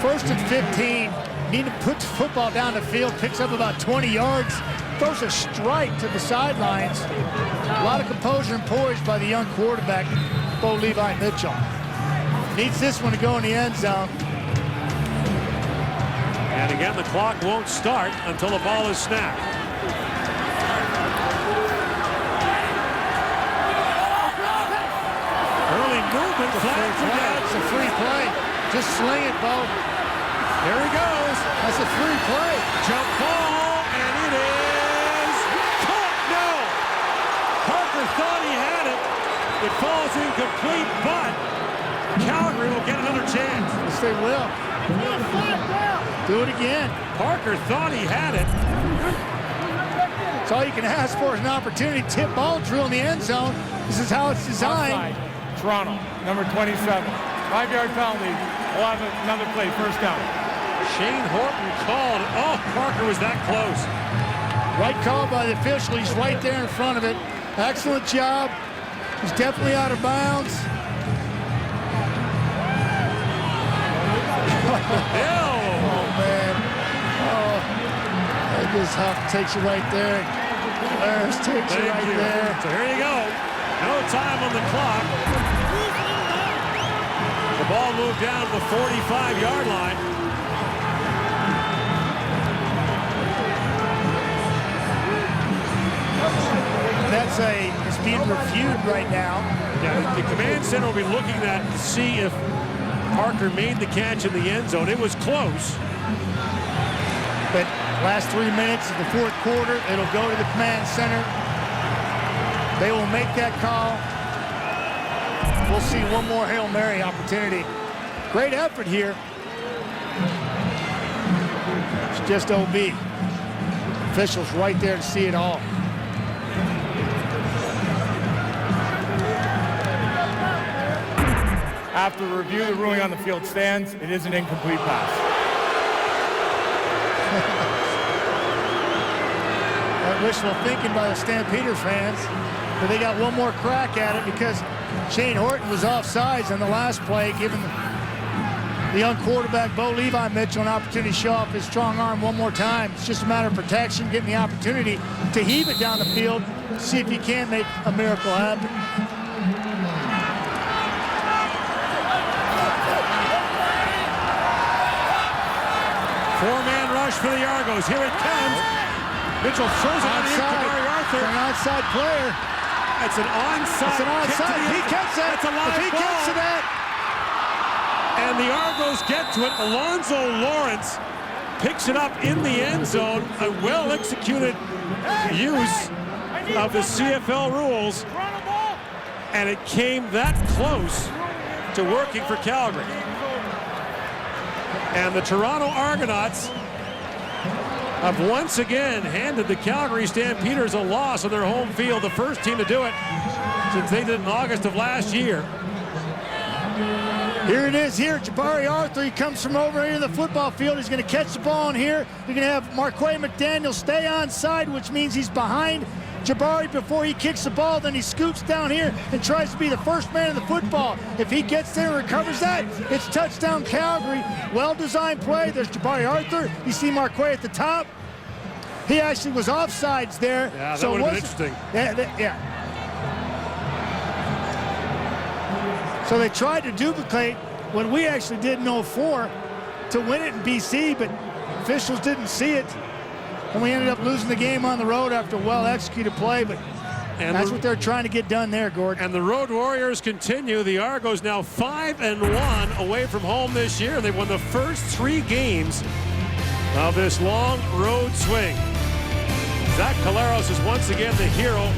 1st and 15, need to put the football down the field, picks up about 20 yards, throws a strike to the sidelines. A lot of composure and poise by the young quarterback, Bo Levi Mitchell. Needs this one to go in the end zone. And again, the clock won't start until the ball is snapped. Early movement, flag play. It's a free play. Just sling it, Bo. There he goes. That's a free play. Jump ball, and it is caught. No. Parker thought he had it. It falls incomplete, but Calgary will get another chance. Yes, they will. Do it again. Parker thought he had it. That's all you can ask for is an opportunity to tip ball drill in the end zone. This is how it's designed. Outside. Toronto, number 27. 5-yard penalty. We'll have another play, first down. Shane Horton called. Oh, Parker was that close. Right call by the official. He's right there in front of it. Excellent job. He's definitely out of bounds. Oh, man. Oh, that just Huff takes you right there. Harris takes you right there. So here you go. No time on the clock. The ball moved down to the 45-yard line. It's being reviewed right now. Yeah, the command center will be looking at to see if Parker made the catch in the end zone. It was close. But last 3 minutes of the fourth quarter, it'll go to the command center. They will make that call. We'll see one more Hail Mary opportunity. Great effort here. It's just OB. Officials right there to see it all. After review, the ruling on the field stands. It is an incomplete pass. That wishful thinking by the Stampeders fans. But they got one more crack at it because Shane Horton was offsides on the last play, giving the young quarterback, Bo Levi Mitchell, an opportunity to show off his strong arm one more time. It's just a matter of protection, getting the opportunity to heave it down the field, see if he can make a miracle happen. Four-man rush for the Argos. Here it comes. Mitchell throws it on the Jabari Arthur. An onside player. It's an onside. It's an onside. He gets it. It's a live if he ball. gets to that. And the Argos get to it. Alonzo Lawrence picks it up in the end zone. A well-executed use of the CFL rules. And it came that close to working for Calgary. And the Toronto Argonauts have once again handed the Calgary Stampeders a loss on their home field, the first team to do it since they did in August of last year. Here it is here, Jabari Arthur. He comes from over here in the football field. He's going to catch the ball in here. You're going to have Marquay McDaniel stay onside, which means he's behind Jabari before he kicks the ball. Then he scoops down here and tries to be the first man of the football. If he gets there and recovers that, it's touchdown Calgary. Well-designed play. There's Jabari Arthur. You see Marquay at the top. He actually was offsides there. Yeah, that would have been interesting. Yeah. So they tried to duplicate what we actually did in 04 to win it in BC, but officials didn't see it. And we ended up losing the game on the road after a well-executed play, but that's what they're trying to get done there, Gordon. And the Road Warriors continue. The Argos now 5-1 away from home this year. They've won the first 3 games of this long road swing. Zach Caleros is once again the hero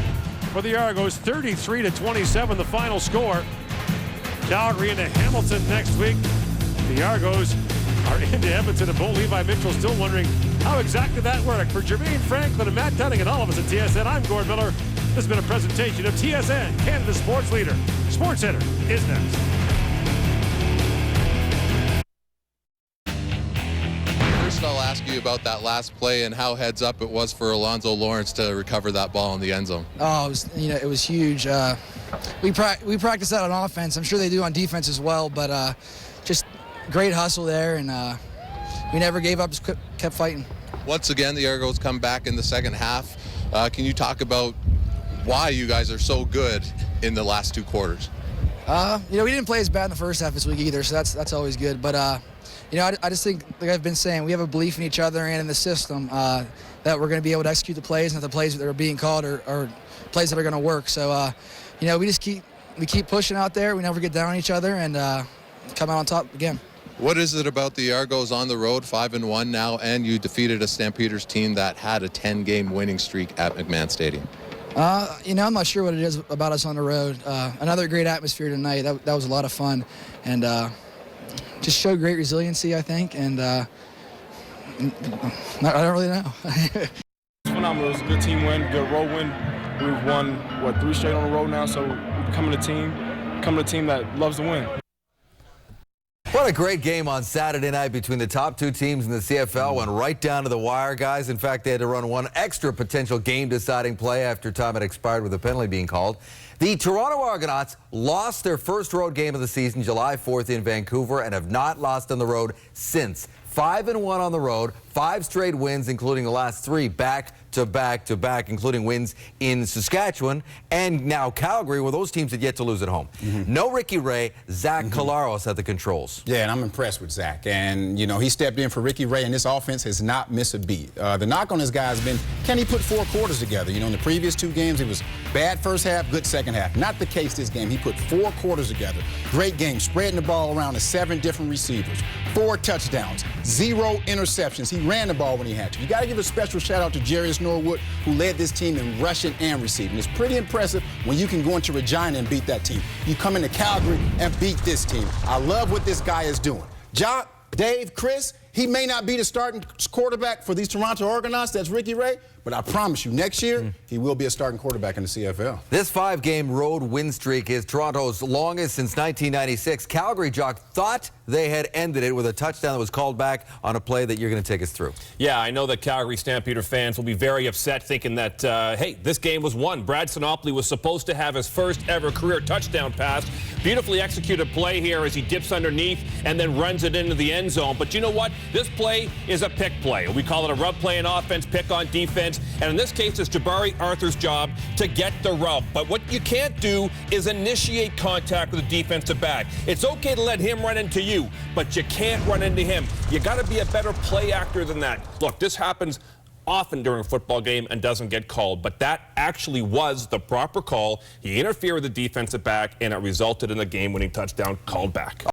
for the Argos. 33-27 the final score. Calgary into Hamilton next week. The Argos are into Edmonton, and Bo Levi Mitchell still wondering how exactly that worked. For Jermaine Franklin and Matt Dunning and all of us at TSN, I'm Gord Miller. This has been a presentation of TSN, Canada's sports leader. Sports Center is next. First, I'll ask you about that last play and how heads up it was for Alonzo Lawrence to recover that ball in the end zone. Oh, it was huge. We practice that on offense. I'm sure they do on defense as well, but just great hustle there, and we never gave up, just kept fighting. Once again, the Argos come back in the second half. Can you talk about why you guys are so good in the last 2 quarters. We didn't play as bad in the first half this week either, so that's always good. But I just think, like I've been saying, we have a belief in each other and in the system that we're going to be able to execute the plays, and that the plays that are being called are plays that are going to work. So we just keep pushing out there. We never get down on each other, and come out on top again. What is it about the Argos on the road, 5-1 now, and you defeated a Stampeders team that had a 10-game winning streak at McMahon Stadium? I'm not sure what it is about us on the road. Another great atmosphere tonight. That was a lot of fun, and just showed great resiliency, I think. And I don't really know. It's phenomenal. It was a good team win, good road win. We've won 3 straight on the road now, so we're becoming a team that loves to win. What a great game on Saturday night between the top 2 teams in the CFL. Went right down to the wire, guys. In fact, they had to run one extra potential game-deciding play after time had expired with a penalty being called. The Toronto Argonauts lost their first road game of the season July 4th in Vancouver and have not lost on the road since. 5-1 on the road, 5 straight wins, including the last 3 back-to-back, including wins in Saskatchewan and now Calgary, where those teams had yet to lose at home. No Ricky Ray, Zach Collaros at the controls. Yeah, and I'm impressed with Zach. And, he stepped in for Ricky Ray, and this offense has not missed a beat. The knock on this guy has been, can he put 4 quarters together? In the previous 2 games, it was bad first half, good second half. Not the case this game. He put 4 quarters together. Great game, spreading the ball around to 7 different receivers, 4 touchdowns, 0 interceptions. He ran the ball when he had to. You got to give a special shout out to Jarius Norwood, who led this team in rushing and receiving. It's pretty impressive when you can go into Regina and beat that team. You come into Calgary and beat this team. I love what this guy is doing. Jock, Dave, Chris, he may not be the starting quarterback for these Toronto Argonauts, that's Ricky Ray, but I promise you, next year, he will be a starting quarterback in the CFL. This 5-game road win streak is Toronto's longest since 1996. Calgary, Jock, thought they had ended it with a touchdown that was called back on a play that you're going to take us through. Yeah, I know that Calgary Stampeder fans will be very upset thinking that, hey, this game was won. Brad Sinopoli was supposed to have his first ever career touchdown pass. Beautifully executed play here as he dips underneath and then runs it into the end zone. But you know what? This play is a pick play. We call it a rub play on offense, pick on defense. And in this case, it's Jabari Arthur's job to get the rub. But what you can't do is initiate contact with the defensive back. It's okay to let him run into you, but you can't run into him. You got to be a better play actor than that. Look, this happens often during a football game and doesn't get called, but that actually was the proper call. He interfered with the defensive back, and it resulted in a game-winning touchdown called back.